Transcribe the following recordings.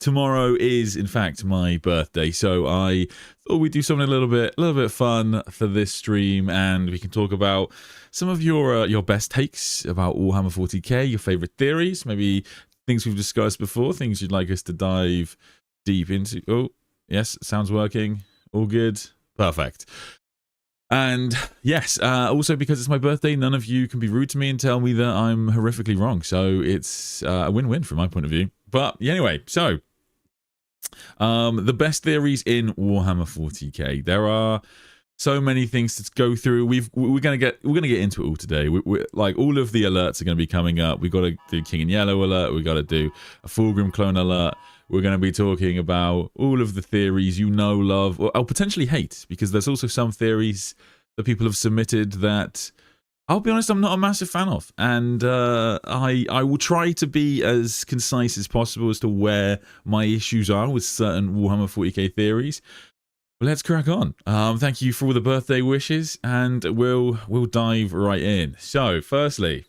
tomorrow is in fact my birthday, so I thought we'd do something a little bit fun for this stream, and we can talk about some of your best takes about Warhammer 40k, your favorite theories, maybe things we've discussed before, things you'd like us to dive deep into. Oh, yes, sounds working. All good. Perfect. And yes, also because it's my birthday, none of you can be rude to me and tell me that I'm horrifically wrong. So it's a win-win from my point of view. But anyway, so the best theories in Warhammer 40k. There are so many things to go through. We're gonna get into it all today. We're like, all of the alerts are gonna be coming up. We've got to do King in Yellow alert. We've got to do a Fulgrim clone alert. We're going to be talking about all of the theories you know, love, or potentially hate, because there's also some theories that people have submitted that, I'll be honest, I'm not a massive fan of. And I will try to be as concise as possible as to where my issues are with certain Warhammer 40k theories. But let's crack on. Thank you for all the birthday wishes, and we'll dive right in. So, firstly,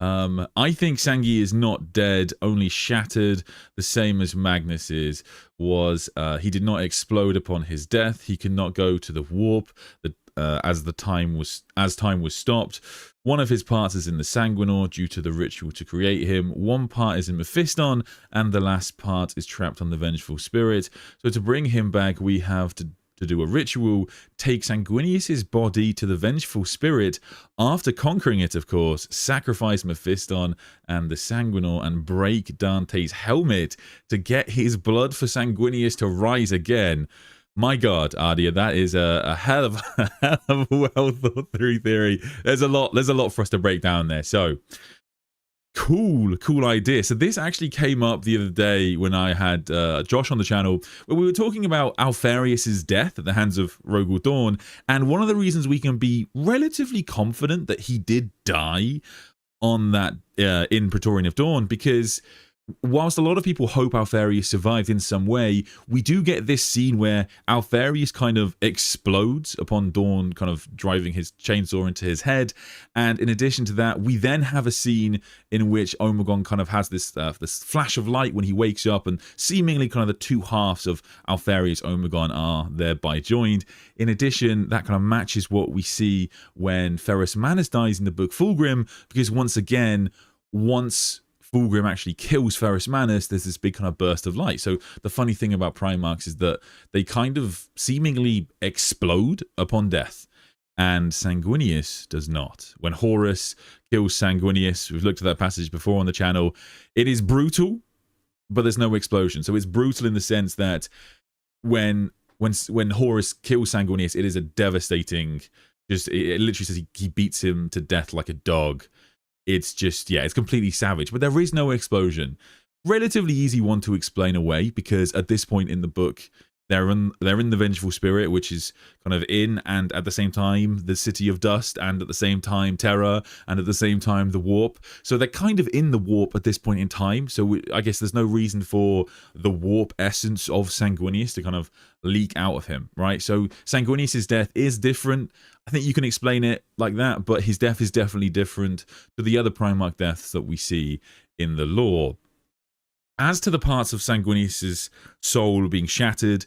I think Sangi is not dead, only shattered, the same as Magnus's was. He did not explode upon his death. He could not go to the warp as time was stopped. One of his parts is in the Sanguinor due to the ritual to create him. One part is in Mephiston, and the last part is trapped on the Vengeful Spirit. So to bring him back, we have to do a ritual, take Sanguinius's body to the Vengeful Spirit, after conquering it, of course, sacrifice Mephiston and the Sanguinor, and break Dante's helmet to get his blood for Sanguinius to rise again. My God, Ardia, that is a hell of a well thought through theory. There's a lot for us to break down there. So cool idea. So this actually came up the other day when I had Josh on the channel, where we were talking about Alfarius's death at the hands of Rogel Dawn, and one of the reasons we can be relatively confident that he did die on that in Praetorian of Dawn, because whilst a lot of people hope Alfarius survived in some way, we do get this scene where Alfarius kind of explodes upon Dawn kind of driving his chainsaw into his head. And in addition to that, we then have a scene in which Omegon kind of has this flash of light when he wakes up, and seemingly kind of the two halves of Alfarius Omegon are thereby joined. In addition, that kind of matches what we see when Ferrus Manus dies in the book Fulgrim, because once Fulgrim actually kills Ferrus Manus, there's this big kind of burst of light. So the funny thing about Primarchs is that they kind of seemingly explode upon death, and Sanguinius does not. When Horus kills Sanguinius, we've looked at that passage before on the channel, it is brutal, but there's no explosion. So it's brutal in the sense that when Horus kills Sanguinius, it is a devastating, it literally says he beats him to death like a dog. It's just, yeah, it's completely savage. But there is no explosion. Relatively easy one to explain away, because at this point in the book, they're in the Vengeful Spirit, which is kind of in and at the same time the City of Dust, and at the same time Terra, and at the same time the Warp. So they're kind of in the Warp at this point in time. So I guess there's no reason for the Warp essence of Sanguinius to kind of leak out of him, right? So Sanguinius' death is different. I think you can explain it like that, but his death is definitely different to the other Primarch deaths that we see in the lore. As to the parts of Sanguinius' soul being shattered,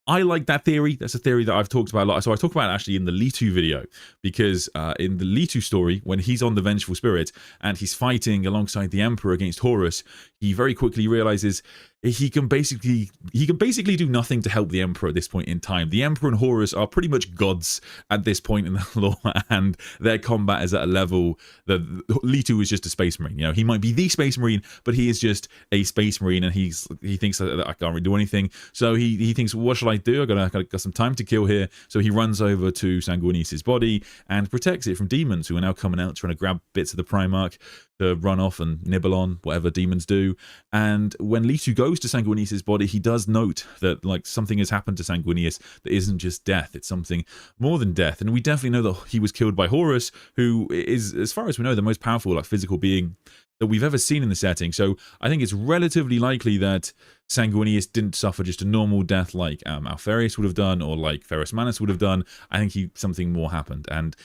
I like that theory. That's a theory that I've talked about a lot. So I talked about it actually in the Litu video, because in the Litu story, when he's on the Vengeful Spirit and he's fighting alongside the Emperor against Horus, he very quickly realizes he can basically do nothing to help the Emperor at this point in time. The Emperor and Horus are pretty much gods at this point in the lore, and their combat is at a level that Litu is just a space marine. You know, he might be the space marine, but he is just a space marine, and he thinks that I can't really do anything. So he thinks, what shall I do? I got some time to kill here. So he runs over to Sanguinius' body and protects it from demons who are now coming out trying to grab bits of the Primarch to run off and nibble on, whatever demons do. And when Litu goes to Sanguinius' body, he does note that like something has happened to Sanguinius that isn't just death, it's something more than death. And we definitely know that he was killed by Horus, who is, as far as we know, the most powerful like physical being that we've ever seen in the setting. So I think it's relatively likely that Sanguinius didn't suffer just a normal death like Alfarius would have done, or like Ferrus Manus would have done. I think something more happened. And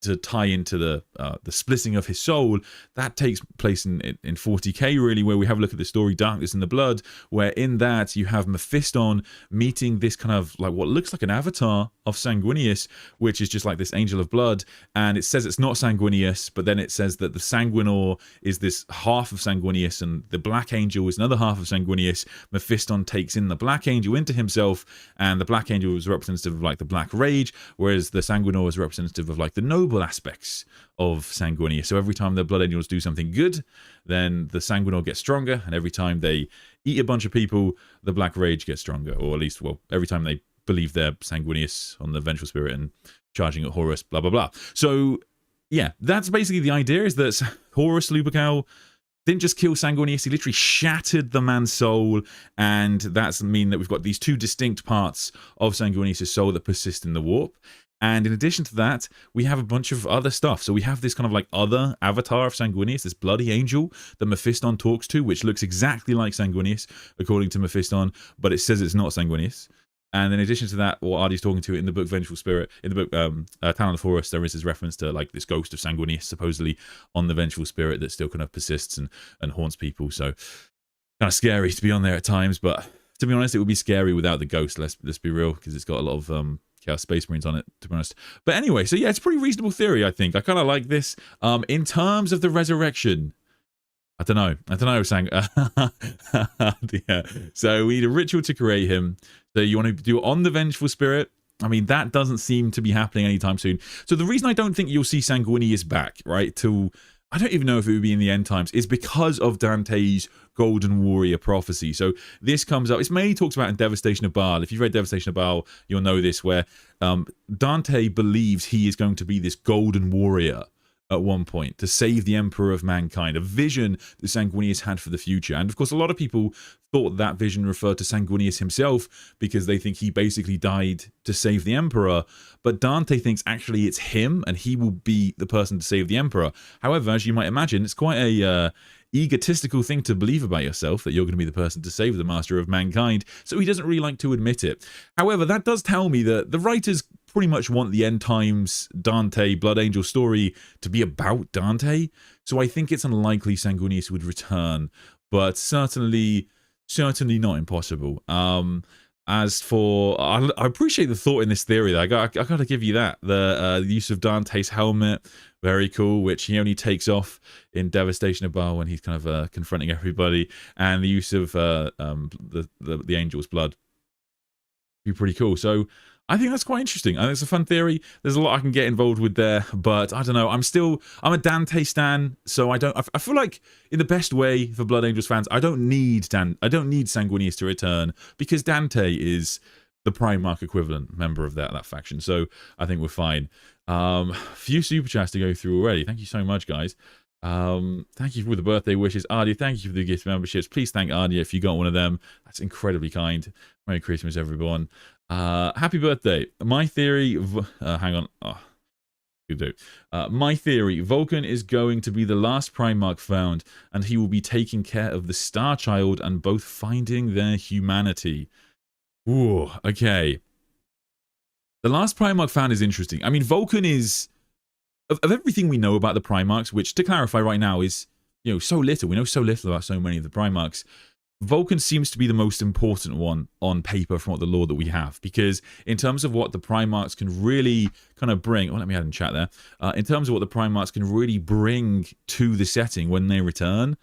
to tie into the splitting of his soul, that takes place in 40k, really, where we have a look at the story Darkness in the Blood, where in that you have Mephiston meeting this kind of like what looks like an avatar of Sanguinius, which is just like this angel of blood, and it says it's not Sanguinius, but then it says that the Sanguinor is this half of Sanguinius and the Black Angel is another half of Sanguinius. Mephiston takes in the Black Angel into himself, and the Black Angel is representative of like the Black Rage, whereas the Sanguinor is representative of like the noble aspects of Sanguinius. So every time the Blood Angels do something good, then the Sanguinor gets stronger, and every time they eat a bunch of people, the Black Rage gets stronger, or at least, well, every time they believe they're Sanguinius on the Vengeful Spirit and charging at Horus, blah blah blah. So yeah, that's basically the idea, is that Horus Lupercal didn't just kill Sanguinius, he literally shattered the man's soul, and that's mean that we've got these two distinct parts of Sanguinius' soul that persist in the warp. And in addition to that, we have a bunch of other stuff. So we have this kind of like other avatar of Sanguinius, this bloody angel that Mephiston talks to, which looks exactly like Sanguinius, according to Mephiston, but it says it's not Sanguinius. And in addition to that, what Ardy's talking to in the book Vengeful Spirit, in the book Talon of Horus, there is this reference to like this ghost of Sanguinius, supposedly on the Vengeful Spirit, that still kind of persists and haunts people. So kind of scary to be on there at times, but to be honest, it would be scary without the ghost, let's be real, because it's got a lot of Chaos Space Marines on it, to be honest. But anyway, so yeah, it's a pretty reasonable theory, I think. I kind of like this. In terms of the resurrection, I don't know, Sang. Yeah. So we need a ritual to create him. So you want to do it on the Vengeful Spirit. I mean, that doesn't seem to be happening anytime soon. So the reason I don't think you'll see Sanguinius back, right, till I don't even know if it would be in the end times, is because of Dante's Golden Warrior prophecy. So this comes up, it's mainly talks about in Devastation of Baal. If you've read Devastation of Baal, you'll know this, where Dante believes he is going to be this Golden Warrior at one point to save the Emperor of Mankind, a vision that Sanguinius had for the future. And of course, a lot of people thought that vision referred to Sanguinius himself, because they think he basically died to save the Emperor. But Dante thinks actually it's him, and he will be the person to save the Emperor. However, as you might imagine, it's quite a egotistical thing to believe about yourself, that you're going to be the person to save the Master of Mankind, so he doesn't really like to admit it. However, that does tell me that the writers pretty much want the end times Dante Blood Angel story to be about Dante, so I think it's unlikely Sanguinius would return, but certainly not impossible. As for, I appreciate the thought in this theory. I got to give you that. The use of Dante's helmet, very cool, which he only takes off in Devastation of Baal when he's kind of confronting everybody, and the use of the angel's blood, be pretty cool. So I think that's quite interesting. I think it's a fun theory. There's a lot I can get involved with there, but I don't know. I'm a Dante stan, so I feel like in the best way for Blood Angels fans, I don't need Sanguinius to return, because Dante is the Primarch equivalent member of that faction. So I think we're fine. Few super chats to go through already. Thank you so much, guys. Thank you for the birthday wishes. Ardia, thank you for the gift memberships. Please thank Ardia if you got one of them. That's incredibly kind. Merry Christmas, everyone. Happy birthday. My theory, hang on. Oh, you do. My theory, Vulcan is going to be the last Primarch found, and he will be taking care of the Star Child and both finding their humanity. Ooh, okay. The last Primarch found is interesting. I mean, Vulcan is, of everything we know about the Primarchs, which to clarify right now is, you know, so little. We know so little about so many of the Primarchs. Vulcan seems to be the most important one on paper from what the lore that we have, because in terms of what the Primarchs can really kind of bring, let me add in chat there, in terms of what the Primarchs can really bring to the setting when they return,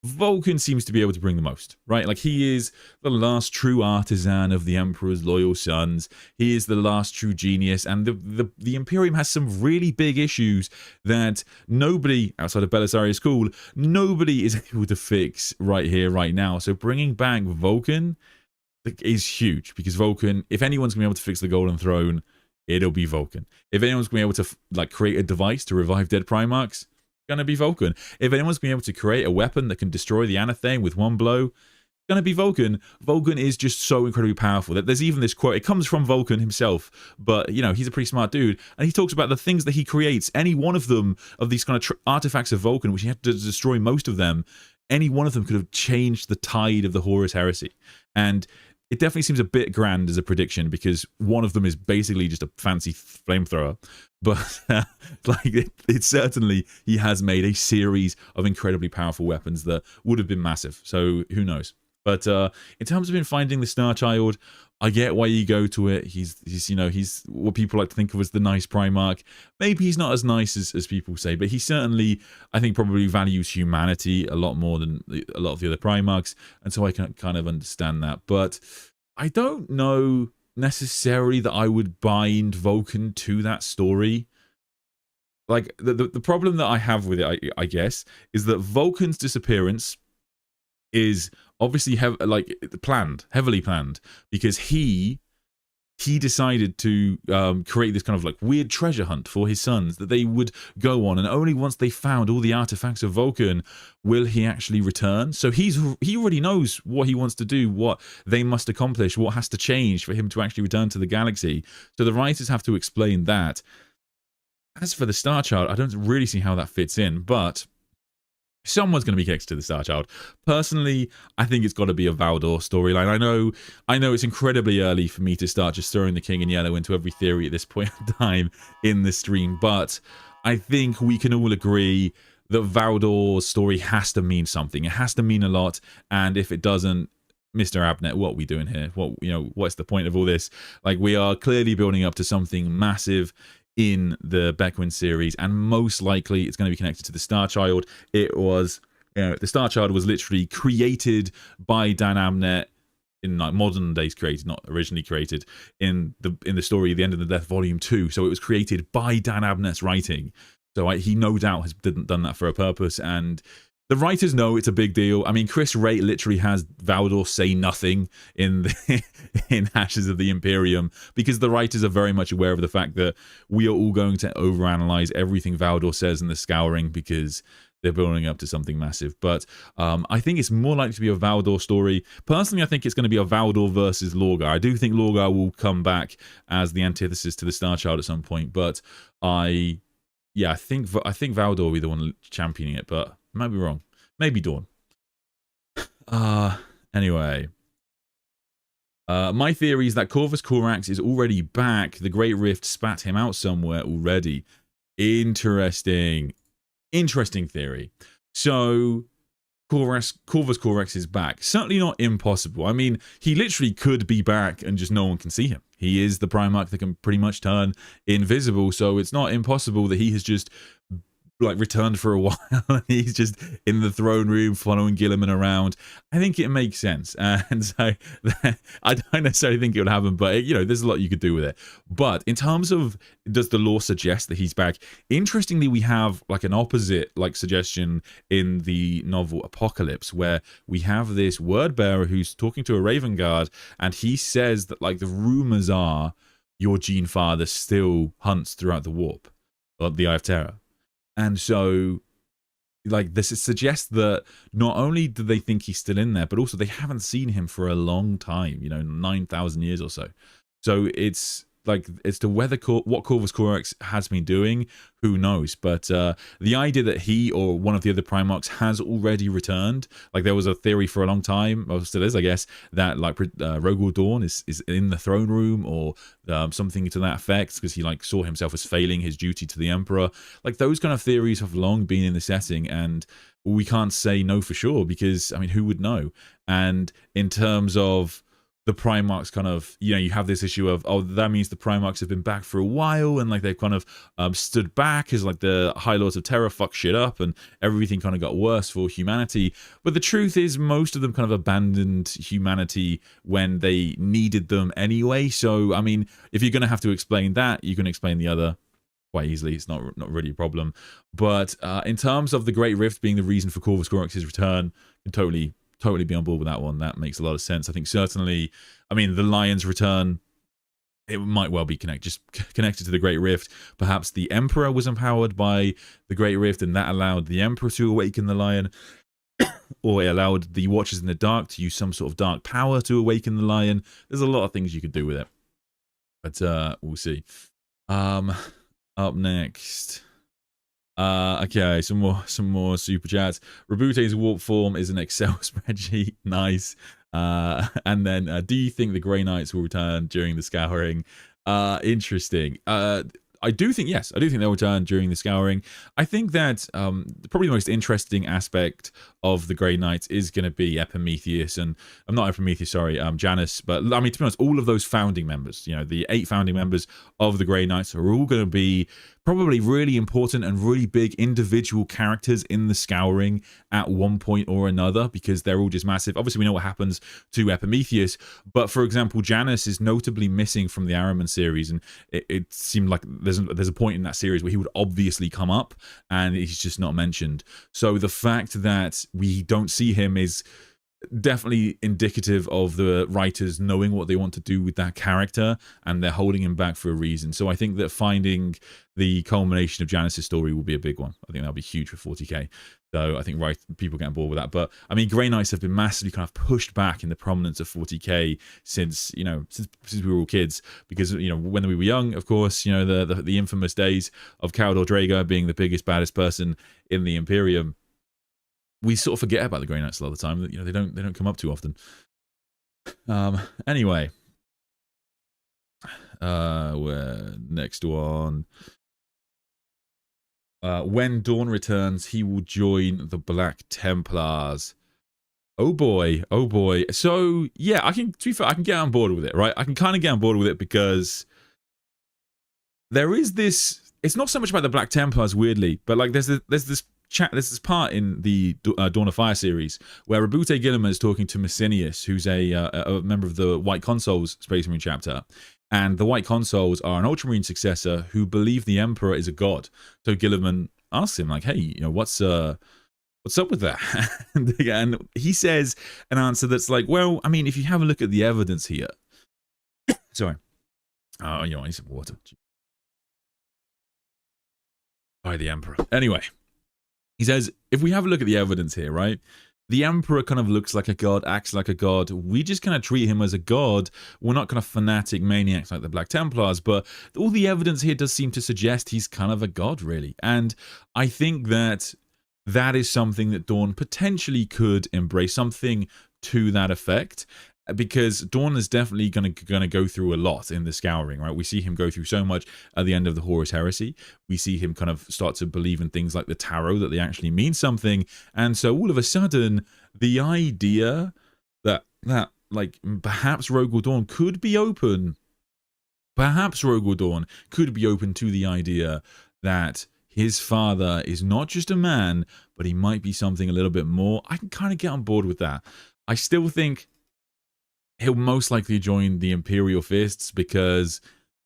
Vulcan seems to be able to bring the most, right? Like, he is the last true artisan of the Emperor's loyal sons. He is the last true genius, and the Imperium has some really big issues that nobody outside of Belisarius School, nobody is able to fix right here, right now. So bringing back Vulcan is huge, because Vulcan, if anyone's gonna be able to fix the Golden Throne, it'll be Vulcan. If anyone's gonna be able to like create a device to revive dead Primarchs, gonna be Vulcan. If anyone's gonna be able to create a weapon that can destroy the Anathane with one blow, gonna be Vulcan. Vulcan is just so incredibly powerful that there's even this quote, it comes from Vulcan himself, but you know, he's a pretty smart dude, and he talks about the things that he creates. Any one of them, of these kind of artifacts of Vulcan, which he had to destroy most of them, any one of them could have changed the tide of the Horus heresy. And it definitely seems a bit grand as a prediction because one of them is basically just a fancy flamethrower. But like it certainly, he has made a series of incredibly powerful weapons that would have been massive. So who knows? But in terms of him finding the Star Child, I get why you go to it. He's he's what people like to think of as the nice Primarch. Maybe he's not as nice as people say, but he certainly, I think, probably values humanity a lot more than a lot of the other Primarchs, and so I can kind of understand that. But I don't know necessarily that I would bind Vulcan to that story. Like the problem that I have with it, I guess, is that Vulcan's disappearance is obviously heavily planned, because he decided to create this kind of like weird treasure hunt for his sons that they would go on, and only once they found all the artifacts of Vulcan will he actually return. So he already knows what he wants to do, what they must accomplish, what has to change for him to actually return to the galaxy. So the writers have to explain that. As for the Star Child, I don't really see how that fits in, but someone's going to be connected to the Star Child. Personally, I think it's got to be a Valdor storyline. I know it's incredibly early for me to start just throwing the King in Yellow into every theory at this point in time in the stream, but I think we can all agree that Valdor's story has to mean something. It has to mean a lot, and if it doesn't, Mr. Abnett, what are we doing here? What's the point of all this? Like, we are clearly building up to something massive in the Beckwin series, and most likely it's going to be connected to the Star Child. It was, the Star Child was literally created by Dan Abnett in like modern days, created, not originally created in the story The End of the Death Volume 2. So it was created by Dan Abnett's writing. So he no doubt has done that for a purpose, and the writers know it's a big deal. I mean, Chris Wright literally has Valdor say nothing in in Ashes of the Imperium, because the writers are very much aware of the fact that we are all going to overanalyze everything Valdor says in the Scouring, because they're building up to something massive. But I think it's more likely to be a Valdor story. Personally, I think it's going to be a Valdor versus Lorgar. I do think Lorgar will come back as the antithesis to the Star Child at some point, but I think Valdor will be the one championing it, but I might be wrong. Maybe Dawn. Anyway. My theory is that Corvus Corax is already back. The Great Rift spat him out somewhere already. Interesting theory. So Corvus Corax is back. Certainly not impossible. I mean, he literally could be back and just no one can see him. He is the Primarch that can pretty much turn invisible, so it's not impossible that he has just like returned for a while. He's just in the throne room following Gilliman around. I think it makes sense, and so I don't necessarily think it would happen, but there's a lot you could do with it. But in terms of, does the lore suggest that he's back? Interestingly, we have like an opposite like suggestion in the novel Apocalypse, where we have this word bearer who's talking to a Raven Guard, and he says that like the rumors are your Gene Father still hunts throughout the warp, or the Eye of Terror. And so, like, this suggests that not only do they think he's still in there, but also they haven't seen him for a long time, 9,000 years or so. So it's like, as to what Corvus Corax has been doing, who knows? But the idea that he or one of the other Primarchs has already returned, like there was a theory for a long time, or still is, I guess, that like Rogol Dawn is in the throne room, or something to that effect, because he like saw himself as failing his duty to the Emperor. Like those kind of theories have long been in the setting, and we can't say no for sure, because I mean, who would know? And in terms of the Primarchs, kind of, you have this issue of, oh, that means the Primarchs have been back for a while, and like they've kind of stood back as like the High Lords of Terror fucked shit up, and everything kind of got worse for humanity. But the truth is, most of them kind of abandoned humanity when they needed them anyway. So, I mean, if you're going to have to explain that, you can explain the other quite easily. It's not really a problem. But in terms of the Great Rift being the reason for Corvus Corax's return, I can totally be on board with that one. That makes a lot of sense. I think certainly, I mean, the Lion's return, it might well be connected to the Great Rift. Perhaps the Emperor was empowered by the Great Rift, and that allowed the Emperor to awaken the Lion, or it allowed the Watchers in the Dark to use some sort of dark power to awaken the Lion. There's a lot of things you could do with it, but we'll see. Up next, Okay, some more super chats. Rabute's warp form is an Excel spreadsheet. Nice. And then, do you think the Grey Knights will return during the scouring? Interesting. I do think, yes, I do think they'll return during the scouring. I think that probably the most interesting aspect of the Grey Knights is going to be Epimetheus, and I'm not Epimetheus, sorry, Janus. But I mean, to be honest, all of those founding members, you know, the 8 founding members of the Grey Knights are all going to be probably really important and really big individual characters in the scouring at one point or another, because they're all just massive. Obviously, we know what happens to Epimetheus, but for example, Janus is notably missing from the Ahriman series, and it seemed like there's a point in that series where he would obviously come up, and he's just not mentioned. So the fact that we don't see him is definitely indicative of the writers knowing what they want to do with that character, and they're holding him back for a reason. So I think that finding the culmination of Janus's story will be a big one. I think that'll be huge for 40k. So I think people get on board with that. But I mean, Grey Knights have been massively kind of pushed back in the prominence of 40k since, you know, since we were all kids, because, you know, when we were young, of course, you know, the infamous days of Caldor Draga being the biggest, baddest person in the Imperium. We sort of forget about the Grey Knights a lot of the time. You know, they don't come up too often. Anyway, we're next one. When Dawn returns, he will join the Black Templars. Oh boy, oh boy. So yeah, I can, to be fair, I can get on board with it, right? I can kind of get on board with it because there is this. It's not so much about the Black Templars, weirdly, but like there's this part in the Dawn of Fire series where Rabute Gilliman is talking to Messinius, who's a member of the White Consuls Space Marine chapter, and the White Consuls are an Ultramarine successor who believe the Emperor is a god. So Gilliman asks him, like, "Hey, you know, what's up with that?" and he says an answer that's like, "Well, I mean, if you have a look at the evidence here." Sorry. Oh, you know, I need some water. By the Emperor. Anyway. He says, if we have a look at the evidence here, right? The Emperor kind of looks like a god, acts like a god. We just kind of treat him as a god. We're not kind of fanatic maniacs like the Black Templars, but all the evidence here does seem to suggest he's kind of a god, really. And I think that that is something that Dawn potentially could embrace, something to that effect. Because Dawn is definitely going to go through a lot in the scouring, right? We see him go through so much at the end of the Horus Heresy. We see him kind of start to believe in things like the tarot, that they actually mean something. And so all of a sudden, the idea that like perhaps Rogal Dawn could be open, perhaps Rogal Dawn could be open to the idea that his father is not just a man, but he might be something a little bit more. I can kind of get on board with that. I still think he'll most likely join the Imperial Fists because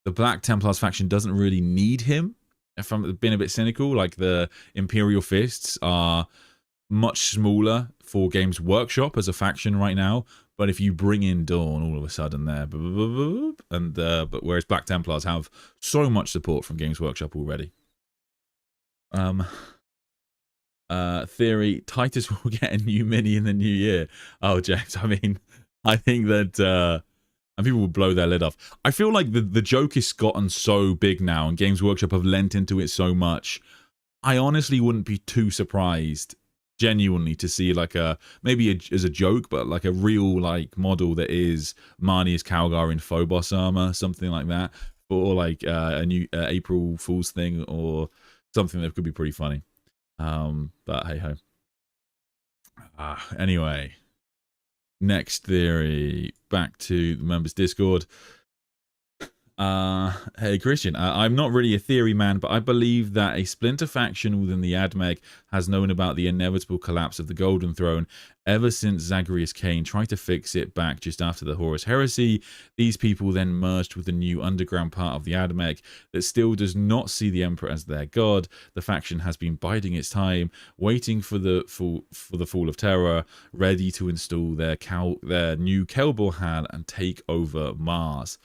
the Black Templars faction doesn't really need him. If I'm being a bit cynical, like the Imperial Fists are much smaller for Games Workshop as a faction right now. But if you bring in Dawn, all of a sudden there, and but whereas Black Templars have so much support from Games Workshop already. Theory: Titus will get a new mini in the new year. Oh, James, I mean, I think that and people will blow their lid off. I feel like the joke has gotten so big now, and Games Workshop have lent into it so much. I honestly wouldn't be too surprised, genuinely, to see like maybe as a joke, but like a real like model that is Marnius Calgar in Phobos armor, something like that, or like a new April Fool's thing, or something that could be pretty funny. But hey ho. Anyway. Next theory, back to the members Discord. Hey Christian, I'm not really a theory man, but I believe that a splinter faction within the AdMech has known about the inevitable collapse of the Golden Throne ever since Zagreus Kane tried to fix it back just after the Horus Heresy. These people then merged with the new underground part of the AdMech that still does not see the Emperor as their god. The faction has been biding its time, waiting for the fall of Terra, ready to install their new Kelborhan and take over Mars.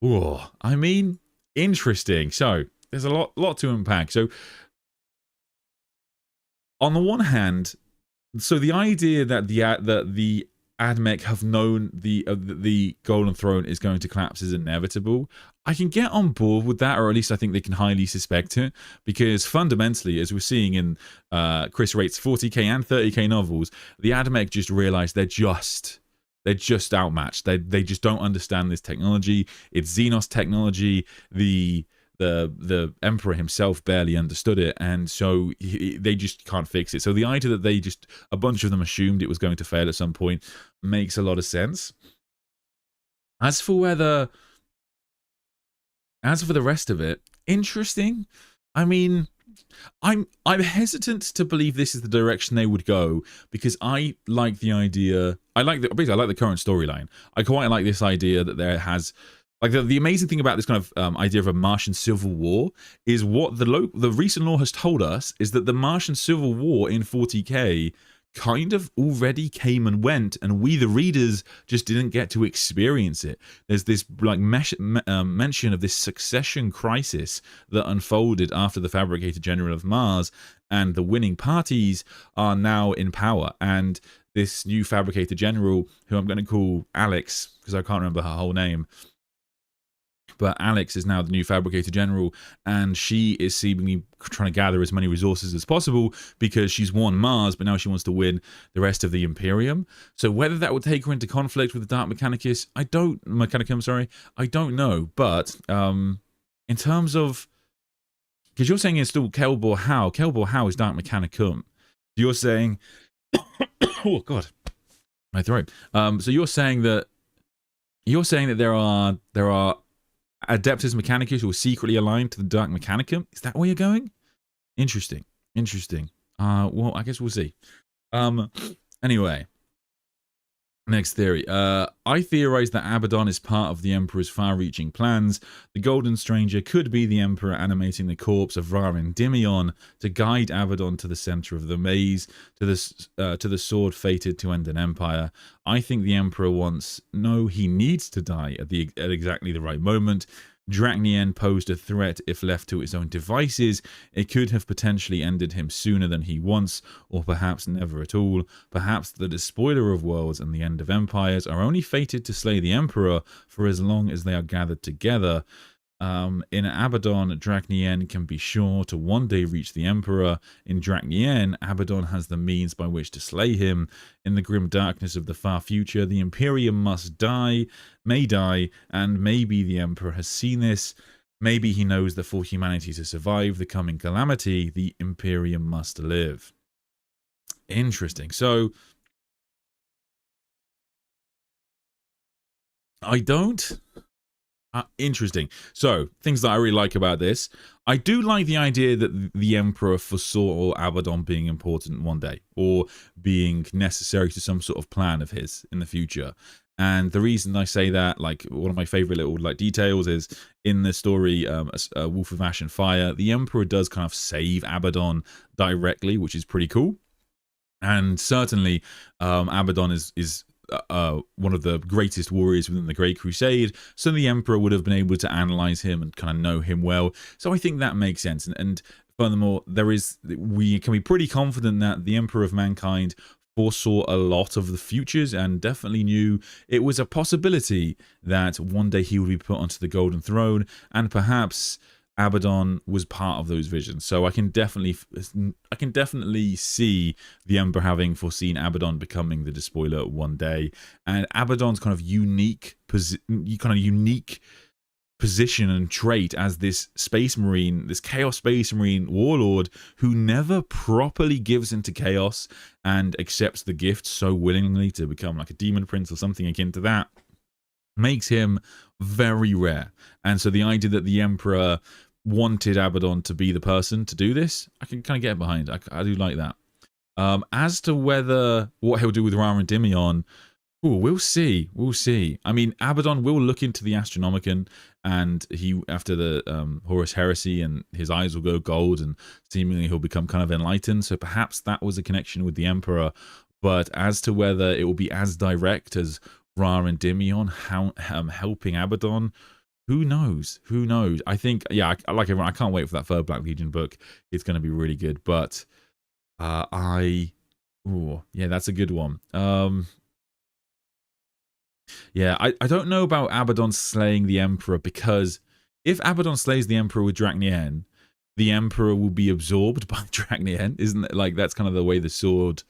Oh, I mean, interesting. So there's a lot to unpack. So on the one hand, so the idea that the Admech have known the Golden Throne is going to collapse is inevitable, I can get on board with that, or at least I think they can highly suspect it, because fundamentally, as we're seeing in Chris Wright's 40k and 30k novels, the Admech just realize they're just outmatched. They just don't understand this technology. It's Xenos technology. The Emperor himself barely understood it, and so they just can't fix it. So the idea that a bunch of them assumed it was going to fail at some point makes a lot of sense. As for the rest of it, interesting. I mean, I'm hesitant to believe this is the direction they would go, because I like the idea. I like the current storyline. I quite like this idea that there has. Like the amazing thing about this kind of idea of a Martian civil war is what the recent lore has told us is that the Martian civil war in 40k kind of already came and went, and we the readers just didn't get to experience it. There's this like mention of this succession crisis that unfolded after the fabricated general of Mars, and the winning parties are now in power, and this new fabricated general, who I'm going to call Alex because I can't remember her whole name, but Alex is now the new fabricated general, and she is seemingly trying to gather as many resources as possible because she's won Mars, but now she wants to win the rest of the Imperium. So whether that would take her into conflict with the Dark Mechanicum, I don't know. But in terms of, because you're saying it's still Kelbor How is Dark Mechanicum. You're saying, oh god, my throat. So you're saying that there are Adeptus Mechanicus who are secretly aligned to the Dark Mechanicum. Is that where you're going? Interesting. Well, I guess we'll see. Anyway, next theory. I theorize that Abaddon is part of the Emperor's far-reaching plans. The Golden Stranger could be the Emperor animating the corpse of Ra and Endymion to guide Abaddon to the center of the maze, to the sword fated to end an empire. I think the Emperor he needs to die at exactly the right moment. Drachnien posed a threat. If left to its own devices, it could have potentially ended him sooner than he wants, or perhaps never at all. Perhaps the despoiler of worlds and the end of empires are only fated to slay the Emperor for as long as they are gathered together. In Abaddon, Drachnien can be sure to one day reach the Emperor. In Drachnien, Abaddon has the means by which to slay him. In the grim darkness of the far future, the Imperium may die, and maybe the Emperor has seen this. Maybe he knows that for humanity to survive the coming calamity, the Imperium must live. Interesting. So, interesting. So, things that I really like about this. I do like the idea that the Emperor foresaw Abaddon being important one day, or being necessary to some sort of plan of his in the future. And the reason I say that, like, one of my favorite little details is in the story, Wolf of Ash and Fire, the Emperor does kind of save Abaddon directly, which is pretty cool. And certainly, Abaddon is one of the greatest warriors within the Great Crusade, so the Emperor would have been able to analyze him and kind of know him well. So I think that makes sense. And furthermore, we can be pretty confident that the Emperor of Mankind foresaw a lot of the futures and definitely knew it was a possibility that one day he would be put onto the Golden Throne, and perhaps Abaddon was part of those visions. So I can definitely see the Emperor having foreseen Abaddon becoming the despoiler one day, and Abaddon's kind of unique position and trait as this space marine, this chaos space marine warlord who never properly gives into chaos and accepts the gift so willingly to become like a demon prince or something akin to that, makes him very rare. And so the idea that the Emperor wanted Abaddon to be the person to do this, I can kind of get behind. I do like that. As to what he'll do with Ra and Endymion, we'll see. I mean, Abaddon will look into the Astronomicon, and after the Horus Heresy, and his eyes will go gold, and seemingly he'll become kind of enlightened. So perhaps that was a connection with the Emperor. But as to whether it will be as direct as Ra and Endymion helping Abaddon, who knows? I think, yeah, I like everyone. I can't wait for that third Black Legion book. It's going to be really good. But yeah, that's a good one. Yeah, I don't know about Abaddon slaying the Emperor, because if Abaddon slays the Emperor with Drachnien, the Emperor will be absorbed by Drachnien. Isn't it? Like, that's kind of the way the sword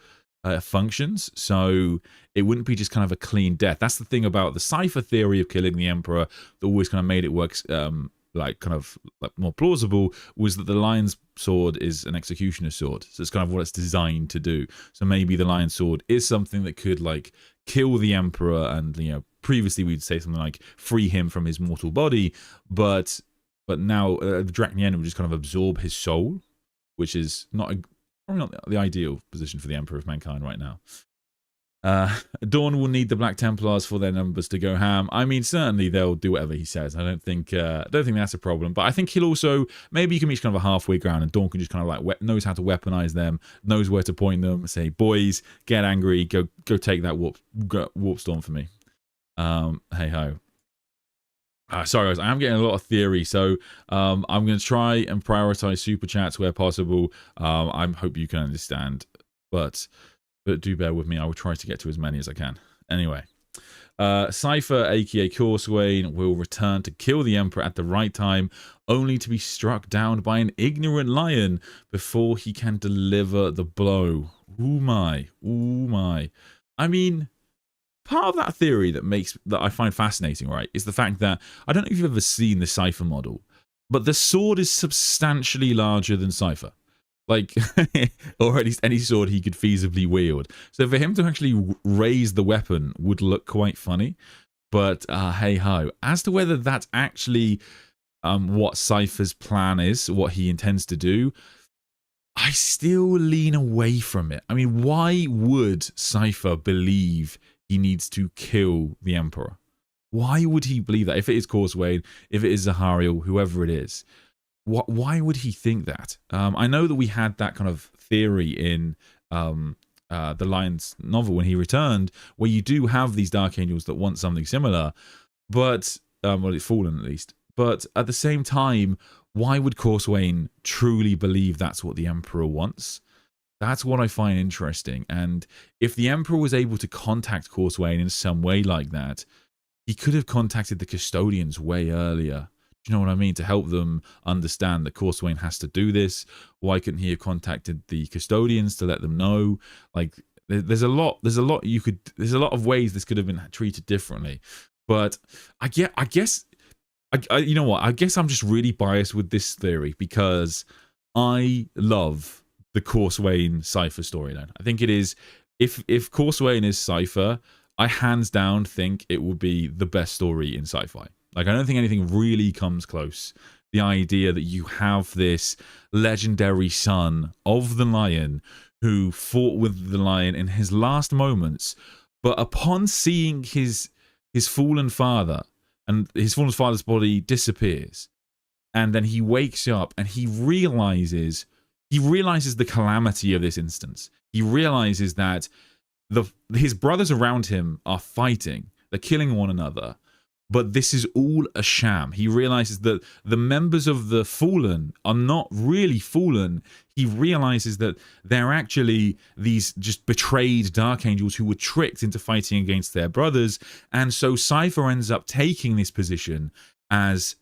functions. So it wouldn't be just kind of a clean death. That's the thing about the Cypher theory of killing the Emperor that always kind of made it work like kind of like more plausible, was that the Lion's sword is an executioner's sword. So it's kind of what it's designed to do. So maybe the Lion's sword is something that could like kill the Emperor, and previously we'd say something like free him from his mortal body, but now the Drachnien would just kind of absorb his soul, which is probably not the ideal position for the Emperor of Mankind right now. Dawn will need the Black Templars for their numbers to go ham. I mean, certainly they'll do whatever he says. I don't think that's a problem. But I think he'll also, maybe you can reach kind of a halfway ground, and Dawn can just kind of like knows how to weaponize them, knows where to point them, say, boys, get angry, go take that warp storm for me. Hey ho. Sorry guys, I am getting a lot of theory, so I'm going to try and prioritize super chats where possible. I hope you can understand, but do bear with me. I will try to get to as many as I can. Anyway, Cypher, aka Corswain, will return to kill the Emperor at the right time, only to be struck down by an ignorant lion before he can deliver the blow. Ooh my, ooh my. I mean, part of that theory that I find fascinating, right, is the fact that, I don't know if you've ever seen the Cypher model, but the sword is substantially larger than Cypher. Like, or at least any sword he could feasibly wield. So for him to actually raise the weapon would look quite funny. But hey ho, as to whether that's actually what Cypher's plan is, what he intends to do, I still lean away from it. I mean, why would Cypher believe he needs to kill the Emperor? Why would he believe that? If it is Corswain, if it is Zahariel, whoever it is, why would he think that? I know that we had that kind of theory in the Lion's novel when he returned, where you do have these Dark Angels that want something similar, but well, it's fallen at least. But at the same time, why would Corswain truly believe that's what the Emperor wants? That's what I find interesting. And if the Emperor was able to contact Corswain in some way like that, he could have contacted the Custodians way earlier. Do you know what I mean? To help them understand that Corswain has to do this. Why couldn't he have contacted the Custodians to let them know? Like, there's a lot of ways this could have been treated differently. But I guess you know what? I guess I'm just really biased with this theory because I love the Corswain Cypher storyline. I think it is, if Corswain is Cypher, I hands down think it will be the best story in sci-fi. Like, I don't think anything really comes close. The idea that you have this legendary son of the Lion who fought with the Lion in his last moments, but upon seeing his fallen father, and his fallen father's body disappears, and then he wakes up and he realizes the calamity of this instance. He realizes that his brothers around him are fighting, they're killing one another, but this is all a sham. He realizes that the members of the Fallen are not really fallen. He realizes that they're actually these just betrayed Dark Angels who were tricked into fighting against their brothers. And so Cypher ends up taking this position as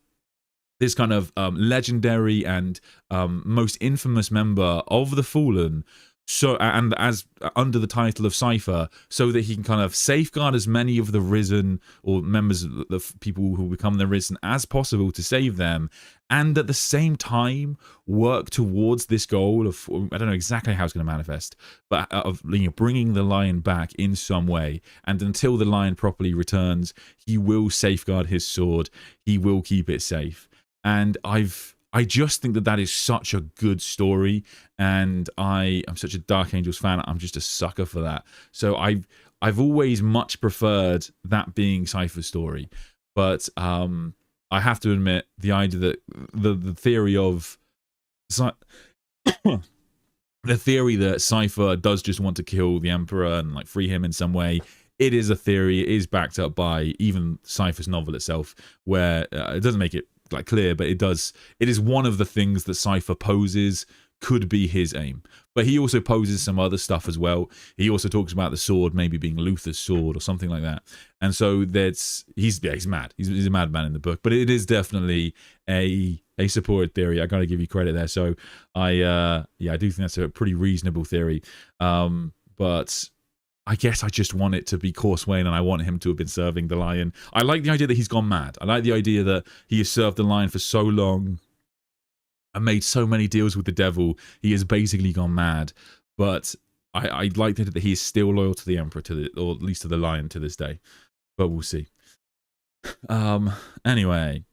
this kind of legendary and most infamous member of the Fallen, so, and as under the title of Cypher, so that he can kind of safeguard as many of the Risen or members of the people who become the Risen as possible to save them, and at the same time work towards this goal of, I don't know exactly how it's going to manifest, but of bringing the Lion back in some way. And until the Lion properly returns, he will safeguard his sword. He will keep it safe. And I just think that is such a good story, and I am such a Dark Angels fan. I'm just a sucker for that. So I've always much preferred that being Cypher's story, but I have to admit the idea that the theory of the theory that Cypher does just want to kill the Emperor and like free him in some way. It is a theory. It is backed up by even Cypher's novel itself, where it doesn't make it like clear, but it does. It is one of the things that Cypher poses could be his aim. But he also poses some other stuff as well. He also talks about the sword maybe being Luther's sword or something like that. And so he's mad. He's a madman in the book. But it is definitely a supported theory. I got to give you credit there. So I do think that's a pretty reasonable theory. But I guess I just want it to be Corswain, and I want him to have been serving the Lion. I like the idea that he's gone mad. I like the idea that he has served the Lion for so long and made so many deals with the devil. He has basically gone mad. But I like that he is still loyal to the Emperor, or at least to the Lion to this day. But we'll see. Anyway.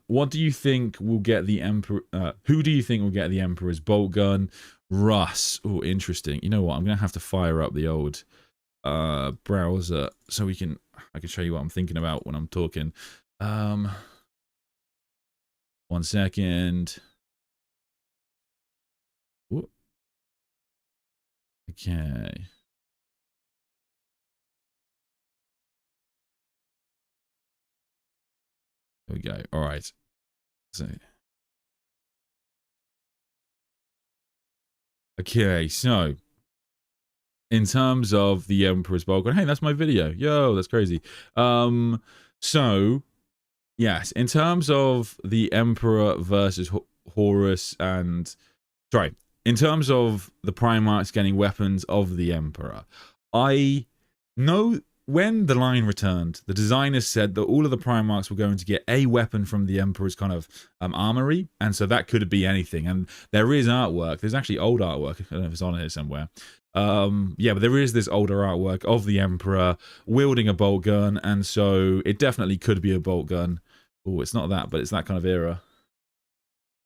What do you think will get the Emperor? Who do you think will get the Emperor's bolt gun? Russ. Oh, interesting. You know what? I'm gonna have to fire up the old browser so I can show you what I'm thinking about when I'm talking. 1 second. Ooh. Okay. There we go. All right. So. Okay, so in terms of the Emperor's bolt gun, hey, that's my video. Yo, that's crazy. So yes, in terms of the Emperor versus Horus and in terms of the Primarchs getting weapons of the Emperor, I know when the Lion returned, the designers said that all of the Primarchs were going to get a weapon from the Emperor's kind of armory, and so that could be anything. And there is artwork. There's actually old artwork. I don't know if it's on here somewhere. Yeah, but there is this older artwork of the Emperor wielding a bolt gun, and so it definitely could be a bolt gun. Oh, it's not that, but it's that kind of era.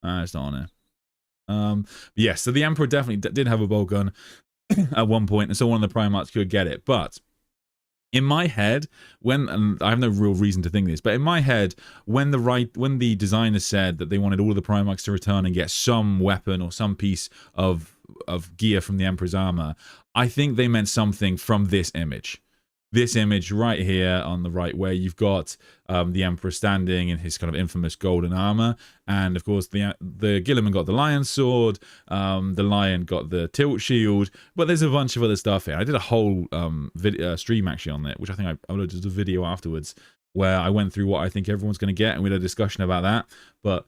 It's not on here. Yes, so the Emperor definitely did have a bolt gun at one point, and so one of the Primarchs could get it, but in my head, and I have no real reason to think this, but in my head, when the designers said that they wanted all of the Primarchs to return and get some weapon or some piece of gear from the Emperor's armor, I think they meant something from this image. This image right here on the right, where you've got the Emperor standing in his kind of infamous golden armor, and of course the Guilliman got the Lion's sword, the Lion got the tilt shield, but there's a bunch of other stuff here. I did a whole stream actually on it, which I think I uploaded a video afterwards, where I went through what I think everyone's going to get, and we had a discussion about that. But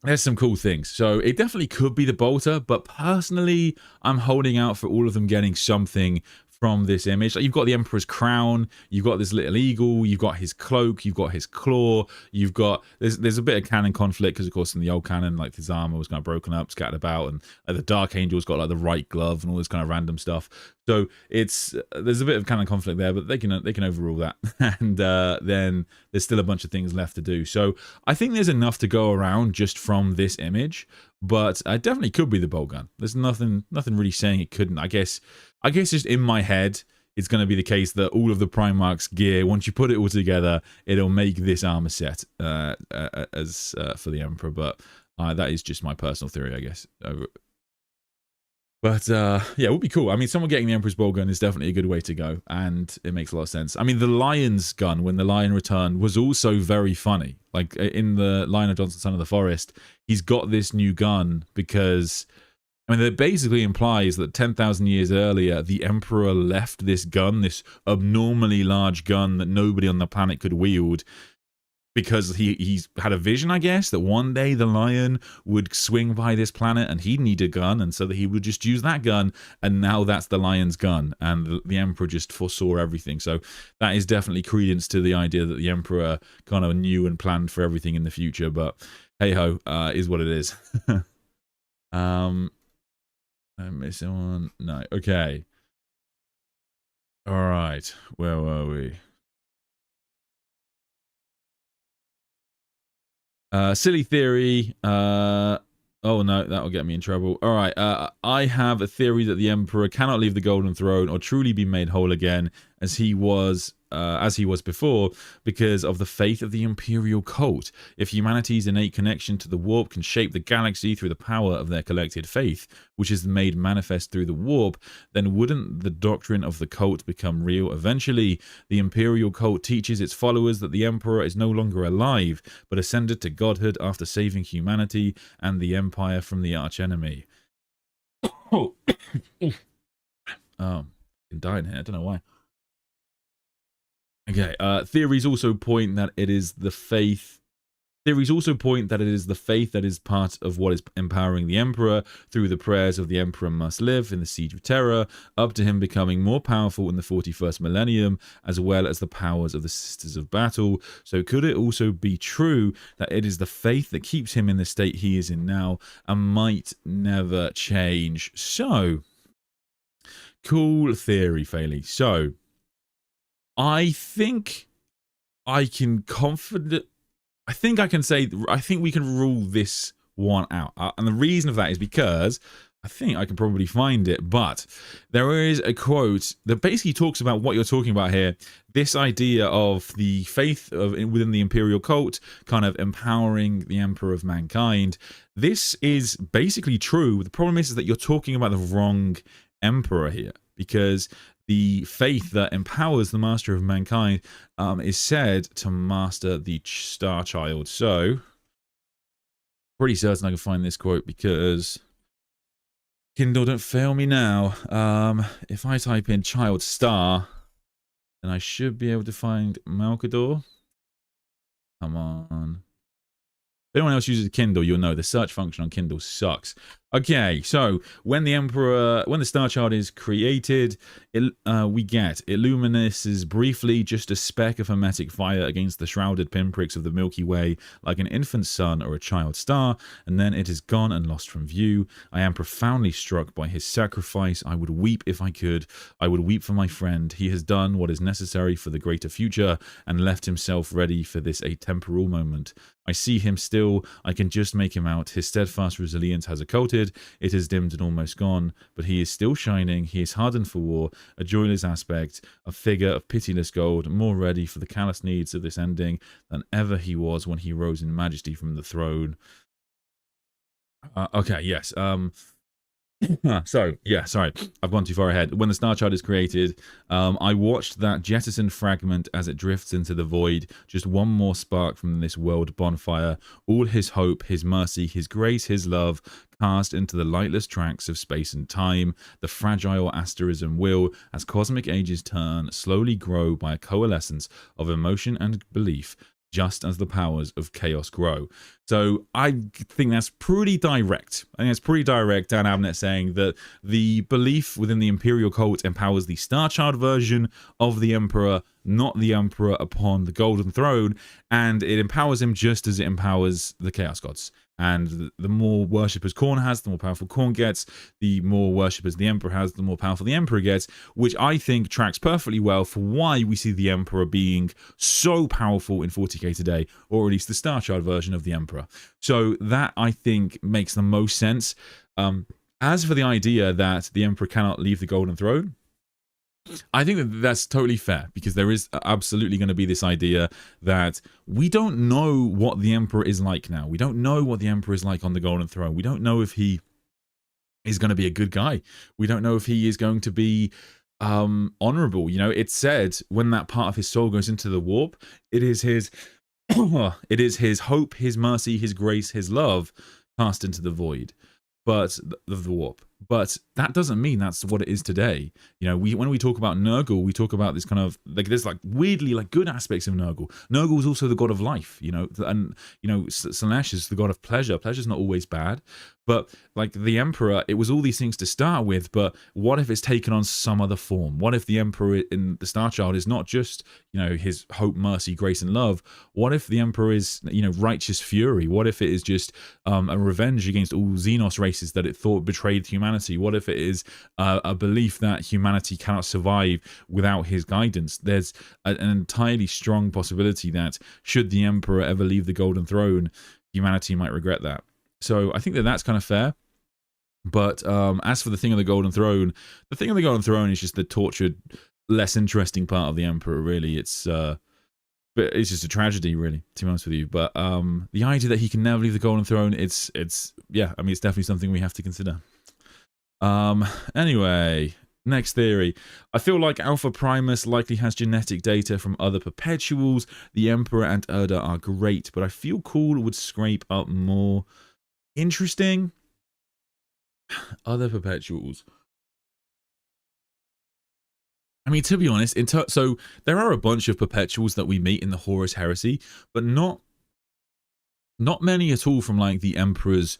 there's some cool things. So it definitely could be the bolter, but personally, I'm holding out for all of them getting something from this image. Like, you've got the Emperor's crown, you've got this little eagle, you've got his cloak, you've got his claw, you've got there's a bit of canon conflict, because of course in the old canon, like, his armor was kind of broken up, scattered about, and the Dark Angel's got like the right glove and all this kind of random stuff. So there's a bit of canon conflict there, but they can overrule that. And then there's still a bunch of things left to do. So I think there's enough to go around just from this image, but it definitely could be the bolt gun. There's nothing really saying it couldn't. I guess just in my head, it's going to be the case that all of the Primarch's gear, once you put it all together, it'll make this armor set as for the Emperor. But that is just my personal theory, I guess. But yeah, it would be cool. I mean, someone getting the Emperor's bolt gun is definitely a good way to go, and it makes a lot of sense. I mean, the Lion's gun, when the Lion returned, was also very funny. Like, in the Lion of Johnson, Son of the Forest, he's got this new gun because, I mean, it basically implies that 10,000 years earlier, the Emperor left this gun, this abnormally large gun that nobody on the planet could wield, because he's had a vision, I guess, that one day the Lion would swing by this planet and he'd need a gun, and so that he would just use that gun, and now that's the Lion's gun, and the Emperor just foresaw everything. So that is definitely credence to the idea that the Emperor kind of knew and planned for everything in the future, but hey-ho, is what it is. I'm missing one. No, okay. All right, where were we? Silly theory. Oh no, that will get me in trouble. All right. I have a theory that the Emperor cannot leave the Golden Throne or truly be made whole again, as he was as he was before, because of the faith of the Imperial cult. If humanity's innate connection to the warp can shape the galaxy through the power of their collected faith, which is made manifest through the warp, then wouldn't the doctrine of the cult become real eventually? The Imperial cult teaches its followers that the Emperor is no longer alive, but ascended to godhood after saving humanity and the Empire from the archenemy. Oh, I'm dying here. I don't know why. Okay. Theories also point that it is the faith. Theories also point that it is the faith that is part of what is empowering the Emperor through the prayers of the Emperor must live in the Siege of Terra, up to him becoming more powerful in the 41st millennium, as well as the powers of the Sisters of Battle. So could it also be true that it is the faith that keeps him in the state he is in now and might never change? So, cool theory, Faley. So, I think I can say, I think we can rule this one out. And the reason of that is because I think I can probably find it, but there is a quote that basically talks about what you're talking about here. This idea of the faith within the Imperial cult kind of empowering the Emperor of mankind. This is basically true. The problem is that you're talking about the wrong Emperor here, because the faith that empowers the Master of Mankind is said to master the Star Child. So, pretty certain I can find this quote because Kindle, don't fail me now. If I type in Child Star, then I should be able to find Malkador. Come on. If anyone else uses Kindle, you'll know the search function on Kindle sucks. Okay, so when the Star Child is created, we get Illuminus briefly just a speck of hermetic fire against the shrouded pinpricks of the Milky Way, like an infant sun or a child star, and then it is gone and lost from view. I am profoundly struck by his sacrifice. I would weep if I could. I would weep for my friend. He has done what is necessary for the greater future and left himself ready for this atemporal moment. I see him still. I can just make him out. His steadfast resilience has occulted. It has dimmed and almost gone, but he is still shining. He is hardened for war, a joyless aspect, a figure of pitiless gold, more ready for the callous needs of this ending than ever he was when he rose in majesty from the throne. Okay, yes. So, yeah, sorry, I've gone too far ahead. When the Star Child is created, I watched that jettisoned fragment as it drifts into the void, just one more spark from this world bonfire, all his hope, his mercy, his grace, his love, cast into the lightless tracks of space and time. The fragile asterism will, as cosmic ages turn, slowly grow by a coalescence of emotion and belief, just as the powers of chaos grow. So I think that's pretty direct. I think it's pretty direct, Dan Abnett saying that the belief within the Imperial cult empowers the Star Child version of the Emperor, not the Emperor upon the Golden Throne, and it empowers him just as it empowers the Chaos Gods. And the more worshippers Khorne has, the more powerful Khorne gets. The more worshippers the Emperor has, the more powerful the Emperor gets, which I think tracks perfectly well for why we see the Emperor being so powerful in 40k today, or at least the Star Child version of the Emperor. So that, I think, makes the most sense. As for the idea that the Emperor cannot leave the Golden Throne, I think that that's totally fair, because there is absolutely going to be this idea that we don't know what the Emperor is like now. We don't know what the Emperor is like on the Golden Throne. We don't know if he is going to be a good guy. We don't know if he is going to be honorable. You know, it's said when that part of his soul goes into the warp, it is his it is his hope, his mercy, his grace, his love cast into the void, but the warp. But that doesn't mean that's what it is today. You know, when we talk about Nurgle, we talk about this kind of like, there's like weirdly like good aspects of Nurgle. Nurgle is also the god of life, you know, and you know, Slanesh is the god of pleasure. Pleasure's not always bad, but like the Emperor, it was all these things to start with. But what if it's taken on some other form? What if the Emperor in the Star Child is not just, you know, his hope, mercy, grace, and love? What if the Emperor is, you know, righteous fury? What if it is just a revenge against all Xenos races that it thought betrayed humanity? What if it is a belief that humanity cannot survive without his guidance? There's an entirely strong possibility that should the Emperor ever leave the Golden Throne, humanity might regret that. So I think that that's kind of fair. But as for the thing on the Golden Throne, the thing on the Golden Throne is just the tortured less interesting part of the Emperor, really. But it's just a tragedy, really, to be honest with you. But the idea that he can never leave the Golden Throne, it's yeah, I mean, it's definitely something we have to consider. Anyway, next theory. I feel like Alpha Primus likely has genetic data from other perpetuals. The Emperor and Erda are great, but I feel Cool would scrape up more. Interesting. Other perpetuals. I mean, to be honest, so there are a bunch of perpetuals that we meet in the Horus Heresy, but not many at all from like the Emperor's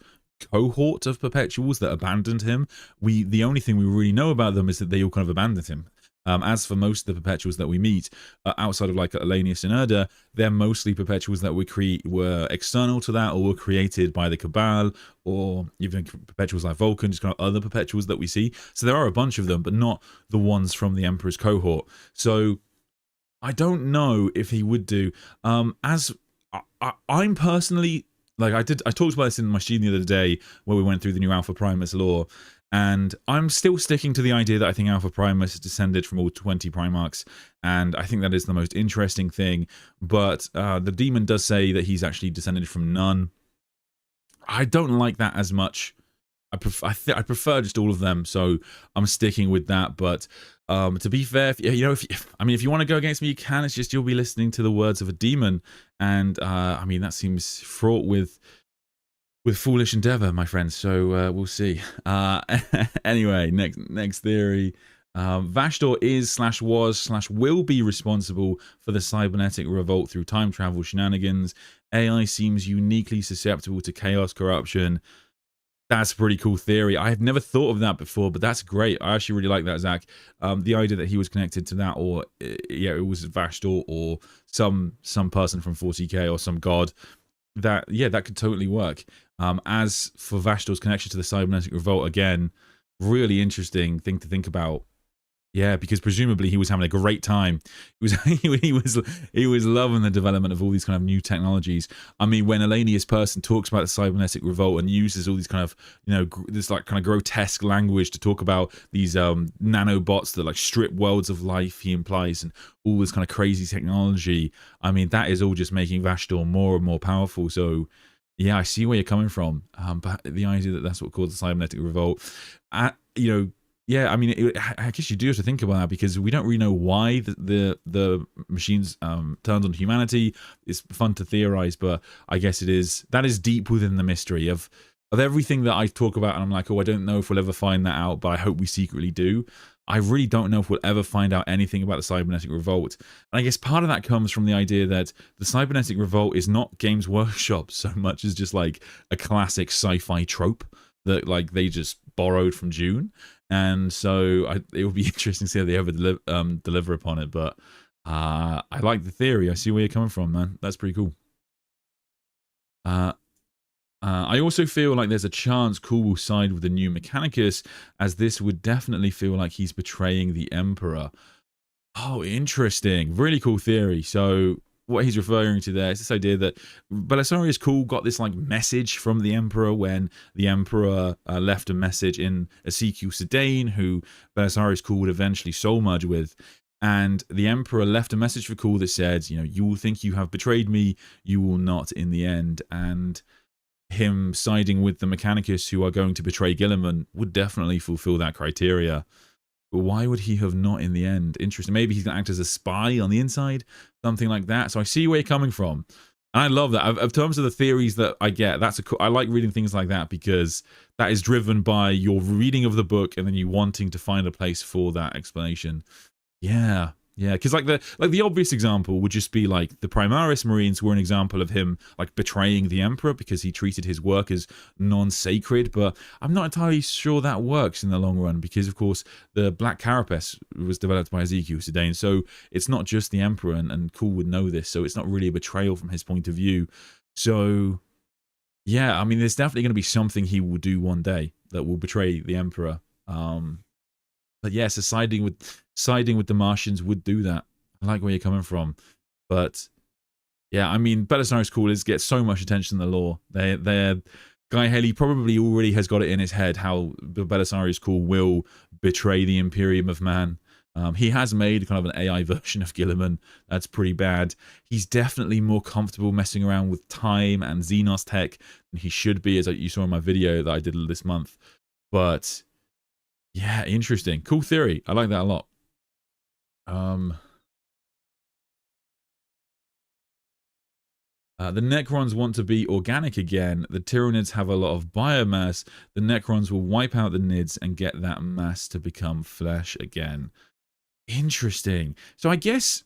cohort of perpetuals that abandoned him. The only thing we really know about them is that they all kind of abandoned him. As for most of the perpetuals that we meet, outside of like Elanius and Erda, they're mostly perpetuals that were external to that, or were created by the Cabal, or even perpetuals like Vulcan, just kind of other perpetuals that we see. So there are a bunch of them, but not the ones from the Emperor's cohort. So I don't know if he would do. I'm personally, like, I talked about this in my stream the other day where we went through the new Alpha Primus lore, and I'm still sticking to the idea that I think Alpha Primus is descended from all 20 Primarchs, and I think that is the most interesting thing. But the demon does say that he's actually descended from none. I don't like that as much. I prefer just all of them, so I'm sticking with that. But to be fair, if you want to go against me, you can. It's just you'll be listening to the words of a demon, and I mean, that seems fraught with foolish endeavor, my friends. So we'll see. Anyway, next theory. Vashdor is/was/will be responsible for the cybernetic revolt through time travel shenanigans. AI seems uniquely susceptible to chaos corruption. That's a pretty cool theory. I have never thought of that before, but that's great. I actually really like that, Zach. The idea that he was connected to that, or yeah, it was Vashdor or some person from 40k or some god. That could totally work. As for Vashdor's connection to the cybernetic revolt, again, really interesting thing to think about. Yeah, because presumably he was having a great time. He was loving the development of all these kind of new technologies. I mean, when Elanius Person talks about the cybernetic revolt and uses all these kind of, this like kind of grotesque language to talk about these nanobots that like strip worlds of life, he implies, and all this kind of crazy technology. I mean, that is all just making Vashdor more and more powerful. So yeah, I see where you're coming from. But the idea that that's what caused the cybernetic revolt, yeah, I mean, I guess you do have to think about that, because we don't really know why the machines turned on humanity. It's fun to theorize, but I guess that is deep within the mystery of everything that I talk about, and I'm like, oh, I don't know if we'll ever find that out, but I hope we secretly do. I really don't know if we'll ever find out anything about the cybernetic revolt. And I guess part of that comes from the idea that the cybernetic revolt is not Games Workshop so much as just like a classic sci-fi trope that like they just borrowed from Dune. And so it would be interesting to see how they ever deliver upon it. But I like the theory. I see where you're coming from, man. That's pretty cool. I also feel like there's a chance Cool will side with the new Mechanicus, as this would definitely feel like he's betraying the Emperor. Oh, interesting. Really cool theory. So what he's referring to there is this idea that Belisarius Cool got this like message from the Emperor when the Emperor left a message in Ezekiel Sedane, who Belisarius Cool would eventually soul merge with. And the Emperor left a message for Cool that said, you will think you have betrayed me, you will not in the end. And him siding with the Mechanicus, who are going to betray Guilliman, would definitely fulfill that criteria. But why would he have not in the end? Interesting. Maybe he's going to act as a spy on the inside, something like that. So I see where you're coming from. And I love that. In terms of the theories that I get, I like reading things like that, because that is driven by your reading of the book and then you wanting to find a place for that explanation. Yeah. Yeah, because like the obvious example would just be like the Primaris Marines were an example of him like betraying the Emperor because he treated his work as non-sacred. But I'm not entirely sure that works in the long run, because of course the Black Carapace was developed by Ezekiel Sedane, so it's not just the Emperor, and Cool would know this, so it's not really a betrayal from his point of view. So yeah, I mean, there's definitely going to be something he will do one day that will betray the Emperor. But yeah, so siding with the Martians would do that. I like where you're coming from. But yeah, I mean, Belisarius Cool gets so much attention in the lore. Guy Haley probably already has got it in his head how Belisarius Cool will betray the Imperium of Man. He has made kind of an AI version of Guilliman. That's pretty bad. He's definitely more comfortable messing around with time and Xenos tech than he should be, as you saw in my video that I did this month. But yeah, interesting. Cool theory. I like that a lot. The Necrons want to be organic again. The Tyranids have a lot of biomass. The Necrons will wipe out the Nids and get that mass to become flesh again. Interesting. So I guess...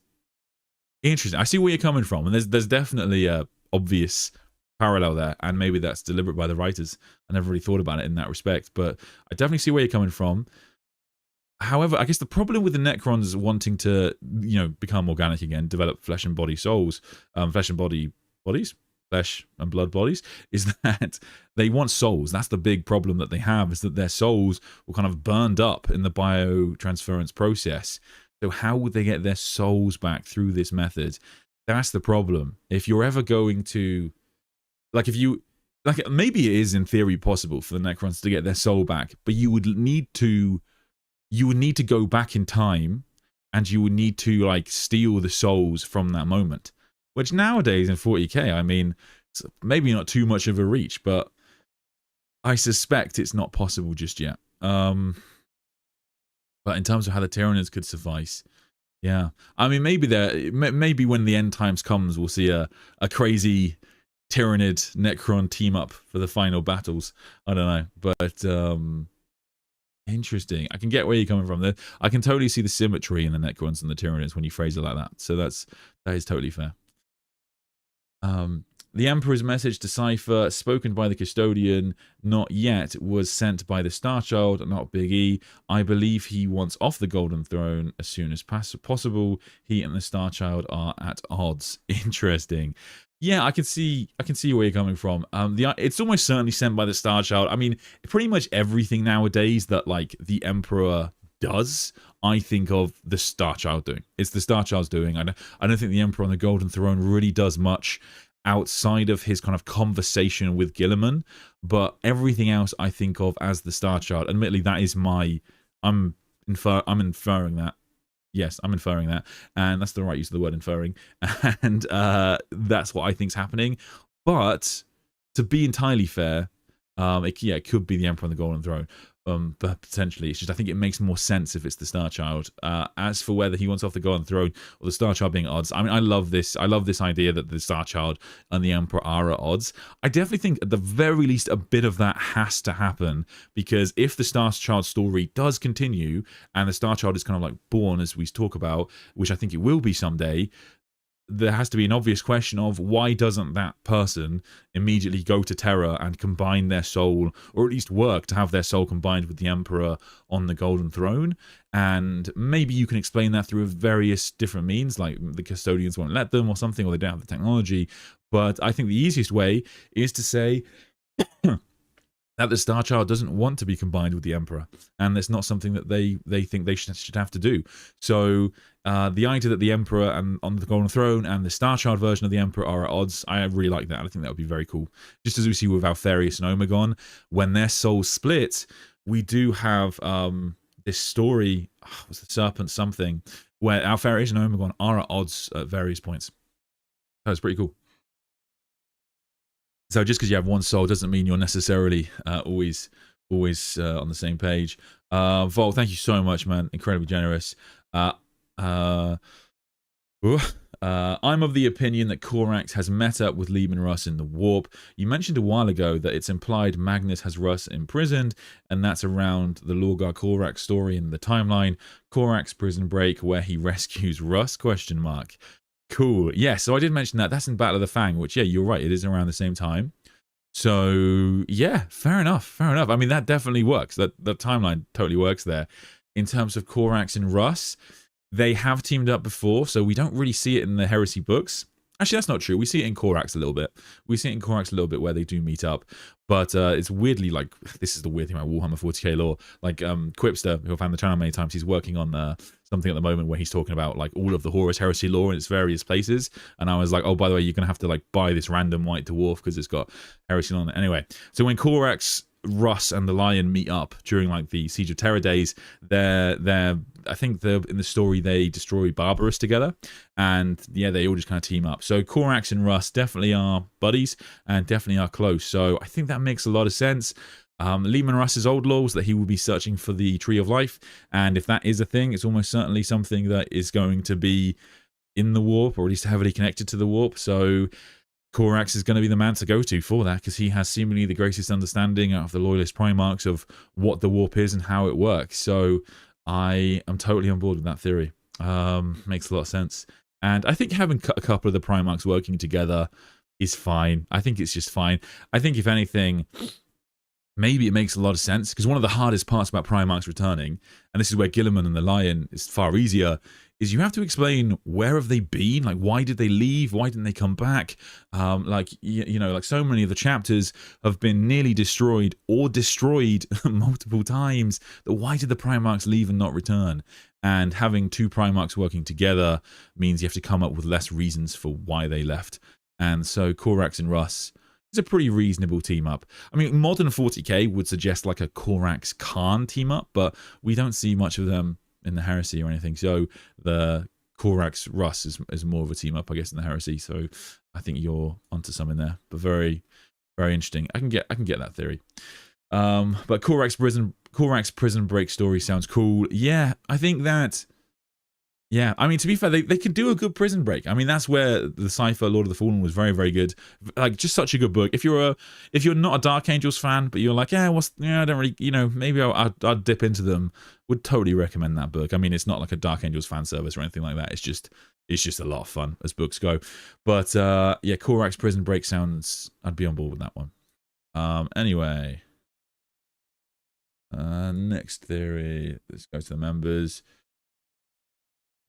Interesting. I see where you're coming from. And there's definitely a obvious parallel there. And maybe that's deliberate by the writers. I never really thought about it in that respect. But I definitely see where you're coming from. However, I guess the problem with the Necrons wanting to, you know, become organic again, develop flesh and body souls, flesh and body bodies, flesh and blood bodies, is that they want souls. That's the big problem that they have, is that their souls were kind of burned up in the biotransference process. So how would they get their souls back through this method? That's the problem. If you're ever going to, like, maybe it is in theory possible for the Necrons to get their soul back, but you would need to go back in time, and you would need to, like, steal the souls from that moment. Which nowadays in 40k, I mean, it's maybe not too much of a reach, but I suspect it's not possible just yet. But in terms of how the Tyranids could suffice, yeah. I mean, maybe when the end times comes, we'll see a crazy Tyranid Necron team up for the final battles. I don't know, but interesting. I can get where you're coming from there. I can totally see the symmetry in the Necrons and the Tyranids when you phrase it like that. So that is totally fair. The Emperor's message to Cypher, spoken by the Custodian, not yet, was sent by the Starchild, not Big E. I believe he wants off the Golden Throne as soon as possible. He and the Starchild are at odds. Interesting. Yeah, I can see where you're coming from. It's almost certainly sent by the Starchild. I mean, pretty much everything nowadays that, like, the Emperor does, I think of the Starchild doing. It's the Starchild's doing. I don't think the Emperor on the Golden Throne really does much outside of his kind of conversation with Guilliman, but everything else I think of as the Starchild. Admittedly, that is I'm inferring that. Yes, I'm inferring that, and that's the right use of the word inferring, and that's what I think's happening. But to be entirely fair, it could be the Emperor on the Golden Throne. But potentially, it's just I think it makes more sense if it's the Starchild. As for whether he wants off the Golden Throne or the Starchild being at odds, I mean, I love this idea that the Starchild and the Emperor are at odds. I definitely think at the very least a bit of that has to happen, because if the Starchild story does continue and the Starchild is kind of like born, as we talk about, which I think it will be someday, there has to be an obvious question of why doesn't that person immediately go to Terra and combine their soul, or at least work to have their soul combined with the Emperor on the Golden Throne? And maybe you can explain that through various different means, like the Custodians won't let them or something, or they don't have the technology. But I think the easiest way is to say that the Starchild doesn't want to be combined with the Emperor, and it's not something that they think they should have to do. So the idea that the Emperor and on the Golden Throne and the Starchild version of the Emperor are at odds, I really like that. I think that would be very cool. Just as we see with Alfarius and Omegon, when their souls split, we do have this story, was the Serpent something, where Alfarius and Omegon are at odds at various points. That was pretty cool. So just because you have one soul doesn't mean you're necessarily always on the same page. Vol, thank you so much, man. Incredibly generous. I'm of the opinion that Corax has met up with Lieb and Russ in the warp. You mentioned a while ago that it's implied Magnus has Russ imprisoned, and that's around the Lorgar Corax story in the timeline. Corax prison break where he rescues Russ, ? Cool. Yeah, so I did mention that. That's in Battle of the Fang, which, yeah, you're right. It is around the same time. So, yeah, fair enough. Fair enough. I mean, that definitely works. That timeline totally works there. In terms of Corax and Russ, they have teamed up before, so we don't really see it in the Heresy books. Actually, that's not true. We see it in Corax a little bit. We see it in Corax a little bit where they do meet up. But it's weirdly, like, this is the weird thing about Warhammer 40k lore. Like, Quipster, who I've found the channel many times, he's working on something at the moment where he's talking about, like, all of the Horus Heresy lore in its various places. And I was like, oh, by the way, you're going to have to, like, buy this random white dwarf because it's got Heresy on it. Anyway, so when Corax Russ and the Lion meet up during like the Siege of Terra days. I think in the story they destroy Barbarous together, and yeah, they all just kind of team up. So Corax and Russ definitely are buddies and definitely are close. So I think that makes a lot of sense. Lehman Russ's old law was that he will be searching for the Tree of Life, and if that is a thing, it's almost certainly something that is going to be in the warp, or at least heavily connected to the warp. So Corax is going to be the man to go to for that, because he has seemingly the greatest understanding out of the Loyalist Primarchs of what the warp is and how it works. So I am totally on board with that theory. Makes a lot of sense. And I think having a couple of the Primarchs working together is fine. I think it's just fine. I think if anything, maybe it makes a lot of sense, because one of the hardest parts about Primarchs returning, and this is where Guilliman and the Lion is far easier, is you have to explain where have they been, like why did they leave, why didn't they come back, like you know, like so many of the chapters have been nearly destroyed or destroyed multiple times, that why did the Primarchs leave and not return? And having two Primarchs working together means you have to come up with less reasons for why they left. And so Corax and Russ is a pretty reasonable team up. I mean, modern 40k would suggest like a Corax Khan team up, but we don't see much of them in the Heresy or anything. So the Corax Russ is more of a team up, I guess, in the Heresy. So I think you're onto something there. But very, very interesting. I can get that theory. But Corax prison break story sounds cool. Yeah, I think that. Yeah, I mean, to be fair, they could do a good prison break. I mean, that's where the Cypher Lord of the Fallen was very, very good. Like, just such a good book. If you're not a Dark Angels fan, but you're like, I don't really, maybe I'll dip into them, would totally recommend that book. I mean, it's not like a Dark Angels fan service or anything like that. It's just a lot of fun as books go. But yeah, Corax prison break sounds. I'd be on board with that one. Anyway, next theory. Let's go to the members.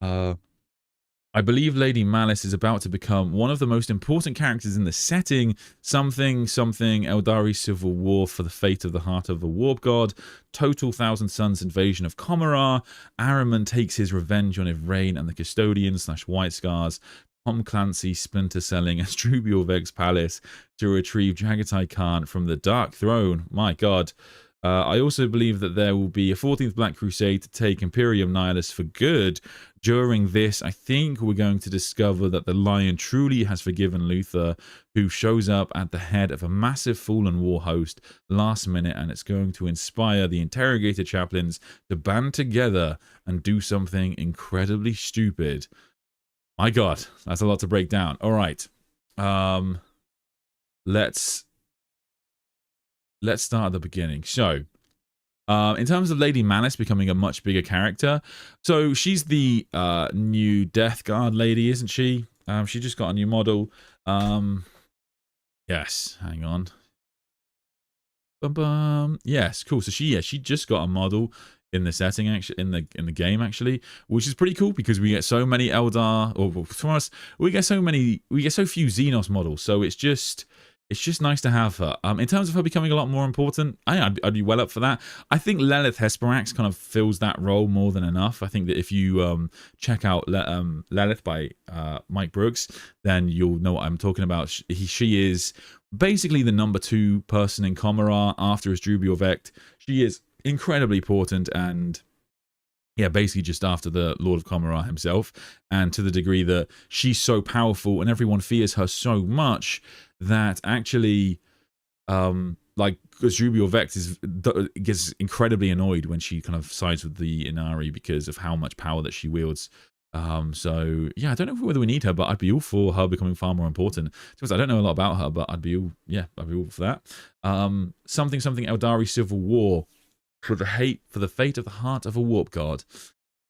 I believe Lady Malice is about to become one of the most important characters in the setting. Something Eldari Civil War for the fate of the heart of the Warp God. Total Thousand Suns invasion of Commorragh. Ahriman takes his revenge on Ivrain and the Custodians / White Scars. Tom Clancy splinter selling Astrubial Veg's palace to retrieve Jagatai Khan from the Dark Throne. My God. I also believe that there will be a 14th Black Crusade to take Imperium Nihilus for good. During this, I think we're going to discover that the Lion truly has forgiven Luther, who shows up at the head of a massive fallen war host last minute, and it's going to inspire the Interrogator Chaplains to band together and do something incredibly stupid. My God, that's a lot to break down. All right. Let's start at the beginning. So, in terms of Lady Malice becoming a much bigger character, so she's the new Death Guard lady, isn't she? She just got a new model. Yes, hang on. Yes, cool. So she just got a model in the setting, actually, in the game, actually, which is pretty cool, because we get so many Eldar, or for us, we get so few Xenos models. So it's just nice to have her. In terms of her becoming a lot more important, I'd be well up for that. I think Lelith Hesperax kind of fills that role more than enough. I think that if you check out Lelith by Mike Brooks, then you'll know what I'm talking about. She is basically the number 2 person in Commorragh after Asdrubal Vecht. She is incredibly important, and yeah, basically just after the Lord of Commorragh himself, and to the degree that she's so powerful and everyone fears her so much that actually, like, Asdrubal Vecht gets incredibly annoyed when she kind of sides with the Inari because of how much power that she wields. So yeah, I don't know whether we need her, but I'd be all for her becoming far more important. Because I don't know a lot about her, but I'd be all for that. Something Eldari Civil War for the fate of the heart of a Warp God.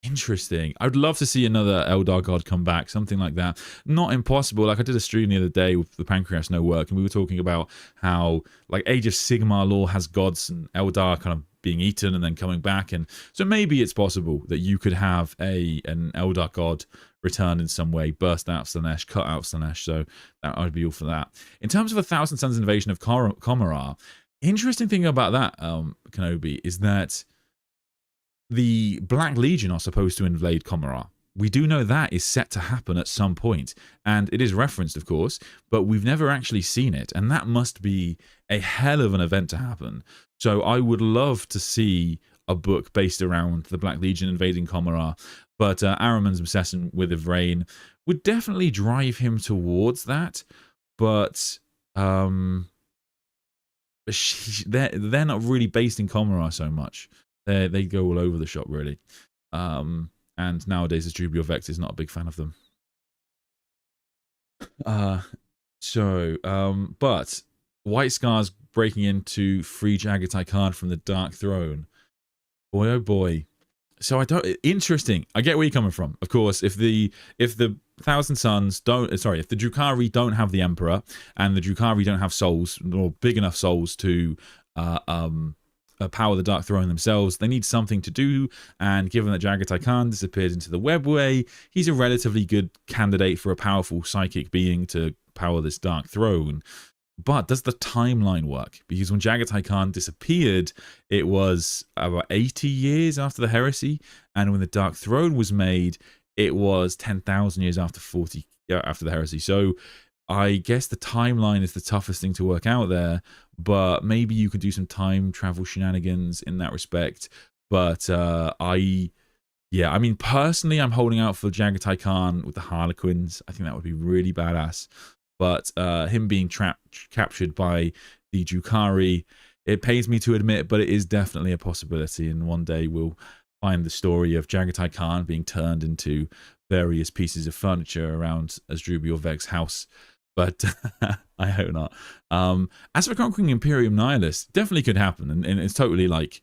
Interesting. I'd love to see another Eldar God come back, something like that. Not impossible. Like, I did a stream the other day with the Pancreas No Work, and we were talking about how, like, Age of Sigmar lore has gods and Eldar kind of being eaten and then coming back, and so maybe it's possible that you could have an Eldar God return in some way, burst out of Slaanesh, cut out of Slaanesh. So that I'd be all for that. In terms of a Thousand Suns invasion of Commorragh, interesting thing about that, Kenobi, is that the Black Legion are supposed to invade Commorragh. we do know that is set to happen at some point, and it is referenced, of course, but we've never actually seen it, and that must be a hell of an event to happen. So I would love to see a book based around the Black Legion invading Comora, but Araman's obsession with Ivrain would definitely drive him towards that, but they're not really based in Comora so much. They go all over the shop, really. And nowadays, Asdrubal Vex is not a big fan of them. But White Scar's breaking into free Jagatai Khan from the Dark Throne. Boy, oh boy. So interesting. I get where you're coming from. Of course, if the Thousand Sons if the Drukhari don't have the Emperor, and the Drukhari don't have souls, or big enough souls to power the Dark Throne themselves, they need something to do, and given that Jagatai Khan disappeared into the Webway, he's a relatively good candidate for a powerful psychic being to power this Dark Throne. But does the timeline work? Because when Jagatai Khan disappeared, it was about 80 years after the heresy, and when the Dark Throne was made, it was 10,000 years after the heresy. So I guess the timeline is the toughest thing to work out there, but maybe you could do some time travel shenanigans in that respect. But I mean, personally, I'm holding out for Jagatai Khan with the Harlequins. I think that would be really badass. But him being captured by the Drukhari, it pains me to admit, but it is definitely a possibility. And one day we'll find the story of Jagatai Khan being turned into various pieces of furniture around Asdrubal Veg's house. But I hope not. As for conquering Imperium Nihilus, definitely could happen. And it's totally like,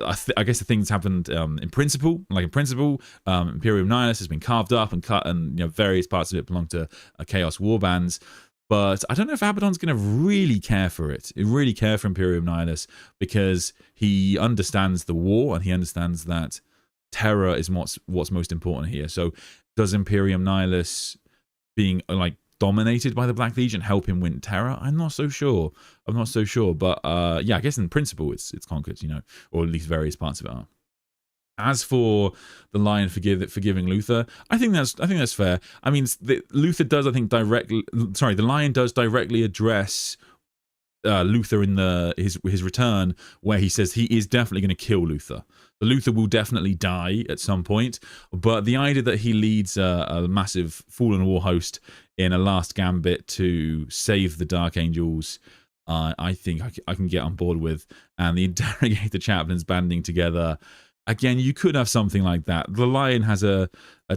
I guess the things happened in principle. Like in principle, Imperium Nihilus has been carved up and cut, and various parts of it belong to Chaos Warbands. But I don't know if Abaddon's going to really care for it. Really care for Imperium Nihilus, because he understands the war and he understands that Terra is what's most important here. So does Imperium Nihilus being like dominated by the Black Legion help him win Terra? I'm not so sure. But yeah, I guess in principle it's conquered, or at least various parts of it are. As for the Lion forgiving Luther, I think that's fair. I mean, Luther does, I think, the Lion does directly address Luther in his return, where he says he is definitely going to kill Luther. The Luther will definitely die at some point, but the idea that he leads a massive fallen war host in a last gambit to save the Dark Angels, I think I can get on board with. And the Interrogator Chaplains banding together, again, you could have something like that. The Lion has a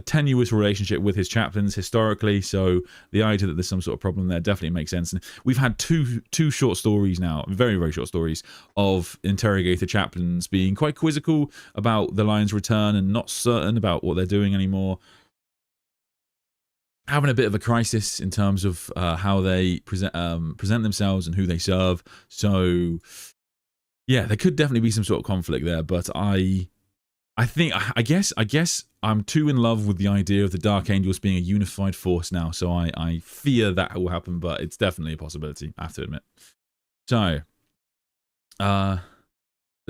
tenuous relationship with his chaplains historically, so the idea that there's some sort of problem there definitely makes sense. And we've had two short stories now, very, very short stories, of Interrogator Chaplains being quite quizzical about the Lion's return and not certain about what they're doing anymore. Having a bit of a crisis in terms of how they present themselves and who they serve. So yeah, there could definitely be some sort of conflict there, but I guess I'm too in love with the idea of the Dark Angels being a unified force now, so I fear that will happen, but it's definitely a possibility, I have to admit. So, the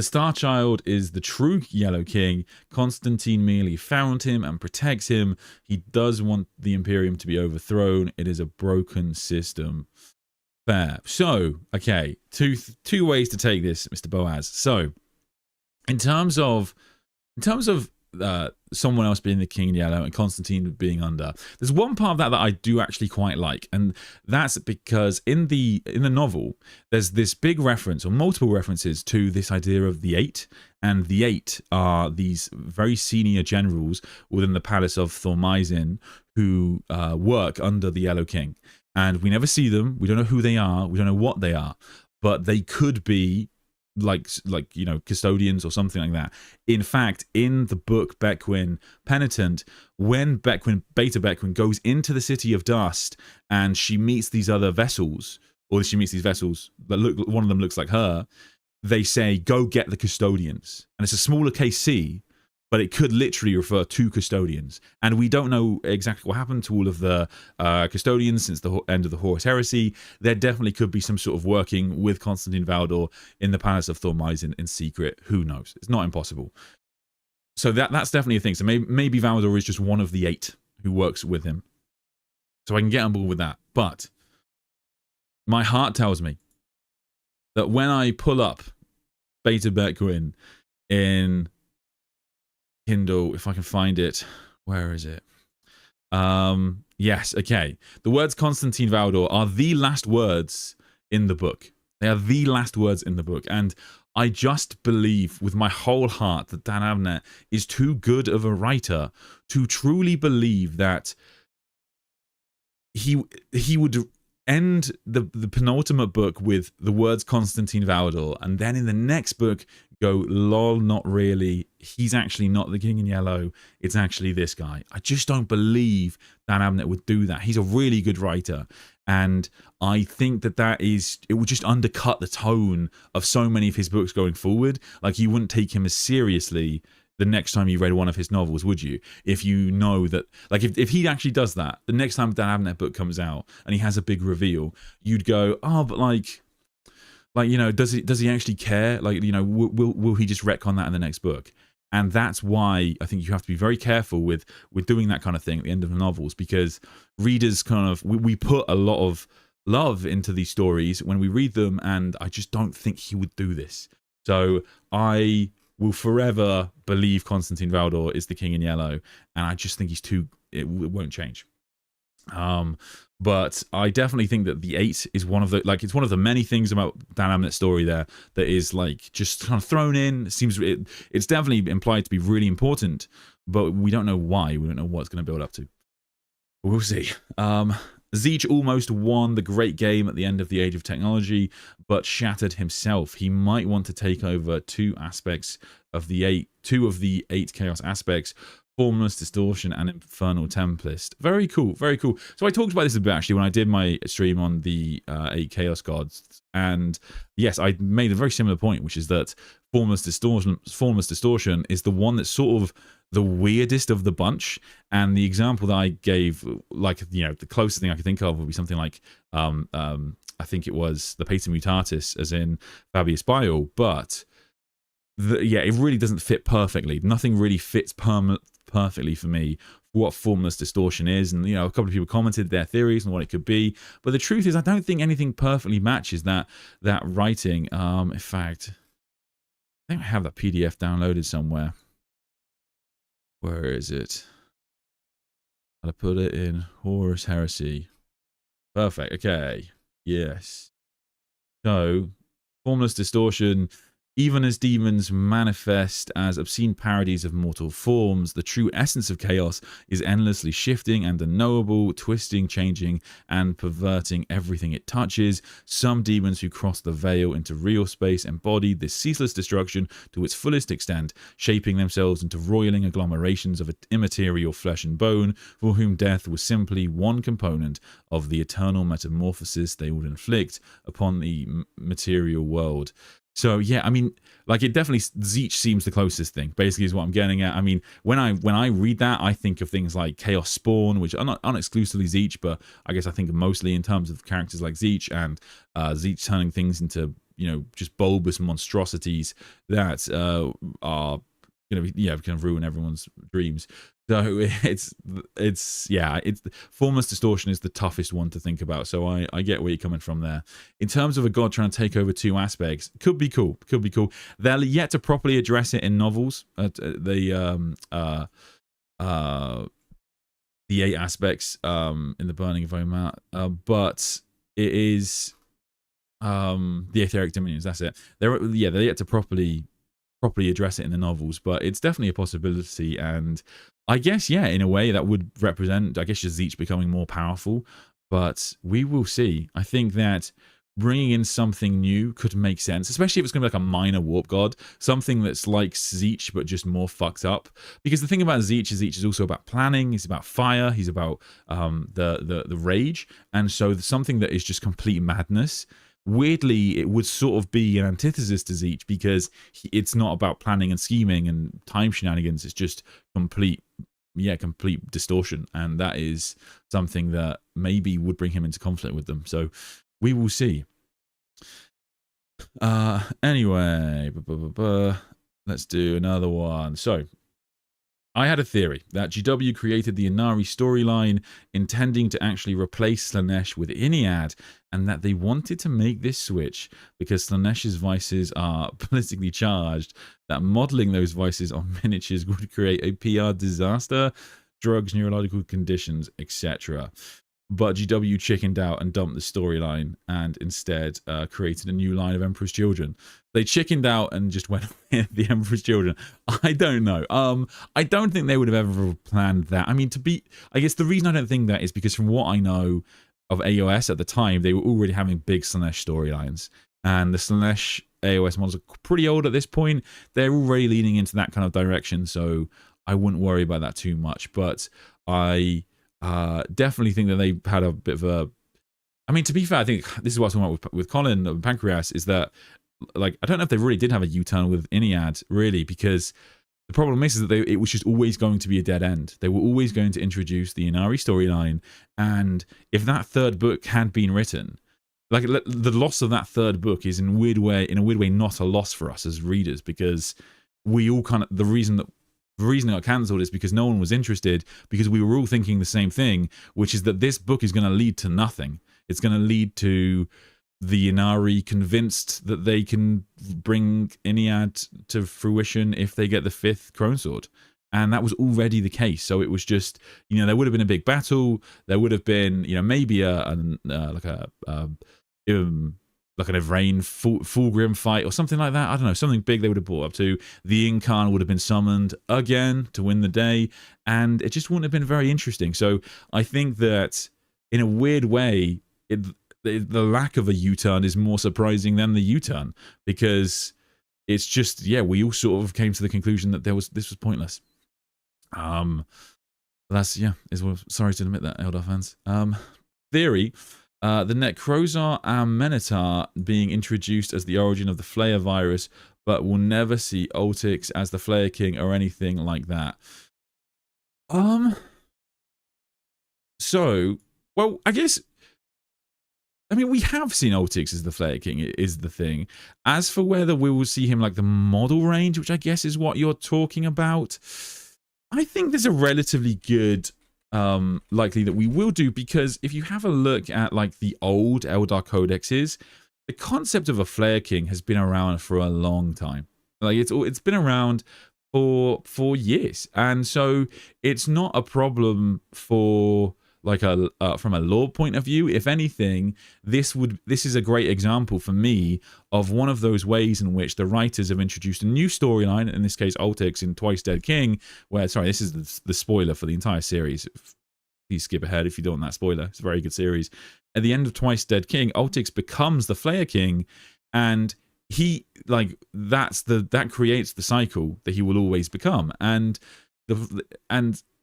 Star Child is the true Yellow King. Constantine merely found him and protects him. He does want the Imperium to be overthrown. It is a broken system. Fair. So, okay, two ways to take this, Mr. Boaz. So, in terms of someone else being the King in Yellow and Constantine being under, there's one part of that I do actually quite like, and that's because in the novel there's this big reference, or multiple references, to this idea of the Eight, and the Eight are these very senior generals within the Palace of Thormaisin who work under the Yellow King, and we never see them. We don't know who they are. We don't know what they are, but they could be like custodians or something like that. In fact, in the book Bequin Penitent, when Beta Bequin goes into the City of Dust and she meets these other vessels, or she meets these vessels that one of them looks like her, they say, go get the custodians. And it's a smaller KC, but it could literally refer to custodians. And we don't know exactly what happened to all of the custodians since the end of the Horus Heresy. There definitely could be some sort of working with Constantine Valdor in the Palace of Thormaisin in secret. Who knows? It's not impossible. So that's definitely a thing. So maybe Valdor is just one of the 8 who works with him. So I can get on board with that. But my heart tells me that when I pull up Beta Betquin in Kindle, if I can find it, where is it? Yes, okay. The words Constantine Valdor are the last words in the book. They are the last words in the book. And I just believe with my whole heart that Dan Abnett is too good of a writer to truly believe that he would end the penultimate book with the words Constantine Valdor, and then in the next book go, lol, not really. He's actually not the King in Yellow. It's actually this guy. I just don't believe Dan Abnett would do that. He's a really good writer. And I think it would just undercut the tone of so many of his books going forward. Like, you wouldn't take him as seriously the next time you read one of his novels, would you? If you know that, like, if he actually does that, the next time Dan Abnett book comes out and he has a big reveal, you'd go, oh, but like, you know, does he actually care? Like, you know, will he just retcon that in the next book? And that's why I think you have to be very careful with doing that kind of thing at the end of the novels, because readers kind of, we put a lot of love into these stories when we read them, and I just don't think he would do this. So I will forever believe Constantine Valdor is the King in Yellow, and I just think it won't change. But I definitely think that the 8 is one of the, like, it's one of the many things about Dan Abnett's story there that is like just kind of thrown in. It's definitely implied to be really important, but we don't know why. We don't know what it's going to build up to. We'll see. Tzeentch almost won the great game at the end of the Age of Technology, but shattered himself. He might want to take over two of the eight chaos aspects: Formless Distortion and Infernal Tempest. Very cool, very cool. So I talked about this a bit actually when I did my stream on the 8 Chaos Gods, and yes, I made a very similar point, which is that Formless Distortion is the one that's sort of the weirdest of the bunch. And the example that I gave, like, you know, the closest thing I could think of would be something like I think it was the Pater Mutatis, as in Fabius Bile, but yeah, it really doesn't fit perfectly. Nothing really fits perfectly for me for what Formless Distortion is. And, you know, a couple of people commented their theories on what it could be, but the truth is I don't think anything perfectly matches that writing. In fact, I think I have that PDF downloaded somewhere. Where is it? I'll put it in Horus Heresy. Perfect. Okay. Yes. So, Formless Distortion. Even as demons manifest as obscene parodies of mortal forms, the true essence of chaos is endlessly shifting and unknowable, twisting, changing, and perverting everything it touches. Some demons who cross the veil into real space embodied this ceaseless destruction to its fullest extent, shaping themselves into roiling agglomerations of immaterial flesh and bone, for whom death was simply one component of the eternal metamorphosis they would inflict upon the material world. So yeah, I mean, like, it definitely, Tzeentch seems the closest thing, basically, is what I'm getting at. I mean, when I read that, I think of things like Chaos Spawn, which are not exclusively Tzeentch, but I guess I think mostly in terms of characters like Tzeentch, and Tzeentch turning things into, you know, just bulbous monstrosities that are going to be, yeah, kind of ruin everyone's dreams. So it's Formless Distortion is the toughest one to think about. So I get where you're coming from there. In terms of a god trying to take over two aspects, could be cool. Could be cool. They're yet to properly address it in novels. The 8 aspects in the Burning of Omar, but it is the Etheric Dominions. That's it. They're yet to properly address it in the novels, but it's definitely a possibility. And I guess, yeah, in a way that would represent, I guess, just Tzeentch becoming more powerful, but we will see. I think that bringing in something new could make sense, especially if it's going to be like a minor warp god, something that's like Tzeentch but just more fucked up. Because the thing about Tzeentch is also about planning, it's about fire, he's about the rage, and so something that is just complete madness. Weirdly, it would sort of be an antithesis to Tzeentch, because it's not about planning and scheming and time shenanigans. It's just complete distortion, and that is something that maybe would bring him into conflict with them. So we will see. Anyway, let's do another one. So I had a theory that GW created the Inari storyline intending to actually replace Slaanesh with Iliad, and that they wanted to make this switch because Slaanesh's vices are politically charged, that modeling those vices on miniatures would create a PR disaster, drugs, neurological conditions, etc. But GW chickened out and dumped the storyline and instead created a new line of Emperor's Children. They chickened out and just went with the Emperor's Children. I don't know. I don't think they would have ever planned that. I mean, I guess the reason I don't think that is because from what I know of AOS at the time, they were already having big Slaanesh storylines. And the Slaanesh AOS models are pretty old at this point. They're already leaning into that kind of direction, so I wouldn't worry about that too much. But I definitely think that they had a bit of a... I mean, to be fair, I think this is what I was talking about with Colin and Pancreas, is that, like, I don't know if they really did have a U-turn with Iliad, really, because the problem is that it was just always going to be a dead end. They were always going to introduce the Inari storyline, and if that third book had been written, like, the loss of that third book is in a weird way not a loss for us as readers, because we all kind of... The reason it got cancelled is because no one was interested, because we were all thinking the same thing, which is that this book is going to lead to nothing. It's going to lead to the Inari convinced that they can bring Iliad to fruition if they get the 5th Crone Sword. And that was already the case. So it was just, there would have been a big battle. There would have been, maybe like an Evrain Fulgrim fight or something like that. I don't know, something big they would have brought up to. The Incarn would have been summoned again to win the day, and it just wouldn't have been very interesting. So I think that in a weird way, the lack of a U-turn is more surprising than the U-turn, because it's just, we all sort of came to the conclusion that this was pointless. That's, sorry to admit that, Eldar fans. Theory. The Necrozar Amenitar being introduced as the origin of the Flayer virus, but will never see Ultix as the Flayer King or anything like that. So, well, I guess... I mean, we have seen Ultix as the Flayer King, is the thing. As for whether we will see him like the model range, which I guess is what you're talking about, I think there's a relatively good... likely that we will do, because if you have a look at like the old Eldar codexes, the concept of a Flayer King has been around for a long time. Like it's been around for years, and so it's not a problem for like from a lore point of view. If anything, this is a great example for me of one of those ways in which the writers have introduced a new storyline, in this case Ultix in Twice Dead King, where, sorry, this is the spoiler for the entire series. Please skip ahead if you don't want that spoiler. It's a very good series. At the end of Twice Dead King, Ultix becomes the Flayer King, and he, like, that creates the cycle that he will always become. And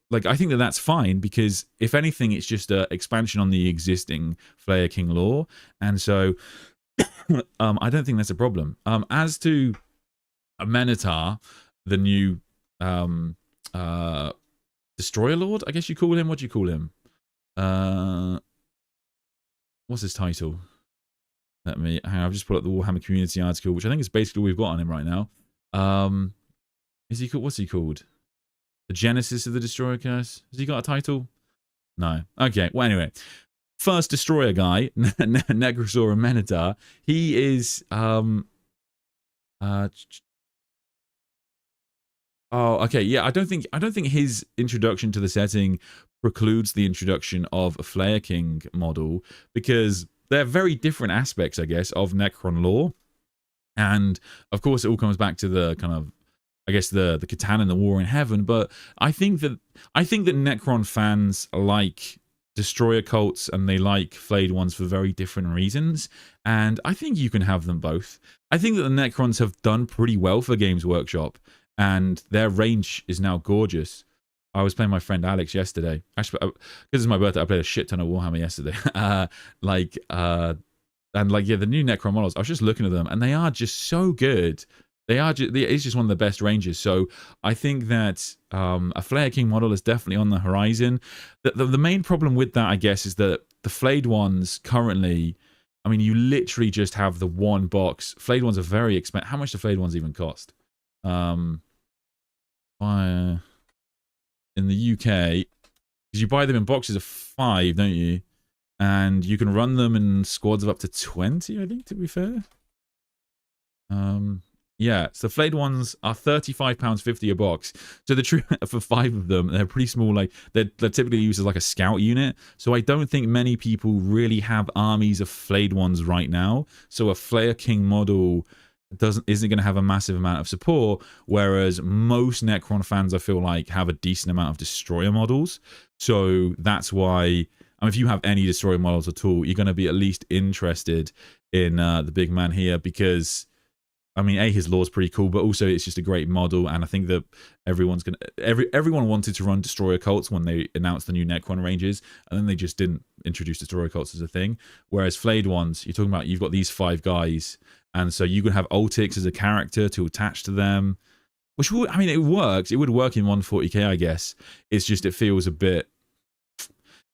like, I think that that's fine, because if anything, it's just an expansion on the existing Flayer King lore, and so I don't think that's a problem. As to Amenitar, the new Destroyer Lord, I guess you call him. What do you call him? What's his title? Hang on, I've just put up the Warhammer community article, which I think is basically all we've got on him right now. Is he called? What's he called? The Genesis of the Destroyer Curse? Has he got a title? No. Okay, well, anyway. First Destroyer guy, Necrozor Amenitar, he is... oh, okay, yeah, I don't think his introduction to the setting precludes the introduction of a Flayer King model, because they're very different aspects, I guess, of Necron lore. And, of course, it all comes back to the kind of, I guess, the Catan and the War in Heaven, but I think that Necron fans like Destroyer cults and they like flayed ones for very different reasons, and I think you can have them both. I think that the Necrons have done pretty well for Games Workshop, and their range is now gorgeous. I was playing my friend Alex yesterday. Actually, because it's my birthday, I played a shit ton of Warhammer yesterday. And the new Necron models, I was just looking at them, and they are just so good. It's just one of the best ranges. So I think that a Flayer King model is definitely on the horizon. The main problem with that, I guess, is that the flayed ones currently, I mean, you literally just have the one box. Flayed ones are very expensive. How much do flayed ones even cost? in the UK, because you buy them in boxes of 5, don't you? And you can run them in squads of up to 20, I think, to be fair. Yeah, so flayed ones are £35.50 a box. So the truth, for 5 of them, they're pretty small. Like they're typically used as like a scout unit. So I don't think many people really have armies of flayed ones right now. So a Flayer King model isn't going to have a massive amount of support, whereas most Necron fans, I feel like, have a decent amount of destroyer models. So that's why, I mean, if you have any destroyer models at all, you're going to be at least interested in the big man here, because I mean, his lore is pretty cool, but also it's just a great model, and I think that everyone wanted to run destroyer cults when they announced the new Necron ranges, and then they just didn't introduce destroyer cults as a thing. Whereas flayed ones, you're talking about, you've got these 5 guys, and so you could have Ultix as a character to attach to them, which would, I mean, it works. It would work in 140k, I guess. It's just, it feels a bit.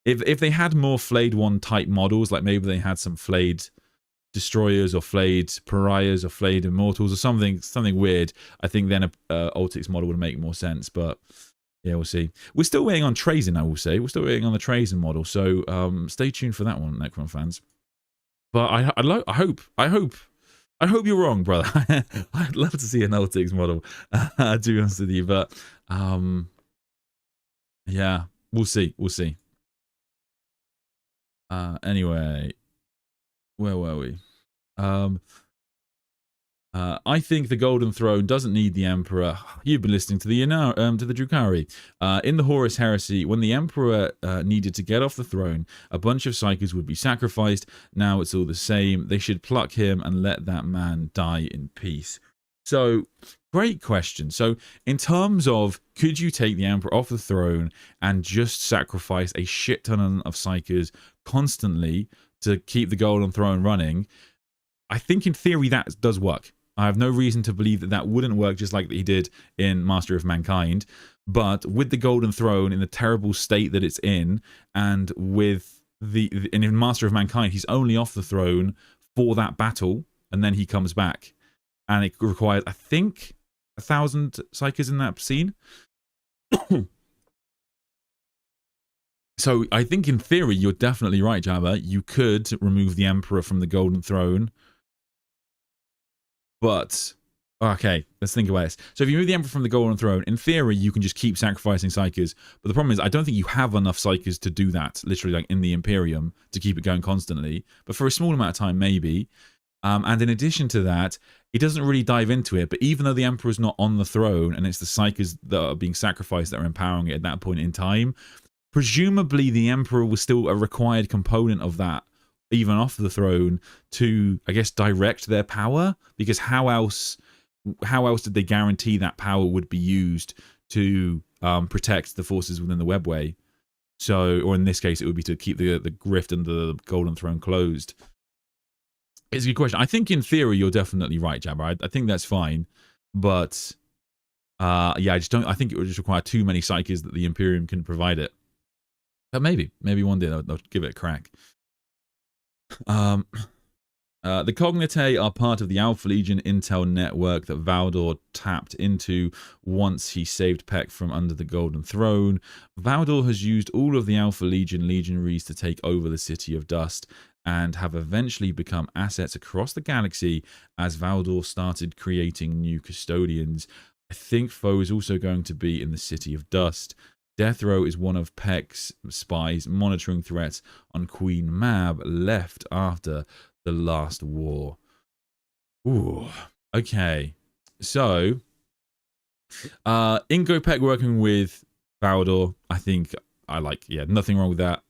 If they had more flayed one type models, like maybe they had some flayed destroyers or flayed pariahs or flayed immortals or something weird, I think then a Ultix model would make more sense. But yeah, we'll see. We're still waiting on Trazen, I will say. We're still waiting on the Trazen model, so stay tuned for that one, Necron fans. But I hope you're wrong, brother. I'd love to see an Ultix model, to be honest with you. But yeah, we'll see. Anyway, where were we? I think the Golden Throne doesn't need the Emperor. You've been listening to the Drukhari. In the Horus Heresy, when the Emperor needed to get off the throne, a bunch of Psykers would be sacrificed. Now it's all the same. They should pluck him and let that man die in peace. So, great question. So, in terms of, could you take the Emperor off the throne and just sacrifice a shit ton of Psykers constantly to keep the Golden Throne running? I think in theory that does work. I have no reason to believe that that wouldn't work, just like he did in Master of Mankind. But with the Golden Throne in the terrible state that it's in, and with and in Master of Mankind, he's only off the throne for that battle, and then he comes back, and it requires, I think, 1,000 Psykers in that scene. So I think in theory you're definitely right, Jabba. You could remove the Emperor from the Golden Throne. But, okay, let's think about this. So if you move the Emperor from the Golden Throne, in theory, you can just keep sacrificing Psykers. But the problem is, I don't think you have enough Psykers to do that, literally like in the Imperium, to keep it going constantly. But for a small amount of time, maybe. And in addition to that, it doesn't really dive into it. But even though the Emperor's not on the throne, and it's the Psykers that are being sacrificed that are empowering it at that point in time, presumably the Emperor was still a required component of that, even off the throne, to, I guess, direct their power, because how else did they guarantee that power would be used to protect the forces within the webway? So, or in this case, it would be to keep the grift and the Golden Throne closed. It's a good question. I think in theory you're definitely right, Jabba. I think that's fine, but yeah, I think it would just require too many Psykers that the Imperium can provide it. But maybe one day they'll give it a crack. The Cognitae are part of the Alpha Legion intel network that Valdor tapped into once he saved Peck from under the Golden Throne. Valdor has used all of the Alpha Legion legionaries to take over the City of Dust, and have eventually become assets across the galaxy as Valdor started creating new custodians. I think Foe is also going to be in the City of Dust. Death Row is one of Peck's spies monitoring threats on Queen Mab, left after the last war. Ooh, okay. So, Ingo Peck working with Valdor, I think yeah, nothing wrong with that.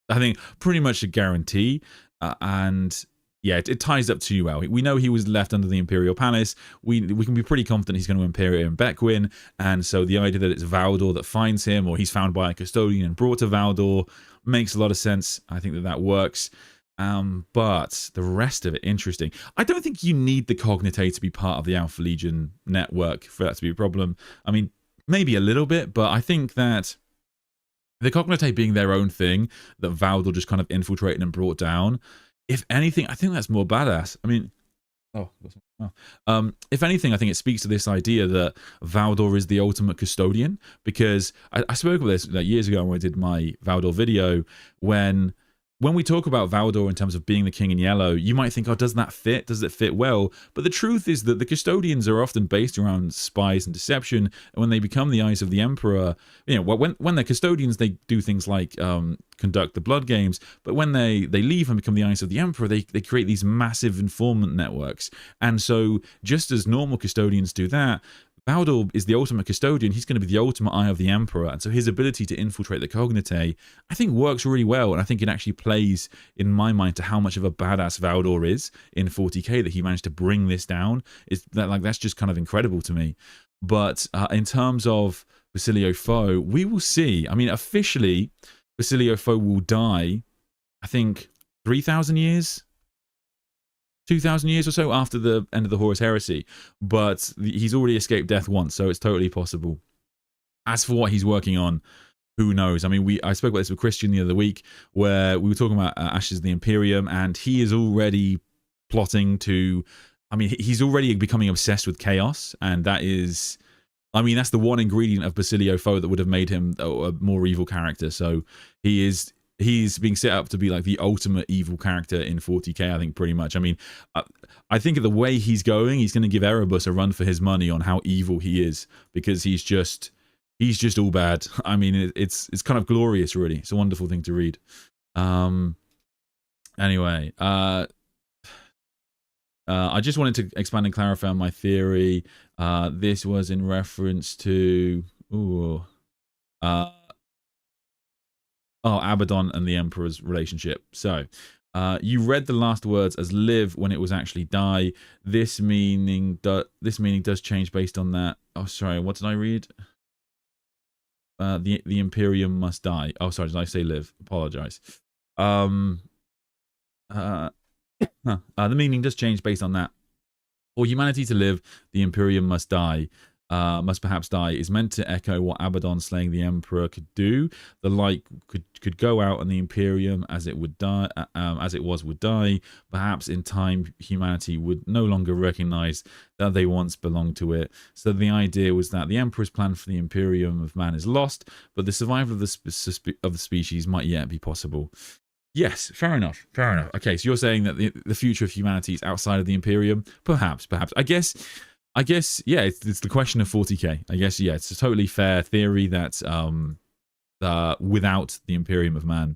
I think pretty much a guarantee. And yeah, it ties up too well. We know he was left under the Imperial Palace. We can be pretty confident he's going to Imperium Beckwin. And so the idea that it's Valdor that finds him, or he's found by a custodian and brought to Valdor, makes a lot of sense. I think that works. But the rest of it, interesting. I don't think you need the Cognitae to be part of the Alpha Legion network for that to be a problem. I mean, maybe a little bit, but I think that the Cognitae being their own thing, that Valdor just kind of infiltrated and brought down, if anything, I think that's more badass. I mean, oh, Oh. If anything, I think it speaks to this idea that Valdor is the ultimate custodian, because I spoke about this like years ago when I did my Valdor video. When we talk about Valdor in terms of being the king in yellow, you might think, oh, does that fit? Does it fit well? But the truth is that the custodians are often based around spies and deception. And when they become the eyes of the emperor, you know, when they're custodians, they do things like conduct the blood games. But when they leave and become the eyes of the emperor, they create these massive informant networks. And so just as normal custodians do that, Valdor is the ultimate custodian. He's going to be the ultimate eye of the emperor, and so his ability to infiltrate the Cognite, I think, works really well, and I think it actually plays, in my mind, to how much of a badass Valdor is in 40k, that he managed to bring this down. That's just kind of incredible to me. But in terms of Basilio Foe, we will see. I mean, officially, Basilio Foe will die, I think, 3,000 years? 2,000 years or so after the end of the Horus Heresy, but he's already escaped death once, so it's totally possible. As for what he's working on, who knows? I mean, I spoke about this with Christian the other week, where we were talking about Ashes of the Imperium, and he is already plotting to, I mean, he's already becoming obsessed with chaos, and that is, I mean, that's the one ingredient of Basilio Foe that would have made him a more evil character. So he's being set up to be like the ultimate evil character in 40k, I think, pretty much. I mean, I think of the way he's going, he's going to give Erebus a run for his money on how evil he is, because he's just all bad. I mean, it's kind of glorious, really. It's a wonderful thing to read. Anyway, I just wanted to expand and clarify my theory. This was in reference to Abaddon and the Emperor's relationship. So, you read the last words as live when it was actually die. This meaning does change based on that. Oh, sorry, what did I read? The Imperium must die. Oh, sorry, did I say live? Apologize. The meaning does change based on that. For humanity to live, the Imperium must die. Must perhaps die is meant to echo what Abaddon slaying the Emperor could do. The light could go out, and the Imperium, as it would die, would die. Perhaps in time, humanity would no longer recognize that they once belonged to it. So the idea was that the Emperor's plan for the Imperium of man is lost, but the survival of the species might yet be possible. Yes, fair enough. Fair enough. Okay, so you're saying that the future of humanity is outside of the Imperium? Perhaps. I guess, yeah, it's the question of 40k. I guess, yeah, it's a totally fair theory that without the Imperium of Man,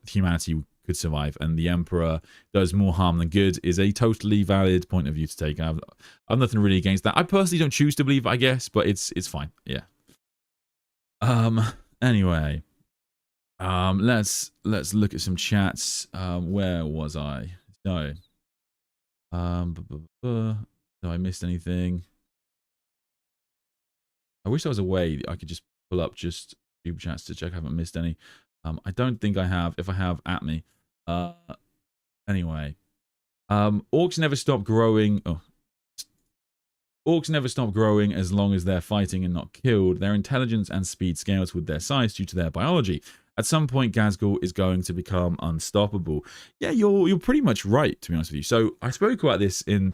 humanity could survive, and the Emperor does more harm than good is a totally valid point of view to take. I've nothing really against that. I personally don't choose to believe, I guess, but it's fine. Yeah. Anyway, let's look at some chats. Where was I? No. No, I missed anything. I wish there was a way I could just pull up just super chats to check I haven't missed any. I don't think I have. If I have, at me. Anyway. Orcs never stop growing. Oh. Orcs never stop growing as long as they're fighting and not killed. Their intelligence and speed scales with their size due to their biology. At some point, Ghazghkull is going to become unstoppable. Yeah, you're pretty much right, to be honest with you. So I spoke about this in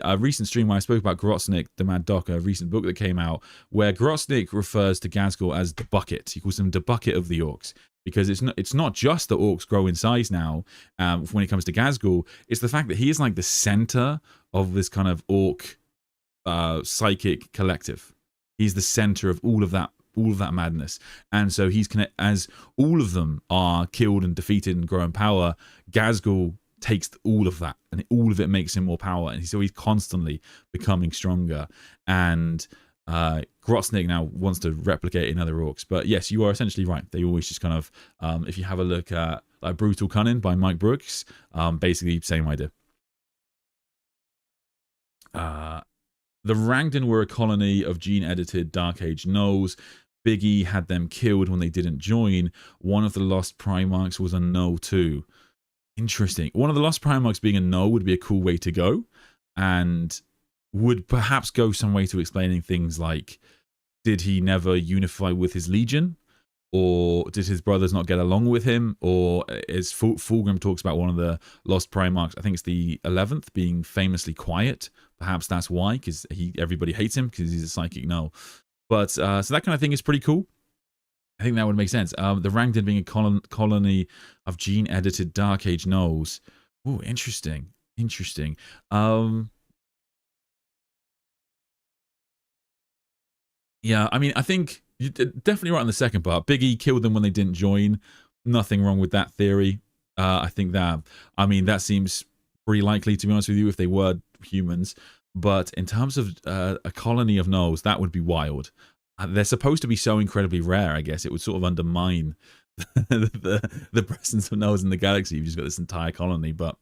a recent stream where I spoke about Grotsnik, the Mad Doc, a recent book that came out, where Grotsnik refers to Ghazghkull as the bucket. He calls him the bucket of the orcs, because it's not just that orcs grow in size now when it comes to Ghazghkull. It's the fact that he is like the center of this kind of orc psychic collective. He's the center of all of that madness, and so as all of them are killed and defeated and grow in power, Ghazghkull takes all of that, and all of it makes him more power, and so he's constantly becoming stronger. And Grotsnik now wants to replicate in other orcs. But yes, you are essentially right. They always just kind of, if you have a look at like Brutal Cunning by Mike Brooks, basically same idea. The Rangdan were a colony of gene-edited Dark Age gnolls. Biggie had them killed when they didn't join. One of the Lost Primarchs was a gnoll too. Interesting. One of the Lost Primarchs being a gnoll would be a cool way to go, and would perhaps go some way to explaining things like, did he never unify with his legion? or did his brothers not get along with him, or is Fulgrim talks about one of the lost Primarchs, I think it's the 11th, being famously quiet. Perhaps that's why, because everybody hates him because he's a psychic null. But so that kind of thing is pretty cool. I think that would make sense. The Rangden being a colony of gene-edited Dark Age gnolls. Oh, interesting. Interesting. Yeah, I mean, I think you're definitely right on the second part. Biggie killed them when they didn't join. Nothing wrong with that theory. I think that, I mean, that seems pretty likely, to be honest with you, if they were humans. But in terms of a colony of gnolls, that would be wild. They're supposed to be so incredibly rare, I guess. It would sort of undermine the presence of gnolls in the galaxy. You've just got this entire colony. But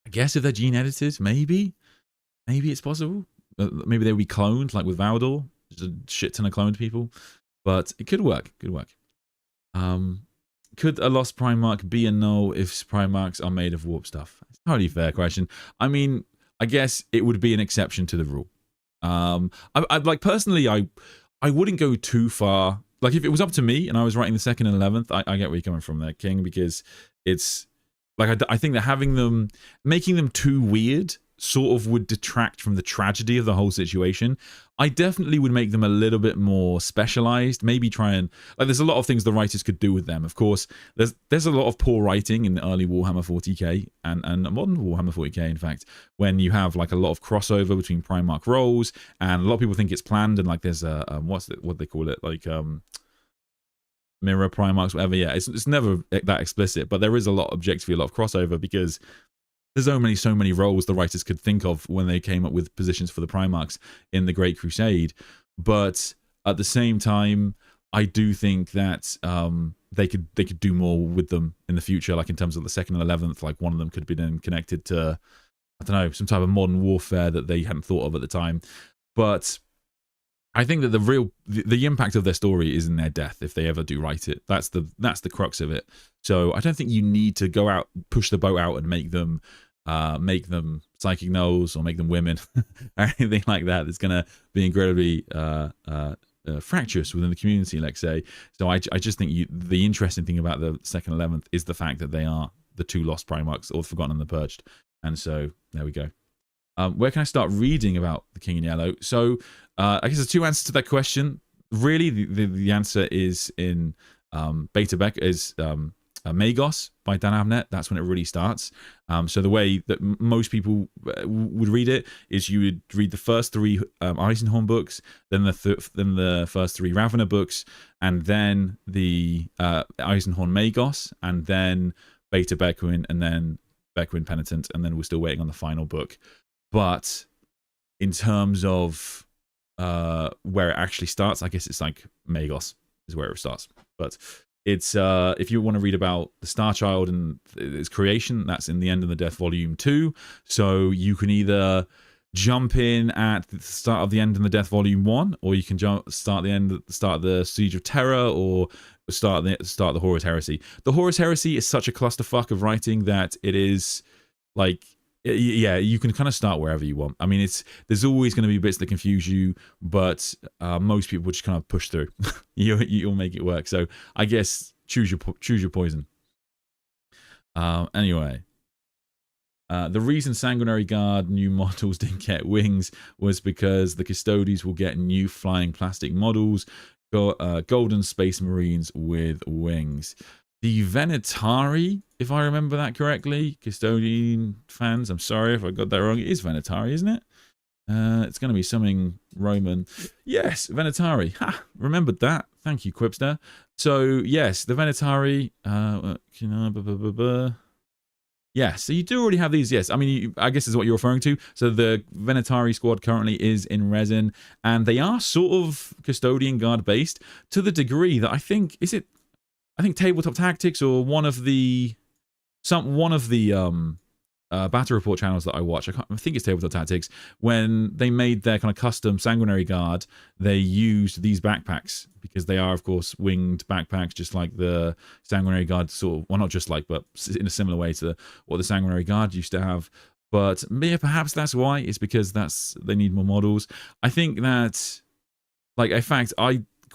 I guess if they're gene edited, maybe it's possible. Maybe they would be cloned, like with Valdor. Just a shit ton of cloned people. But it could work. Could work. Could a lost Primarch be a null if Primarchs are made of warp stuff? It's a totally fair question. I mean, I guess it would be an exception to the rule. I'd like, personally, I wouldn't go too far. Like, if it was up to me and I was writing the 2nd and 11th, I get where you're coming from there, King, because it's like, I think that making them too weird sort of would detract from the tragedy of the whole situation. I definitely would make them a little bit more specialized. Maybe try and, like, there's a lot of things the writers could do with them. Of course, there's a lot of poor writing in the early Warhammer 40k and modern Warhammer 40k, in fact, when you have like a lot of crossover between Primarch roles, and a lot of people think it's planned, and like there's a what they call it, like mirror Primarchs, whatever. Yeah, it's never that explicit, but there is a lot objectively a lot of crossover, because there's so many roles the writers could think of when they came up with positions for the Primarchs in the Great Crusade. But at the same time, I do think that they could do more with them in the future, like in terms of the 2nd and 11th. Like, one of them could be then connected to, I don't know, some type of modern warfare that they hadn't thought of at the time. But I think that the impact of their story is in their death if they ever do write it. That's the crux of it. So I don't think you need to go out, push the boat out, and make them psychic gnolls or make them women or anything like that. It's going to be incredibly fractious within the community, let's say. So I just think the interesting thing about the 2nd 11th is the fact that they are the 2 lost Primarchs, or the Forgotten and the Purged. And so there we go. Where can I start reading about the King in Yellow? So I guess there's 2 answers to that question. Really, the answer is in Beta Beck is Magos by Dan Abnett. That's when it really starts. So the way that most people would read it is you would read the first 3 Eisenhorn books, then the first 3 Ravener books, and then the Eisenhorn Magos, and then Beta Beckwin, and then Beckwin Penitent, and then we're still waiting on the final book. But in terms of where it actually starts, I guess it's like Magos is where it starts. But it's if you want to read about the Star Child and its creation, that's in the End of the Death Volume 2. So you can either jump in at the start of the End and the Death Volume 1, or you can start of the Siege of Terror, or start the Horus Heresy. The Horus Heresy is such a clusterfuck of writing that it is like, yeah, you can kind of start wherever you want. I mean, there's always going to be bits that confuse you, but most people just kind of push through. You'll make it work. So I guess choose your poison. Anyway, the reason Sanguinary Guard new models didn't get wings was because the Custodies will get new flying plastic models, golden Space Marines with wings. The Venatari, if I remember that correctly, Custodian fans, I'm sorry if I got that wrong. It is Venatari, isn't it? It's going to be something Roman. Yes, Venatari. Ha! Remembered that. Thank you, Quipster. So, yes, the Venatari. Yeah, so you do already have these, yes. I mean, I guess is what you're referring to. So the Venatari squad currently is in resin, and they are sort of Custodian Guard based to the degree that I think Tabletop Tactics or one of the Battle Report channels that I watch, I think it's Tabletop Tactics, when they made their kind of custom Sanguinary Guard, they used these backpacks because they are, of course, winged backpacks, just like the Sanguinary Guard sort of, well, not just like, but in a similar way to what the Sanguinary Guard used to have. But yeah, perhaps that's why. It's because they need more models. I think that, like, in fact,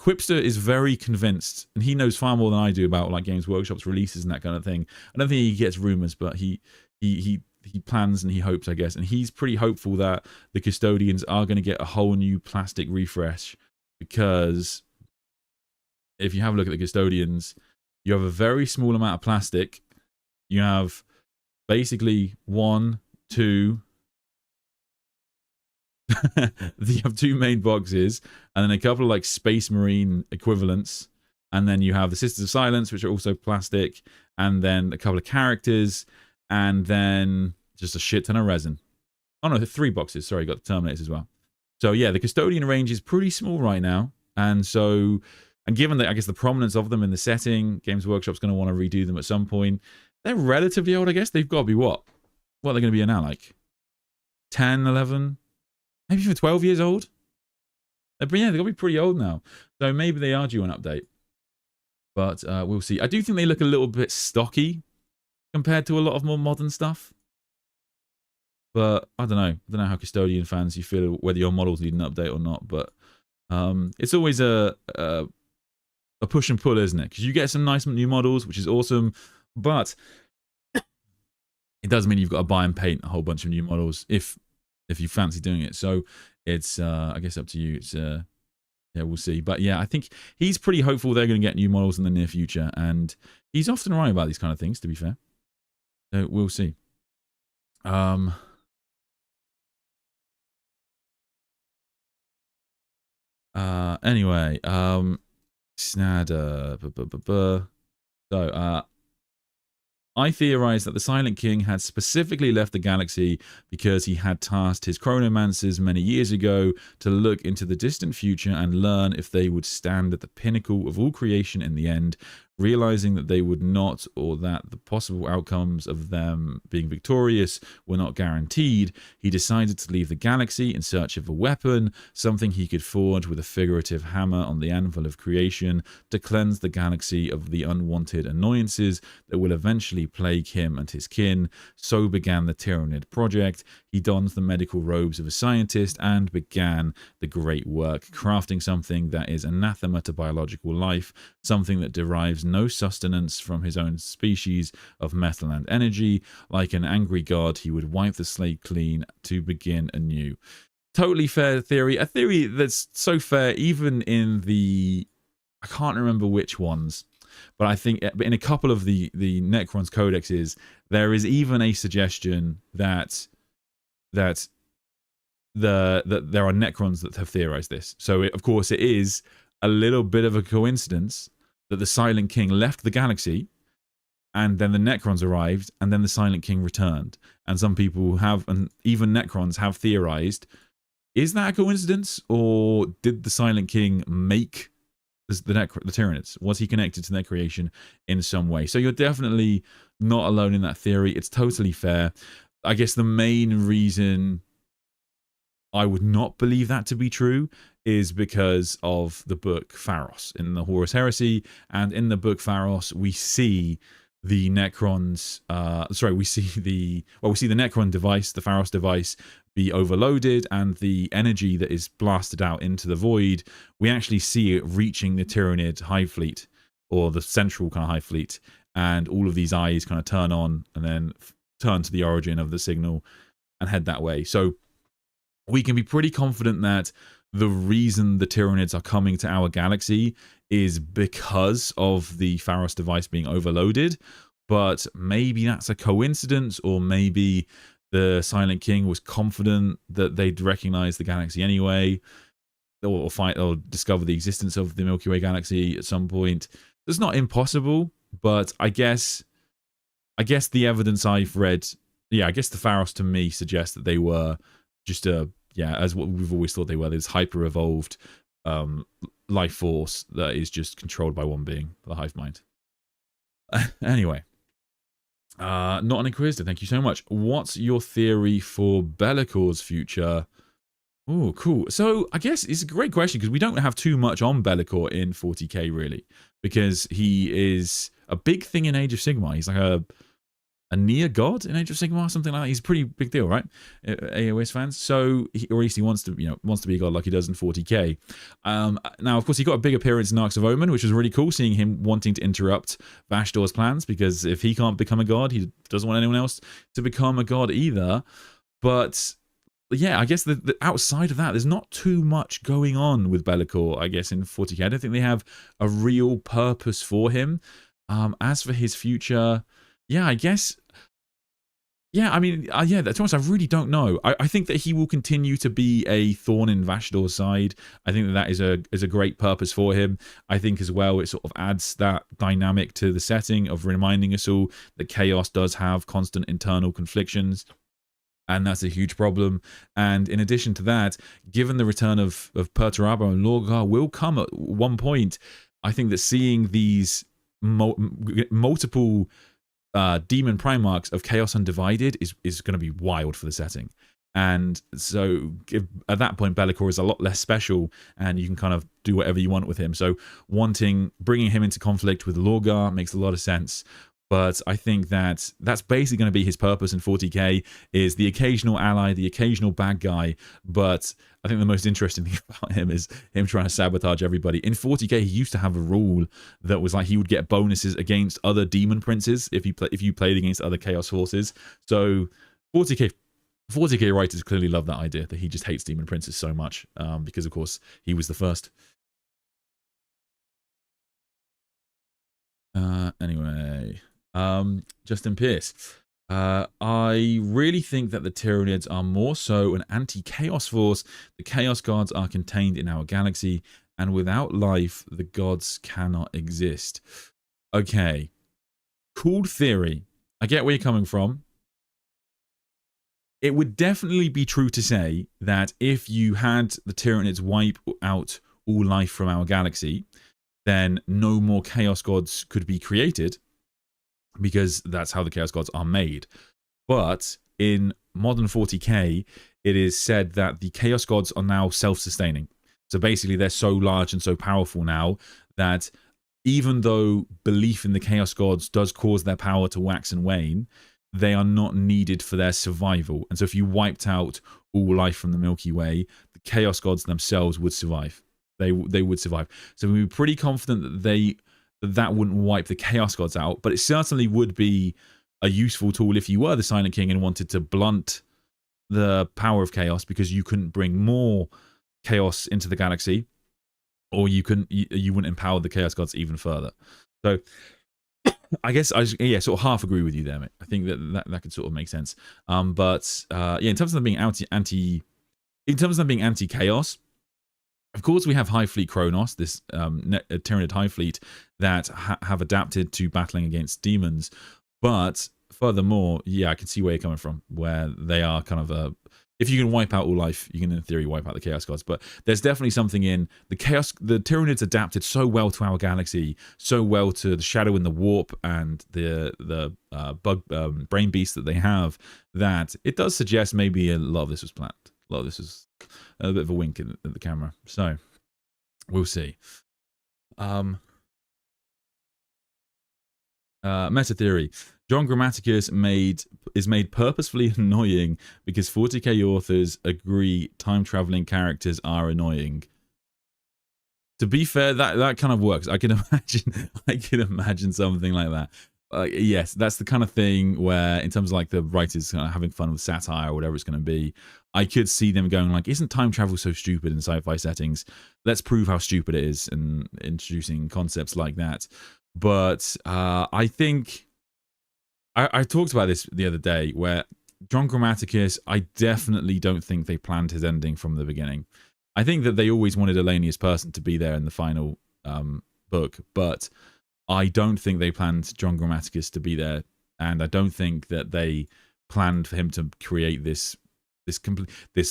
Quipster is very convinced, and he knows far more than I do about like Games Workshop's releases and that kind of thing. I don't think he gets rumors, but he plans and he hopes, I guess, and he's pretty hopeful that the Custodians are going to get a whole new plastic refresh, because if you have a look at the Custodians, you have a very small amount of plastic. You have basically 1, 2. You have 2 main boxes, and then a couple of like Space Marine equivalents, and then you have the Sisters of Silence, which are also plastic, and then a couple of characters, and then just a shit ton of resin. Oh no, 3 boxes. Sorry, got the Terminators as well. So yeah, the Custodian range is pretty small right now, and so, and given that I guess the prominence of them in the setting, Games Workshop's going to want to redo them at some point. They're relatively old, I guess. They've got to be what? What are they going to be now? Like 10, 11? Maybe even 12 years old? But yeah, they've got to be pretty old now. So maybe they are due an update. But we'll see. I do think they look a little bit stocky compared to a lot of more modern stuff. But I don't know. I don't know how Custodian fans you feel, whether your models need an update or not. But it's always a push and pull, isn't it? Because you get some nice new models, which is awesome. But it does mean you've got to buy and paint a whole bunch of new models if you fancy doing it. So it's I guess up to you. It's yeah, we'll see. But yeah, I think he's pretty hopeful they're going to get new models in the near future, and he's often right about these kind of things, to be fair. So we'll see. Anyway, Snadder. So I theorize that the Silent King had specifically left the galaxy because he had tasked his chronomancers many years ago to look into the distant future and learn if they would stand at the pinnacle of all creation in the end, realizing that they would not, or that the possible outcomes of them being victorious were not guaranteed. He decided to leave the galaxy in search of a weapon, something he could forge with a figurative hammer on the anvil of creation, to cleanse the galaxy of the unwanted annoyances that will eventually plague him and his kin. So began the Tyranid project. He donned the medical robes of a scientist and began the great work, crafting something that is anathema to biological life, something that derives no sustenance from his own species of metal and energy. Like an angry god, he would wipe the slate clean to begin anew. Totally fair theory. A theory that's so fair even in the... I can't remember which ones, but I think in a couple of the Necron's codexes, there is even a suggestion that there are Necrons that have theorized this. So of course it is a little bit of a coincidence that the Silent King left the galaxy, and then the Necrons arrived, and then the Silent King returned. And some people have, and even Necrons have theorized, is that a coincidence, or did the Silent King make the Tyranids? Was he connected to their creation in some way? So you're definitely not alone in that theory. It's totally fair. I guess the main reason I would not believe that to be true is because of the book Pharos in the Horus Heresy. And in the book Pharos, we see the Necrons, we see the Necron device, the Pharos device, be overloaded, and the energy that is blasted out into the void, we actually see it reaching the Tyranid Hive Fleet, or the central kind of Hive Fleet, and all of these eyes kind of turn on and then turn to the origin of the signal and head that way. So we can be pretty confident that the reason the Tyranids are coming to our galaxy is because of the Pharos device being overloaded, but maybe that's a coincidence, or maybe the Silent King was confident that they'd recognize the galaxy anyway, or discover the existence of the Milky Way galaxy at some point. It's not impossible, but I guess the evidence I've read, I guess the Pharos to me suggests that they were just as what we've always thought they were, this hyper-evolved life force that is just controlled by one being, the hive mind. Anyway, not an Inquisitor, thank you so much. What's your theory for Bellicor's future? Oh, cool. So I guess it's a great question, because we don't have too much on Bellicor in 40k, really, because he is a big thing in Age of Sigmar. He's like a near god in Age of Sigmar, something like that. He's a pretty big deal, right? AOS fans. So, or at least he wants to, wants to be a god like he does in 40k. Now, of course, he got a big appearance in Arcs of Omen, which was really cool, seeing him wanting to interrupt Vashdor's plans, because if he can't become a god, he doesn't want anyone else to become a god either. But yeah, I guess the outside of that, there's not too much going on with Be'lakor, I guess, in 40k. I don't think they have a real purpose for him. As for his future, yeah, I guess, yeah, I mean, yeah, to be honest, I really don't know. I think that he will continue to be a thorn in Vashdor's side. I think that is a great purpose for him. I think as well, it sort of adds that dynamic to the setting of reminding us all that Chaos does have constant internal conflictions. And that's a huge problem. And in addition to that, given the return of Perturabo and Lorgar will come at one point, I think that seeing these multiple demon Primarchs of Chaos Undivided is going to be wild for the setting. And so at that point, Be'lakor is a lot less special, and you can kind of do whatever you want with him. So bringing him into conflict with Lorgar makes a lot of sense. But I think that that's basically going to be his purpose in 40k, is the occasional ally, the occasional bad guy. But I think the most interesting thing about him is him trying to sabotage everybody. In 40k, he used to have a rule that was like he would get bonuses against other demon princes if you played against other chaos forces. So 40k writers clearly love that idea, that he just hates demon princes so much, because of course he was the first. Anyway. Justin Pierce. I really think that the Tyranids are more so an anti-chaos force. The Chaos Gods are contained in our galaxy, and without life, the gods cannot exist. Okay. Cool theory. I get where you're coming from. It would definitely be true to say that if you had the Tyranids wipe out all life from our galaxy, then no more Chaos Gods could be created, because that's how the Chaos Gods are made. But in modern 40k, it is said that the Chaos Gods are now self-sustaining. So basically, they're so large and so powerful now that even though belief in the Chaos Gods does cause their power to wax and wane, they are not needed for their survival. And so if you wiped out all life from the Milky Way, the Chaos Gods themselves would survive. They would survive. So we're pretty confident that that wouldn't wipe the Chaos Gods out, but it certainly would be a useful tool if you were the Silent King and wanted to blunt the power of Chaos, because you couldn't bring more Chaos into the galaxy, or you wouldn't empower the Chaos Gods even further. So I guess sort of half agree with you there, mate. I think that could sort of make sense. But in terms of them being anti-chaos, of course, we have High Fleet Kronos, this Tyranid High Fleet that have adapted to battling against demons. But furthermore, yeah, I can see where you're coming from, where they are kind of if you can wipe out all life, you can in theory wipe out the Chaos Gods. But there's definitely something in the Tyranids adapted so well to our galaxy, so well to the Shadow and the Warp and the bug brain beast that they have, that it does suggest maybe a lot of this was planned. A lot of this is a bit of a wink at the camera. So we'll see. Meta theory. John Grammaticus is made purposefully annoying because 40k authors agree time traveling characters are annoying. To be fair, that kind of works. I can imagine something like that. Yes, that's the kind of thing where, in terms of like the writers kind of having fun with satire or whatever it's going to be, I could see them going like, isn't time travel so stupid in sci-fi settings? Let's prove how stupid it is, and introducing concepts like that. But I think I talked about this the other day, where John Grammaticus, I definitely don't think they planned his ending from the beginning. I think that they always wanted Elenius Person to be there in the final book, but I don't think they planned John Grammaticus to be there, and I don't think that they planned for him to create this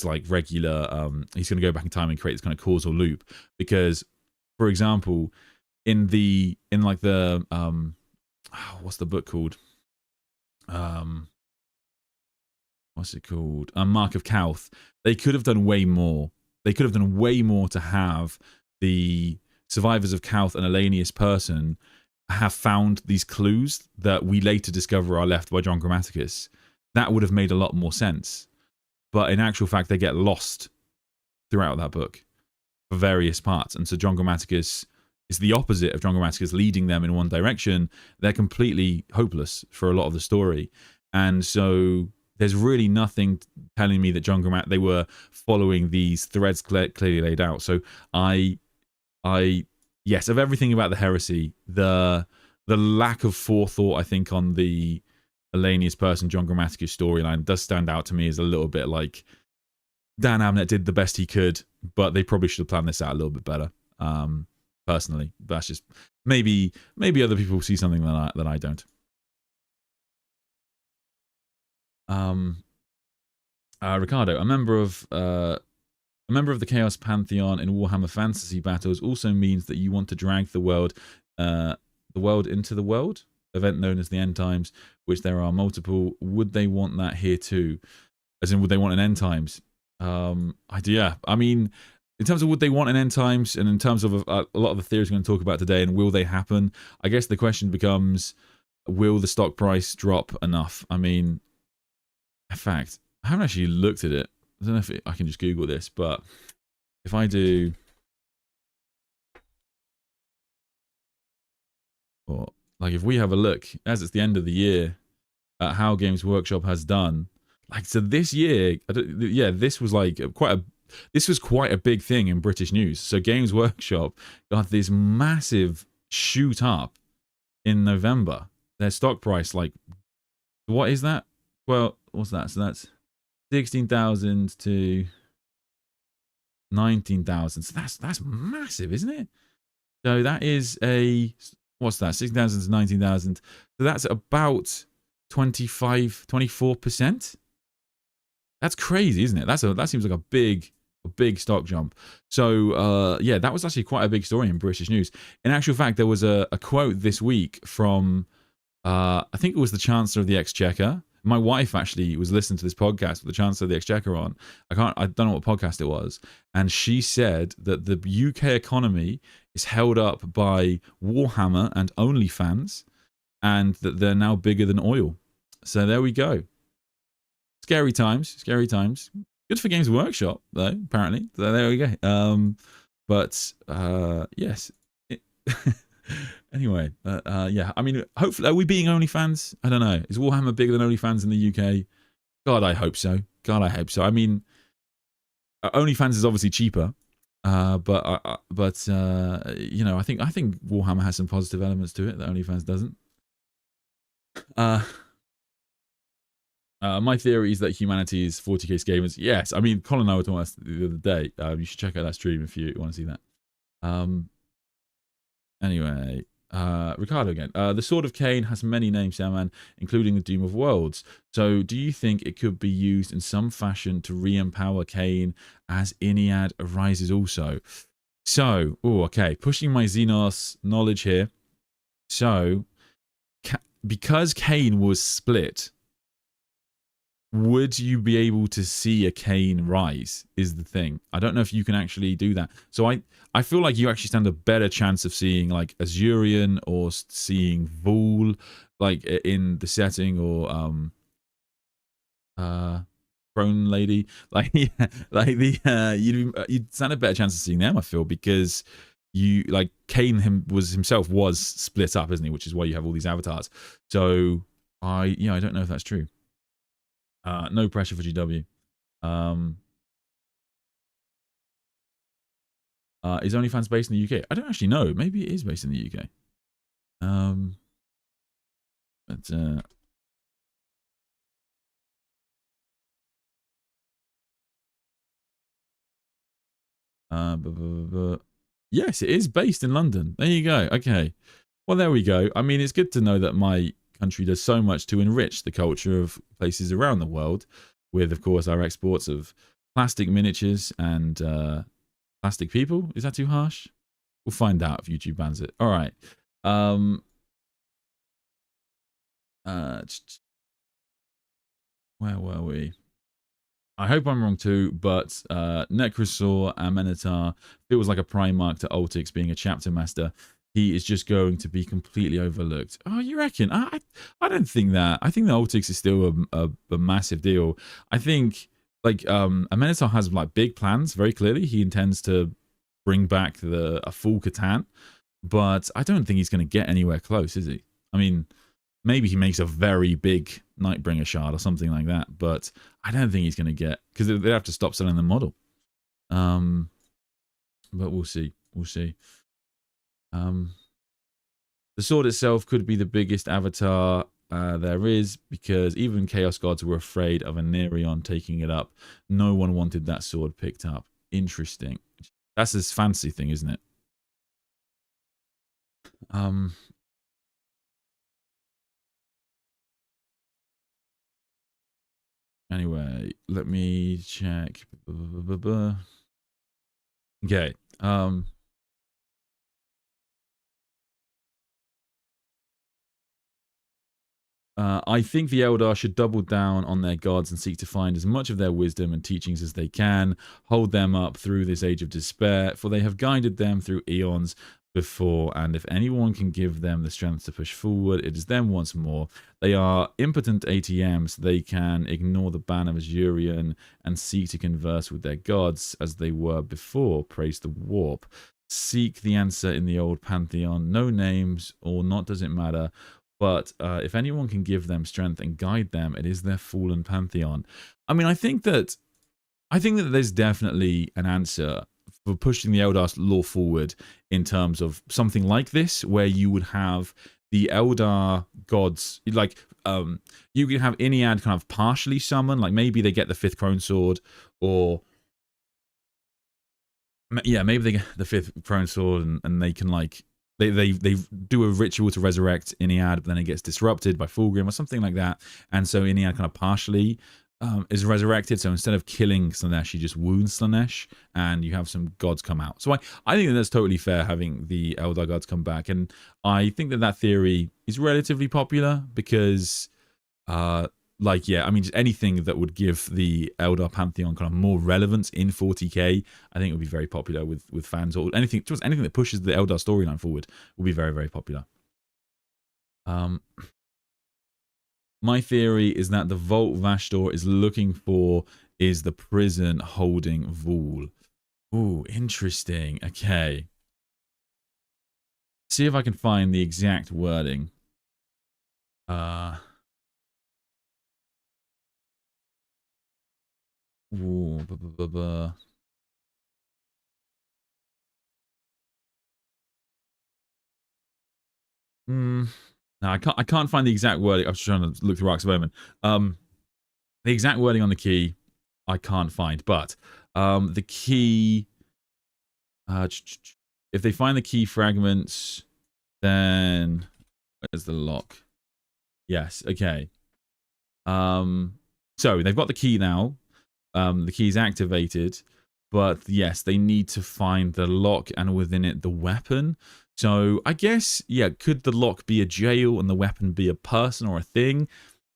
like regular he's going to go back in time and create this kind of causal loop. Because, for example, in like the what's the book called? What's it called? Mark of Kauth. They could have done way more. They could have done way more to have the survivors of Kauth and Elenius Person have found these clues that we later discover are left by John Grammaticus, that would have made a lot more sense. But in actual fact, they get lost throughout that book for various parts. And so John Grammaticus is the opposite of John Grammaticus leading them in one direction. They're completely hopeless for a lot of the story. And so there's really nothing telling me that they were following these threads clearly laid out. So yes, of everything about the heresy, the lack of forethought, I think, on the Elenius person, John Grammaticus storyline does stand out to me as a little bit like Dan Abnett did the best he could, but they probably should have planned this out a little bit better. Personally, that's just maybe other people see something that I don't. Ricardo, a member of the Chaos Pantheon in Warhammer Fantasy battles also means that you want to drag the world into the world event known as the End Times, which there are multiple. Would they want that here too? As in, would they want an End Times? Yeah. I mean, in terms of would they want an End Times, and in terms of a lot of the theories we're going to talk about today, and will they happen? I guess the question becomes, will the stock price drop enough? I mean, in fact, I haven't actually looked at it. I don't know if I can just Google this, but if I do, or like if we have a look, as it's the end of the year, at how Games Workshop has done, like, so this year, yeah, this was like quite a big thing in British news. So Games Workshop got this massive shoot up in November. Their stock price, like, what is that? Well, what's that? So that's 16,000 to 19,000. So that's massive, isn't it? So that is what's that? 16,000 to 19,000. So that's about 24%. That's crazy, isn't it? That seems like a big stock jump. So yeah, that was actually quite a big story in British news. In actual fact, there was a quote this week from I think it was the Chancellor of the Exchequer. My wife actually was listening to this podcast with the Chancellor of the Exchequer on. I don't know what podcast it was, and she said that the UK economy is held up by Warhammer and OnlyFans, and that they're now bigger than oil. So there we go. Scary times. Good for Games Workshop, though, apparently. So there we go. Yes. Anyway, yeah. I mean, hopefully, are we being OnlyFans? I don't know. Is Warhammer bigger than OnlyFans in the UK? God, I hope so. I mean, OnlyFans is obviously cheaper, but you know, I think Warhammer has some positive elements to it that OnlyFans doesn't. My theory is that humanity is 40k gamers. Yes, I mean, Colin and I were talking about this the other day. You should check out that stream if you want to see that. Anyway, Ricardo again. The Sword of Cain has many names, Sandman, including the Doom of Worlds. So do you think it could be used in some fashion to re-empower Cain as Iliad arises also? So, okay, pushing my Xenos knowledge here. So, because Cain was split, would you be able to see a Cain rise is the thing. I don't know if you can actually do that. So I feel like you actually stand a better chance of seeing like Azurian or seeing Vul like in the setting, or Prone Lady, like yeah, like the you'd stand a better chance of seeing them, I feel, because you like Cain himself was split up, isn't he? Which is why you have all these avatars. So I don't know if that's true. No pressure for GW. Is OnlyFans based in the UK? I don't actually know. Maybe it is based in the UK. Yes, it is based in London. There you go. Okay. Well, there we go. I mean, it's good to know that my country does so much to enrich the culture of places around the world, with, of course, our exports of plastic miniatures and plastic people. Is that too harsh? We'll find out if YouTube bans it. All right. Where were we? I hope I'm wrong too, but Necrosaur and Minotaur feels like a Primarch to Ultix being a chapter master. he is just going to be completely overlooked. Oh, you reckon? I don't think that. I think the Ultics is still a massive deal. I think like Amenetar has like big plans. Very clearly, he intends to bring back a full Catan, but I don't think he's going to get anywhere close, is he? I mean, maybe he makes a very big Nightbringer shard or something like that, but I don't think he's going to get, because they have to stop selling the model. But we'll see. We'll see. The sword itself could be the biggest avatar there is, because even Chaos Gods were afraid of a Nerion taking it up. No one wanted that sword picked up. Interesting. That's this fancy thing, isn't it? Anyway, let me check. Okay. I think the Eldar should double down on their gods and seek to find as much of their wisdom and teachings as they can, hold them up through this age of despair, for they have guided them through eons before, and if anyone can give them the strength to push forward, it is them once more. They are impotent ATMs. They can ignore the ban of Azurian and seek to converse with their gods as they were before. Praise the warp. Seek the answer in the old pantheon. No names, or not does it matter. But if anyone can give them strength and guide them, it is their fallen pantheon. I mean, I think that there's definitely an answer for pushing the Eldar lore forward in terms of something like this, where you would have the Eldar gods, like you could have Iniad kind of partially summon, like maybe they get the 5th Crone Sword, or yeah, maybe they get the 5th Crone Sword and they can like they do a ritual to resurrect Iniad, but then it gets disrupted by Fulgrim or something like that, and so Iniad kind of partially is resurrected. So instead of killing Slaanesh, you just wound Slaanesh, and you have some gods come out. So I think that's totally fair, having the Eldar gods come back, and I think that theory is relatively popular because, like, yeah, I mean, just anything that would give the Eldar pantheon kind of more relevance in 40k, I think it would be very popular with fans, or anything that pushes the Eldar storyline forward will be very, very popular. My theory is that the vault Vashtor is looking for is the prison holding Vul. Ooh, interesting. Okay. See if I can find the exact wording. Ooh, No, I can't find the exact wording. I was trying to look through Arcs of Omen. The exact wording on the key, I can't find. But the key, if they find the key fragments, then where's the lock? Yes, okay. So they've got the key now. The key is activated, but yes, they need to find the lock and within it the weapon. So I guess, yeah, could the lock be a jail and the weapon be a person or a thing?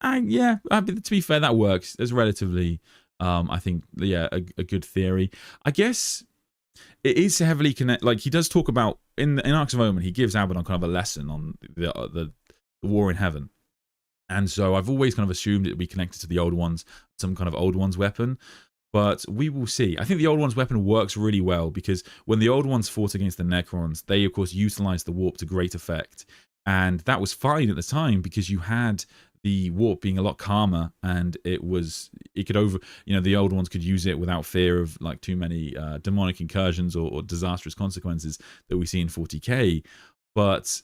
Yeah, to be fair, that works. It's relatively, I think, yeah, a good theory. I guess it is heavily connected. Like, he does talk about, in Arcs of Omen, he gives Abaddon kind of a lesson on the war in heaven. And so I've always kind of assumed it would be connected to the Old Ones, some kind of Old Ones weapon. But we will see. I think the Old Ones weapon works really well, because when the Old Ones fought against the Necrons, they, of course, utilized the warp to great effect. And that was fine at the time, because you had the warp being a lot calmer, and it could the Old Ones could use it without fear of like too many demonic incursions or disastrous consequences that we see in 40k. But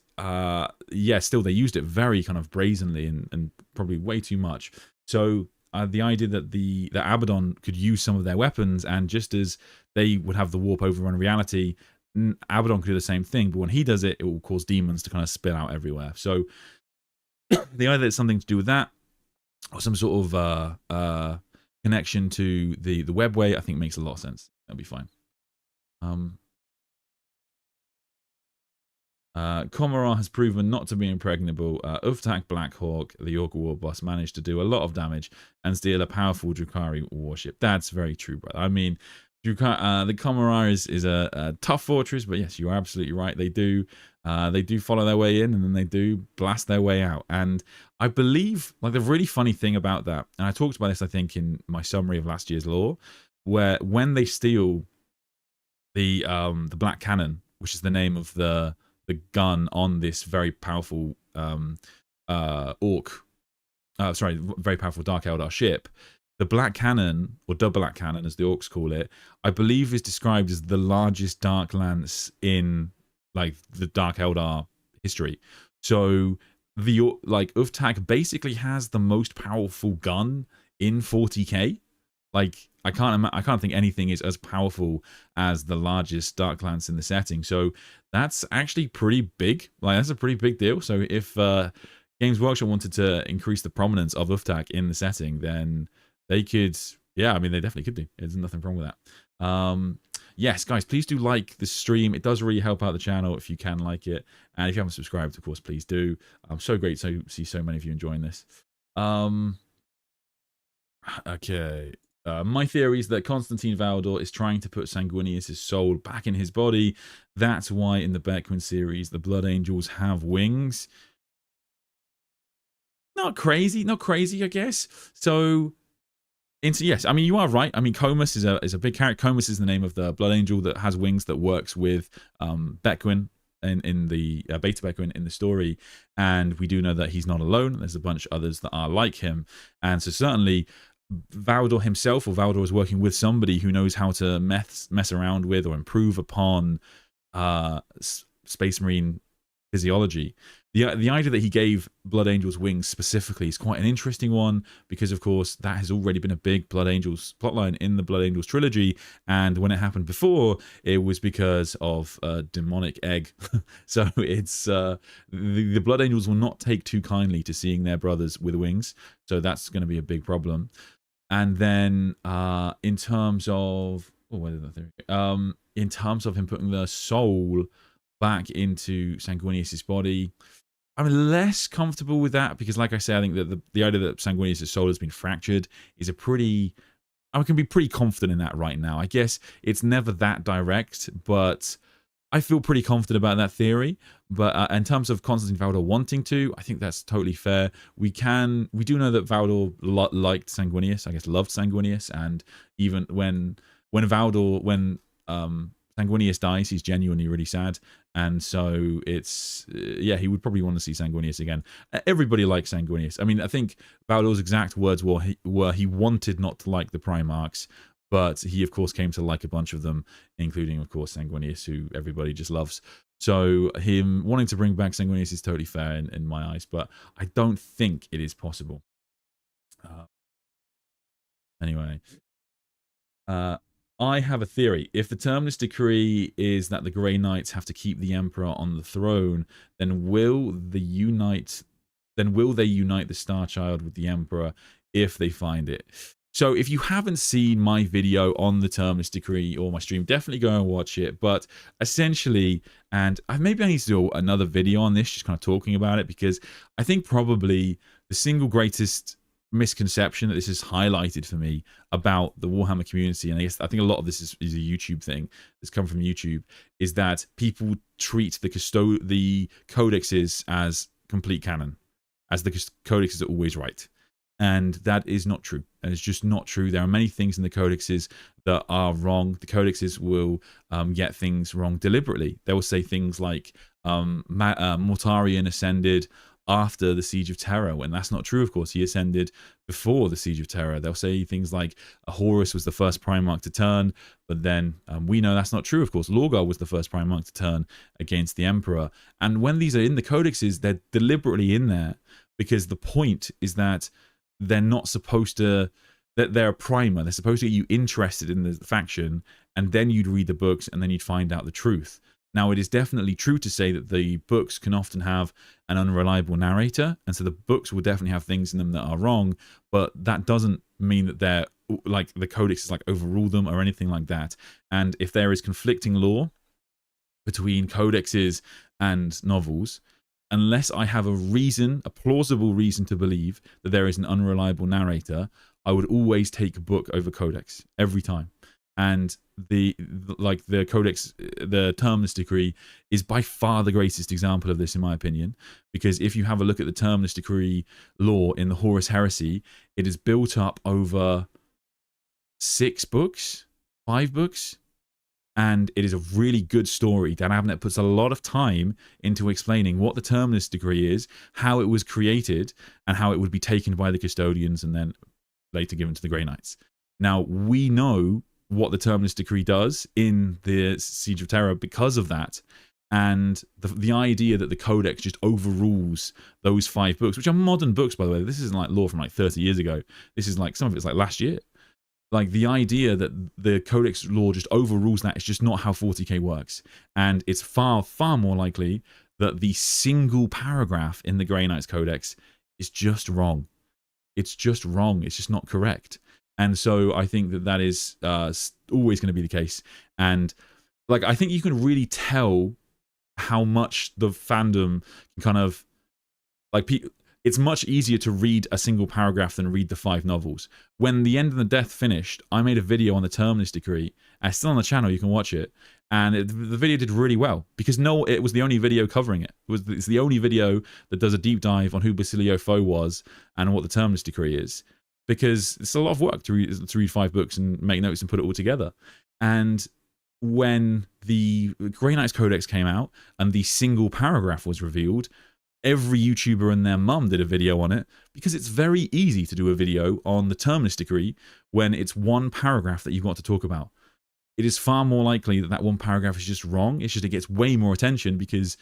yeah, still they used it very kind of brazenly and probably way too much. So the idea that that Abaddon could use some of their weapons, and just as they would have the warp overrun reality, Abaddon could do the same thing, but when he does it, it will cause demons to kind of spill out everywhere. So the idea that it's something to do with that, or some sort of connection to the webway, I think makes a lot of sense. That'll be fine. Komara has proven not to be impregnable. Uftak Blackhawk, the Orc War boss, managed to do a lot of damage and steal a powerful Drukhari warship. That's very true, brother. I mean, The Kamara is a tough fortress, but yes, you are absolutely right. They do follow their way in, and then they do blast their way out. And I believe, like, the really funny thing about that, and I talked about this, I think, in my summary of last year's lore, where when they steal the Black Cannon, which is the name of the gun on this very powerful very powerful Dark Eldar ship. The Black Cannon, or Double Black Cannon as the Orcs call it, I believe is described as the largest Dark Lance in, like, the Dark Eldar history. So the, like, Uftak basically has the most powerful gun in 40k. Like, I can't think anything is as powerful as the largest Dark Lance in the setting. So that's actually pretty big. Like, that's a pretty big deal. So if Games Workshop wanted to increase the prominence of Uftak in the setting, then they could, yeah, I mean, they definitely could do. There's nothing wrong with that. Yes, guys, please do like the stream. It does really help out the channel if you can like it. And if you haven't subscribed, of course, please do. So great to see so many of you enjoying this. Okay. My theory is that Constantine Valdor is trying to put Sanguinius' soul back in his body. That's why in the Beckwin series, the Blood Angels have wings. Not crazy, I guess. So, yes, I mean, you are right. I mean, Comus is a big character. Comus is the name of the Blood Angel that has wings that works with Beckwin in the Beta Beckwin in the story. And we do know that he's not alone. There's a bunch of others that are like him. And so certainly Valdor himself, or Valdor, is working with somebody who knows how to mess around with or improve upon Space Marine physiology. The idea that he gave Blood Angels wings specifically is quite an interesting one, because of course that has already been a big Blood Angels plotline in the Blood Angels trilogy, and when it happened before, it was because of a demonic egg. So it's the Blood Angels will not take too kindly to seeing their brothers with wings, so that's going to be a big problem. And then in terms of in terms of him putting the soul back into Sanguinius' body, I'm less comfortable with that, because, like I say, I think that the idea that Sanguinius' soul has been fractured is a pretty... I can be pretty confident in that right now. I guess it's never that direct, but I feel pretty confident about that theory. But in terms of Constantine Valdor wanting to, I think that's totally fair. We do know that Valdor liked Sanguinius, I guess loved Sanguinius, and even when Sanguinius dies, he's genuinely really sad, and so it's yeah, he would probably want to see Sanguinius again. Everybody likes Sanguinius. I mean, I think Valdor's exact words were he wanted not to like the Primarchs, but he of course came to like a bunch of them, including of course Sanguinius, who everybody just loves. So him wanting to bring back Sanguinius is totally fair in my eyes, but I don't think it is possible. Anyway. I have a theory. If the Terminus decree is that the Grey Knights have to keep the Emperor on the throne, then will they unite the Star Child with the Emperor if they find it? So if you haven't seen my video on the Terminus decree or my stream, definitely go and watch it. But essentially, and maybe I need to do another video on this, just kind of talking about it, because I think probably the single greatest misconception that this is highlighted for me about the Warhammer community, and I think a lot of this is a YouTube thing that's come from YouTube, is that people treat the codexes as complete canon, as the codexes are always right, and that is not true. And it's just not true. There are many things in the codexes that are wrong. The codexes will get things wrong deliberately. They will say things like Mortarion ascended after the Siege of Terra, when that's not true. Of course, he ascended before the Siege of Terra. They'll say things like Horus was the first Primarch to turn, but then we know that's not true. Of course, Lorgar was the first Primarch to turn against the Emperor. And when these are in the codexes, they're deliberately in there, because the point is that they're not supposed to, that they're a primer. They're supposed to get you interested in the faction, and then you'd read the books, and then you'd find out the truth. Now, it is definitely true to say that the books can often have an unreliable narrator, and so the books will definitely have things in them that are wrong, but that doesn't mean that they're like the codexes like overrule them or anything like that. And if there is conflicting lore between codexes and novels, unless I have a plausible reason to believe that there is an unreliable narrator, I would always take book over codex every time. and the codex, the terminus decree, is by far the greatest example of this, in my opinion. Because if you have a look at the terminus decree lore in the Horus Heresy, it is built up over 5 books, and it is a really good story. Dan Abnett puts a lot of time into explaining what the terminus decree is, how it was created, and how it would be taken by the custodians and then later given to the Grey Knights. Now, we know what the terminus decree does in the Siege of Terra because of that, and the idea that the codex just overrules those 5 books, which are modern books, by the way. This isn't like lore from like 30 years ago. This is like, some of it's like last year. Like, the idea that the codex lore just overrules that is just not how 40k works. And it's far, far more likely that the single paragraph in the Grey Knights Codex is just wrong. It's just wrong. It's just not correct. And so I think that that is always going to be the case. And like, I think you can really tell how much the fandom can kind of, like, it's much easier to read a single paragraph than read the 5 novels. When The End and the Death finished, I made a video on the Terminus Decree. And it's still on the channel, you can watch it. And the video did really well, because it was the only video covering it. It's the only video that does a deep dive on who Basilio Foe was and what the Terminus Decree is. Because it's a lot of work to read 5 books and make notes and put it all together. And when the Grey Knights Codex came out and the single paragraph was revealed, every YouTuber and their mum did a video on it, because it's very easy to do a video on the Terminus Decree when it's one paragraph that you've got to talk about. It is far more likely that that one paragraph is just wrong. It's just, it gets way more attention because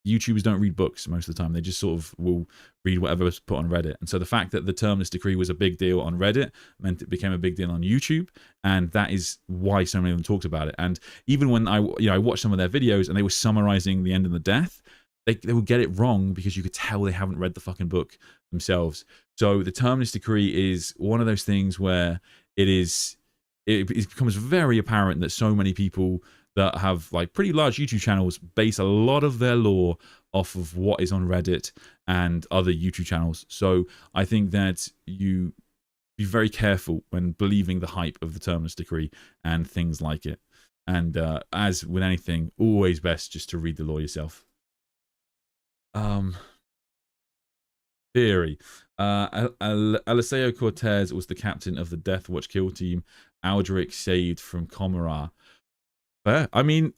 YouTubers don't read books most of the time. They just sort of will read whatever's put on Reddit. And so the fact that the Terminus Decree was a big deal on Reddit meant it became a big deal on YouTube, and that is why so many of them talked about it. And even when I watched some of their videos and they were summarizing The End and the Death, they would get it wrong because you could tell they haven't read the fucking book themselves. So the Terminus Decree is one of those things where it becomes very apparent that so many people that have like pretty large YouTube channels base a lot of their lore off of what is on Reddit and other YouTube channels. So I think that you be very careful when believing the hype of the Terminus Decree and things like it. And as with anything, always best just to read the lore yourself. Theory. Eliseo Cortez was the captain of the Death Watch kill team Aldrich saved from Comorra. Fair. I mean,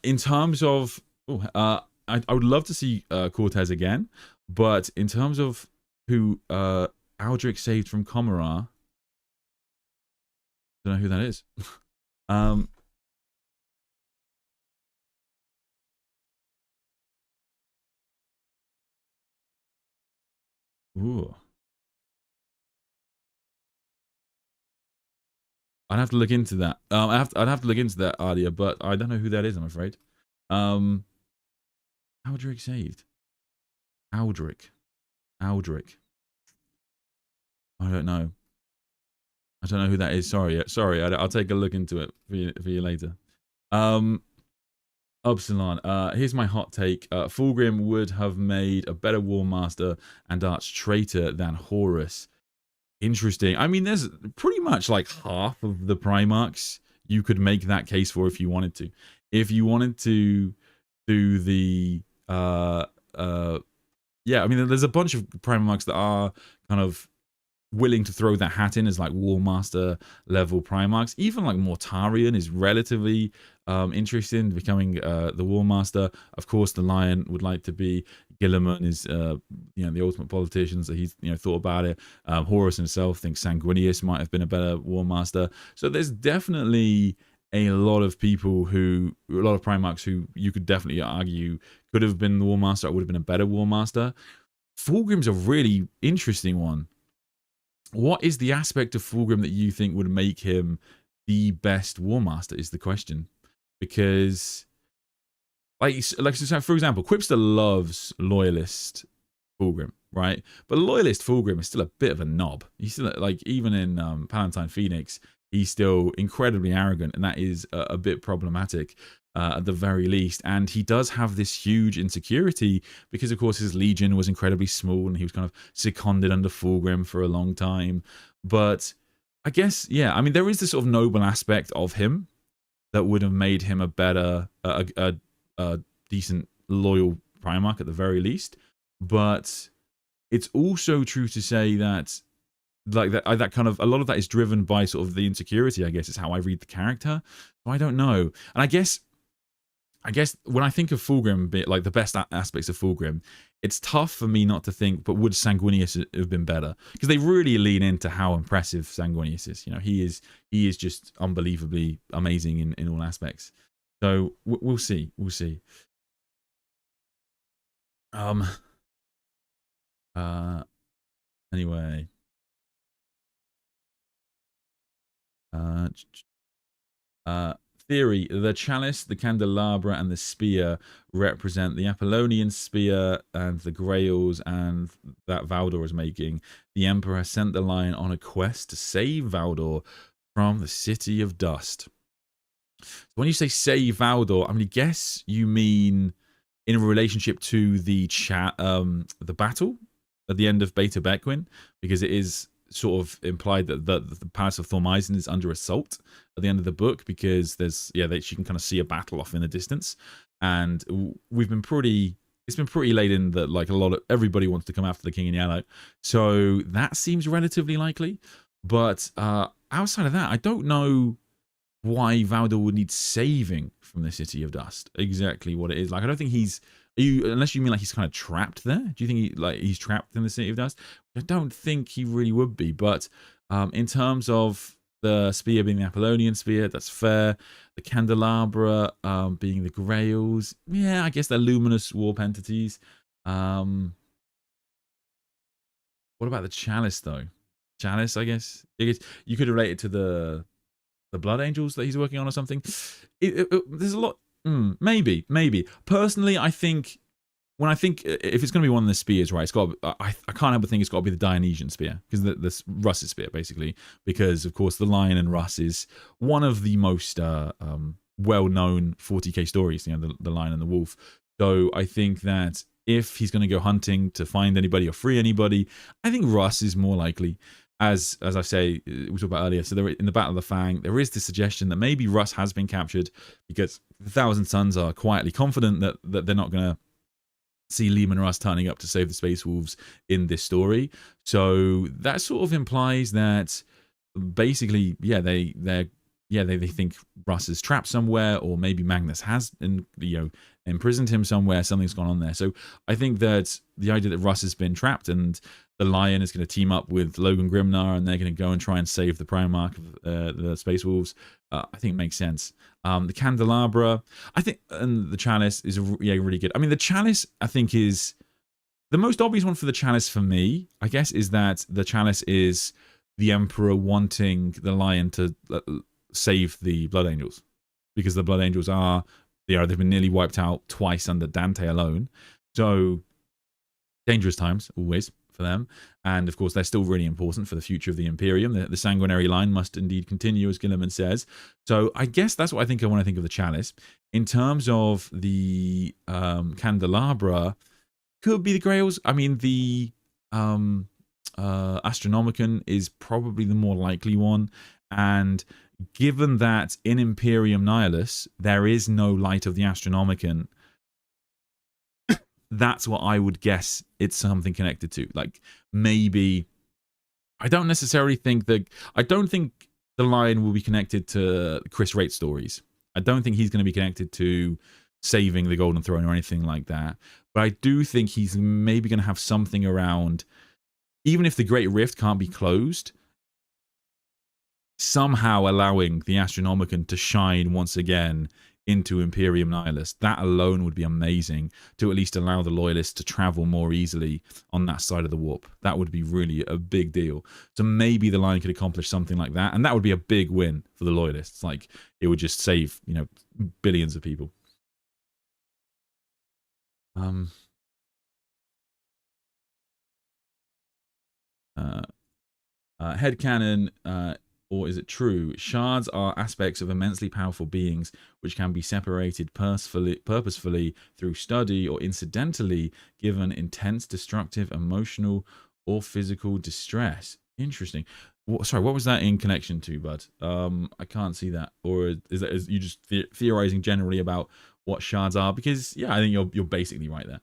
in terms of, I would love to see Cortez again, but in terms of who Aldrich saved from Comorra, I don't know who that is. Ooh. I'd have to look into that. I'd have to look into that, Adia, but I don't know who that is, I'm afraid. Aldrich saved. Aldrich. I don't know. I don't know who that is. Sorry. I'll take a look into it for you later. Upsilon. Here's my hot take. Fulgrim would have made a better War Master and Arch Traitor than Horus. Interesting. I mean, there's pretty much like half of the Primarchs you could make that case for if you wanted to. If you wanted to do the yeah, I mean, there's a bunch of Primarchs that are kind of willing to throw that hat in as like War Master level Primarchs. Even like Mortarion is relatively interested in becoming the War Master. Of course, the Lion would like to be. Gilliman is the ultimate politician, so he's thought about it. Horus himself thinks Sanguinius might have been a better War Master. So there's definitely a lot of Primarchs who you could definitely argue could have been the War Master or would have been a better War Master. Fulgrim's a really interesting one. What is the aspect of Fulgrim that you think would make him the best War Master is the question. Because like for example, Quipster loves Loyalist Fulgrim, right? But Loyalist Fulgrim is still a bit of a knob. He's still, like, even in Palatine Phoenix, he's still incredibly arrogant, and that is a bit problematic at the very least. And he does have this huge insecurity because, of course, his legion was incredibly small and he was kind of seconded under Fulgrim for a long time. But I guess, yeah. I mean, there is this sort of noble aspect of him that would have made him a better, a decent, loyal Primarch at the very least. But it's also true to say that, like that kind of, a lot of that is driven by sort of the insecurity, I guess, is how I read the character. So I don't know. And I guess when I think of Fulgrim, like the best aspects of Fulgrim, it's tough for me not to think, but would Sanguinius have been better? Because they really lean into how impressive Sanguinius is. You know, he is just unbelievably amazing in all aspects. So we'll see. We'll see. Anyway. Theory: the chalice, the candelabra, and the spear represent the Apollonian spear and the grails and that Valdor is making. The Emperor sent the lion on a quest to save Valdor from the City of Dust. So when you say save Valdor, I mean, I guess you mean in relationship to the battle at the end of Beta Bequin, because it is sort of implied that the Palace of Thormeisen is under assault at the end of the book, because there's she can kind of see a battle off in the distance, and it's been pretty laid in that like everybody wants to come after the King in Yellow, so that seems relatively likely. But outside of that, I don't know why Valdor would need saving from the City of Dust. Exactly what it is. Like, I don't think unless you mean like he's kind of trapped there. Do you think he's trapped in the City of Dust? I don't think he really would be. But in terms of the spear being the Apollonian spear, that's fair. The candelabra being the grails, yeah, I guess they're luminous warp entities. What about the chalice though? Chalice, I guess you could relate it to the Blood Angels that he's working on or something. There's a lot. Maybe. Personally, I think if it's going to be one of the spears, right, it's got. I can't help but think it's got to be the Dionysian spear, because the Russ's spear, basically, because of course the Lion and Russ is one of the most well-known 40k stories. You know, the Lion and the Wolf. So I think that if he's going to go hunting to find anybody or free anybody, I think Russ is more likely. As I say, we talked about earlier, so there, in the Battle of the Fang, there is the suggestion that maybe Russ has been captured, because the Thousand Sons are quietly confident that they're not going to see Liam and Russ turning up to save the Space Wolves in this story. So that sort of implies that basically, they think Russ is trapped somewhere, or maybe Magnus has imprisoned him somewhere. Something's gone on there. So I think that the idea that Russ has been trapped and the Lion is going to team up with Logan Grimnar, and they're going to go and try and save the Primarch of the Space Wolves, I think makes sense. The candelabra, I think, and the chalice is really good. I mean, the chalice, I think, is the most obvious one for the chalice for me, I guess, is that the chalice is the Emperor wanting the Lion to save the Blood Angels, because the Blood Angels they've been nearly wiped out twice under Dante alone. So dangerous times always for them, and of course they're still really important for the future of the Imperium. The sanguinary line must indeed continue, as Gilliman says. So I guess that's what I think of when I think of the chalice. In terms of the candelabra, could be the grails. I mean, the Astronomicon is probably the more likely one, and given that in Imperium Nihilus there is no light of the Astronomicon, that's what I would guess it's something connected to. Like, maybe, I don't think the Lion will be connected to Chris Wraith stories. I don't think he's going to be connected to saving the Golden Throne or anything like that. But I do think he's maybe going to have something around, even if the Great Rift can't be closed, somehow allowing the Astronomicon to shine once again into Imperium Nihilus. That alone would be amazing, to at least allow the Loyalists to travel more easily on that side of the warp. That would be really a big deal. So maybe the Lion could accomplish something like that, and that would be a big win for the Loyalists. Like, it would just save, billions of people. Headcanon, or is it true? Shards are aspects of immensely powerful beings which can be separated purposefully through study, or incidentally given intense destructive emotional or physical distress. Interesting. Sorry, what was that in connection to, bud? I can't see that. Or is you just theorizing generally about what shards are? Because yeah, I think you're basically right there.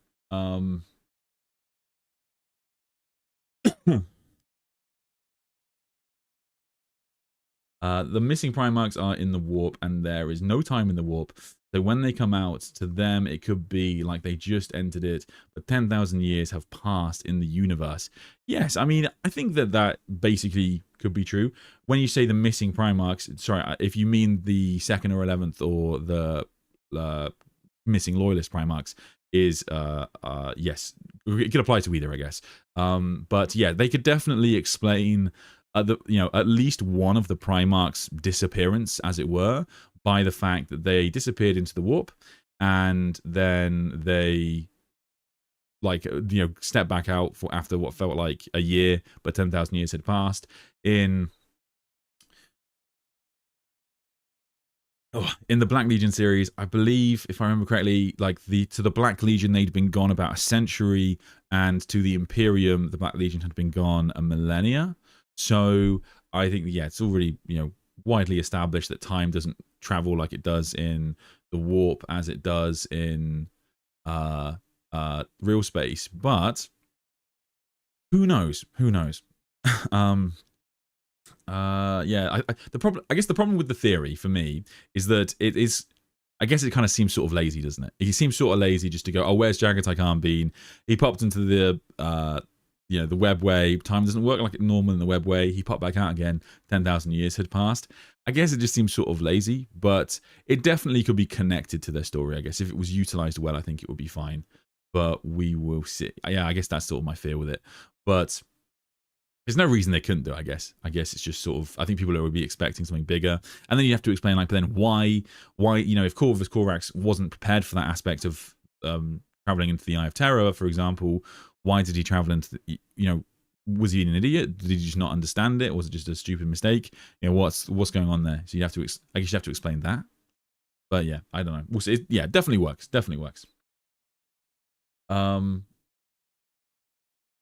The missing Primarchs are in the warp, and there is no time in the warp. So when they come out, to them, it could be like they just entered it, but 10,000 years have passed in the universe. Yes, I mean, I think that basically could be true. When you say the missing Primarchs, sorry, if you mean the 2nd or 11th or the missing Loyalist Primarchs, is, yes, it could apply to either, I guess. But yeah, they could definitely explain at least one of the Primarch's disappearance, as it were, by the fact that they disappeared into the warp, and then they, like, stepped back out for after what felt like a year, but 10,000 years had passed. In the Black Legion series, I believe, if I remember correctly, like to the Black Legion, they'd been gone about a century, and to the Imperium, the Black Legion had been gone a millennia. So I think, yeah, it's already, widely established that time doesn't travel like it does in the warp as it does in real space. But who knows? Who knows? Yeah, I guess the problem with the theory for me is that it is, I guess it kind of seems sort of lazy, doesn't it? He seems sort of lazy just to go, oh, where's Jagatai Khan been? He popped into the the webway. Time doesn't work like it normal in the webway. He popped back out again. 10,000 years had passed. I guess it just seems sort of lazy, but it definitely could be connected to their story. I guess if it was utilized well, I think it would be fine. But we will see. Yeah, I guess that's sort of my fear with it. But there's no reason they couldn't do it, I guess. I guess it's just sort of, I think people would be expecting something bigger. And then you have to explain, like, but then why, if Corvus Corax wasn't prepared for that aspect of traveling into the Eye of Terror, for example, why did he travel into the, was he an idiot? Did he just not understand it? Or was it just a stupid mistake? What's going on there? So you have to, I guess you have to explain that. But yeah, I don't know. We'll see. Yeah, definitely works. Definitely works.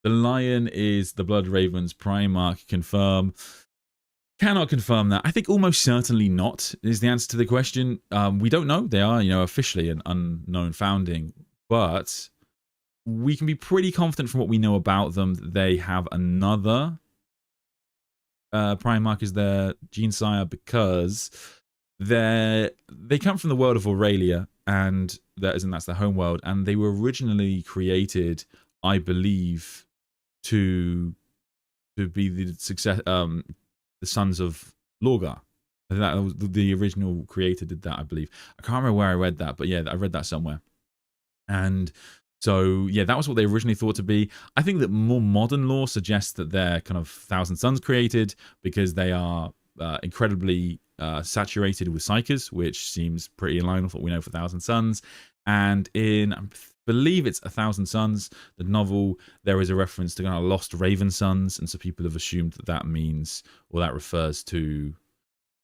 The Lion is the Blood Ravens Primarch. Confirm. Cannot confirm that. I think almost certainly not is the answer to the question. We don't know. They are, officially an unknown founding, but we can be pretty confident from what we know about them that they have another Primarch as their gene sire, because they come from the world of Aurelia, and that's their home world, and they were originally created, I believe, to be the success, the sons of Lorgar. That was the original creator did that, I believe. I can't remember where I read that, but yeah, I read that somewhere. And so yeah, that was what they originally thought to be. I think that more modern lore suggests that they're kind of Thousand Suns created, because they are incredibly saturated with psychers, which seems pretty in line with what we know for Thousand Suns. And in, I believe it's 1,000 Suns, the novel, there is a reference to kind of lost Raven Sons, and so people have assumed that means, or that refers to,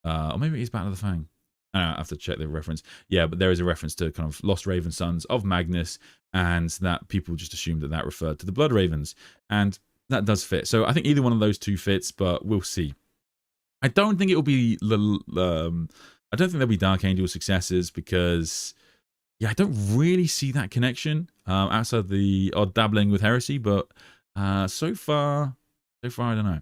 or maybe it's Battle of the Fang. I have to check the reference. Yeah, but there is a reference to kind of lost Raven Sons of Magnus, and that people just assumed that referred to the Blood Ravens, and that does fit. So I think either one of those two fits, but we'll see. I don't think it will be I don't think there'll be Dark Angel successors, because yeah, I don't really see that connection outside the odd dabbling with heresy, but so far I don't know.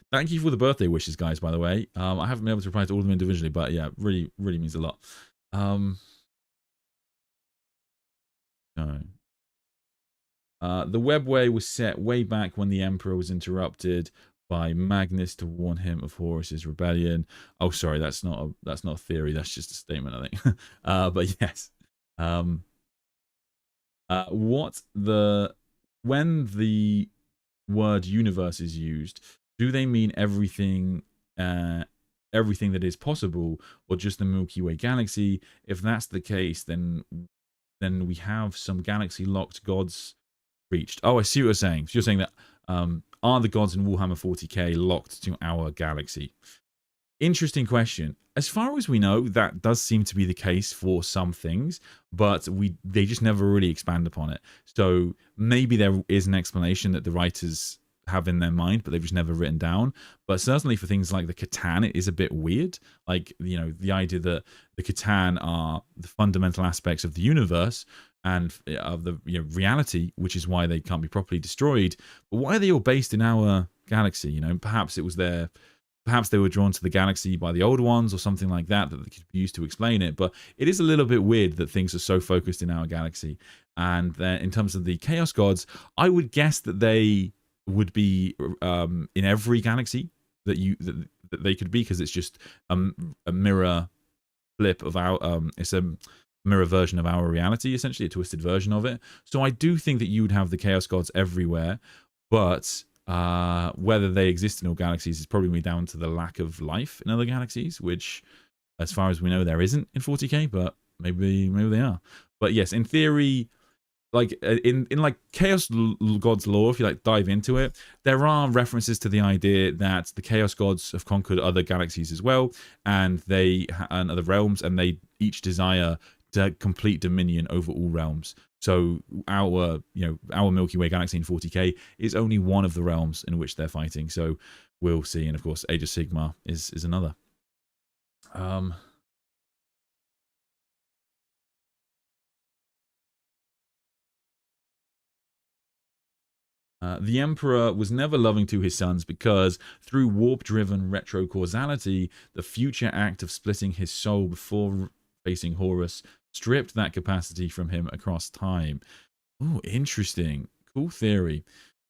Thank you for the birthday wishes, guys, by the way. I haven't been able to reply to all of them individually, but yeah, really means a lot. No. The webway was set way back when the Emperor was interrupted by Magnus to warn him of Horus's rebellion. Oh, sorry, that's not a theory. That's just a statement, I think. But yes. When the word universe is used, do they mean everything that is possible, or just the Milky Way galaxy? If that's the case, then we have some galaxy locked gods reached. Oh, I see what you're saying. So you're saying that are the gods in Warhammer 40k locked to our galaxy? Interesting question. As far as we know, that does seem to be the case for some things, but they just never really expand upon it. So maybe there is an explanation that the writers have in their mind, but they've just never written down. But certainly for things like the Catan, it is a bit weird. Like, you know, the idea that the Catan are the fundamental aspects of the universe and of the, you know, reality, which is why they can't be properly destroyed. But why are they all based in our galaxy? You know, perhaps it was their, perhaps they were drawn to the galaxy by the old ones or something like that that they could use to explain it. But it is a little bit weird that things are so focused in our galaxy. And then in terms of the Chaos Gods, I would guess that they would be in every galaxy that they could be, because it's just a mirror flip of our it's a mirror version of our reality, essentially a twisted version of it. So I do think that you would have the Chaos Gods everywhere, but whether they exist in all galaxies is probably down to the lack of life in other galaxies, which, as far as we know, there isn't in 40k, but maybe they are. But yes, in theory, like in like Chaos Gods lore, if you like dive into it, there are references to the idea that the Chaos Gods have conquered other galaxies as well, and other realms, and they each desire complete dominion over all realms. So our Milky Way galaxy in 40k is only one of the realms in which they're fighting. So we'll see. And of course, Age of Sigmar is another. The Emperor was never loving to his sons because, through warp-driven retrocausality, the future act of splitting his soul before facing Horus stripped that capacity from him across time. Oh, interesting. Cool theory.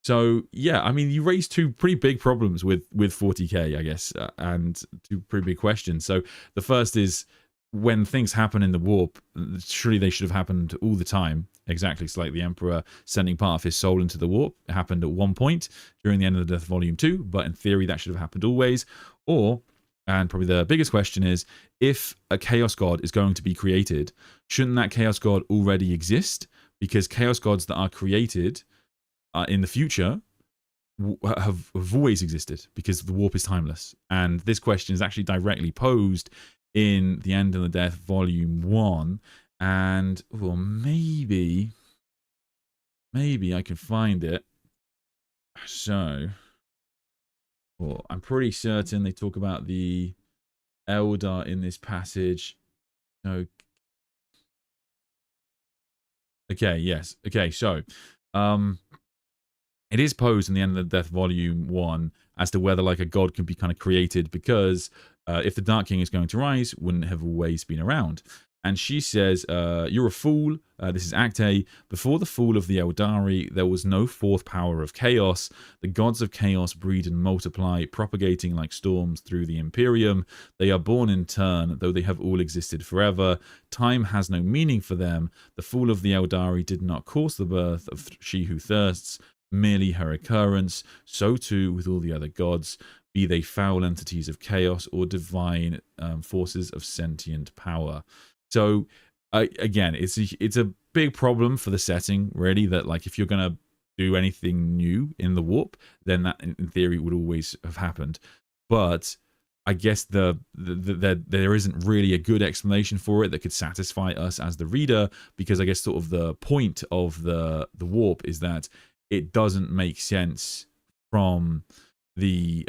So, yeah, I mean, you raised two pretty big problems with 40k, I guess, and two pretty big questions. So the first is, when things happen in the warp, surely they should have happened all the time. Exactly. It's like the Emperor sending part of his soul into the warp. It happened at one point during the End of the Death Volume 2, but in theory that should have happened always. Or, and probably the biggest question is, if a Chaos God is going to be created, shouldn't that Chaos God already exist? Because Chaos Gods that are created in the future have always existed, because the warp is timeless. And this question is actually directly posed in the End of the Death Volume 1. And, well, maybe I can find it. So, well, I'm pretty certain they talk about the Eldar in this passage. So, okay, yes. Okay, so, it is posed in the End of the Death Volume 1 as to whether, like, a god can be kind of created, because if the Dark King is going to rise, wouldn't have always been around. And she says, you're a fool. This is Act A. Before the fall of the Eldari, there was no fourth power of chaos. The gods of chaos breed and multiply, propagating like storms through the Imperium. They are born in turn, though they have all existed forever. Time has no meaning for them. The fall of the Eldari did not cause the birth of She Who Thirsts, merely her occurrence. So too with all the other gods, be they foul entities of chaos or divine forces of sentient power. So again, it's a big problem for the setting, really, that like if you're going to do anything new in the warp, then that in theory would always have happened. But I guess there isn't really a good explanation for it that could satisfy us as the reader, because I guess sort of the point of the warp is that it doesn't make sense from the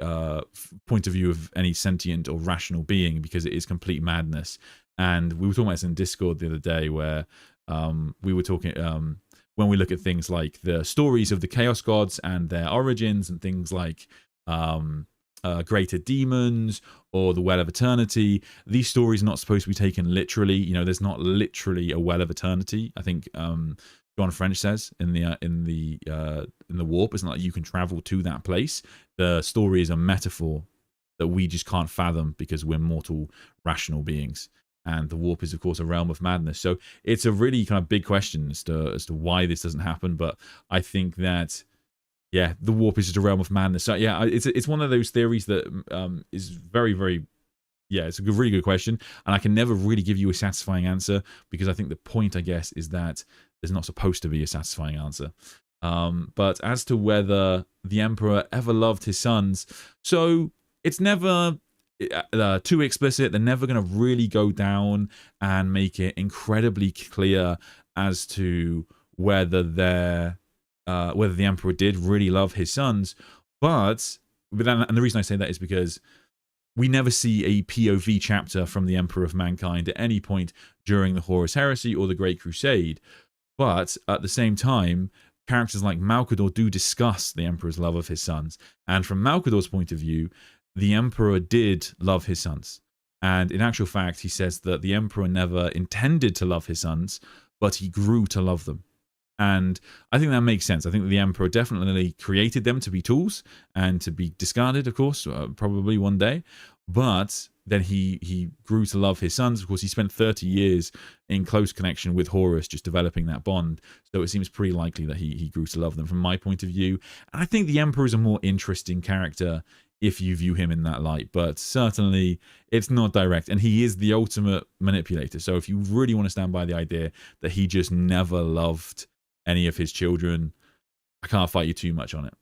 point of view of any sentient or rational being, because it is complete madness. And we were talking about this in Discord the other day, where we were talking when we look at things like the stories of the Chaos Gods and their origins, and things like greater demons or the Well of Eternity. These stories are not supposed to be taken literally. You know, there's not literally a Well of Eternity. I think John French says in the warp, it's not like you can travel to that place. The story is a metaphor that we just can't fathom because we're mortal, rational beings. And the warp is, of course, a realm of madness. So it's a really kind of big question as to why this doesn't happen. But I think that, yeah, the warp is just a realm of madness. So yeah, it's one of those theories that is very, very, yeah, it's a really good question. And I can never really give you a satisfying answer, because I think the point, I guess, is that there's not supposed to be a satisfying answer. But as to whether the Emperor ever loved his sons, so it's never too explicit. They're never going to really go down and make it incredibly clear as to whether they're whether the Emperor did really love his sons, and the reason I say that is because we never see a POV chapter from the Emperor of Mankind at any point during the Horus Heresy or the Great Crusade. But at the same time, characters like Malcador do discuss the Emperor's love of his sons. And from Malcador's point of view, the Emperor did love his sons. And in actual fact, he says that the Emperor never intended to love his sons, but he grew to love them. And I think that makes sense. I think that the Emperor definitely created them to be tools and to be discarded, of course, probably one day. But then he grew to love his sons. Of course, he spent 30 years in close connection with Horus, just developing that bond. So it seems pretty likely that he grew to love them from my point of view. And I think the Emperor is a more interesting character if you view him in that light. But certainly, it's not direct. And he is the ultimate manipulator. So if you really want to stand by the idea that he just never loved any of his children, I can't fight you too much on it.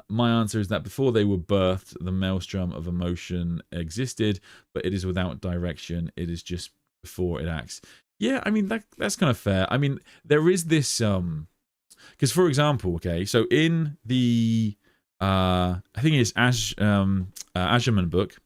My answer is that before they were birthed, the maelstrom of emotion existed, but it is without direction. It is just before it acts. Yeah, I mean, that's kind of fair. I mean, there is this because, for example, okay, so in the I think it's Ashman book,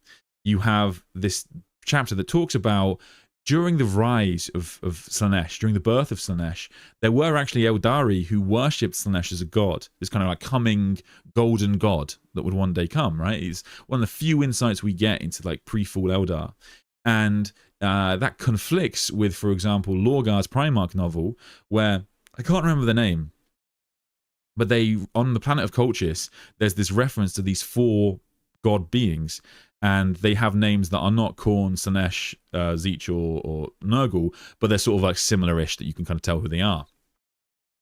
you have this chapter that talks about during the rise of Slaanesh, during the birth of Slaanesh, there were actually Eldari who worshipped Slaanesh as a god, this kind of like coming golden god that would one day come, right? It's one of the few insights we get into like pre-fall Eldar. And that conflicts with, for example, Lorgar's Primarch novel, where I can't remember the name, but they, on the planet of Colchis, there's this reference to these 4 god beings, and they have names that are not Khorne, Slaanesh, Zeech, or Nurgle, but they're sort of like similar-ish that you can kind of tell who they are.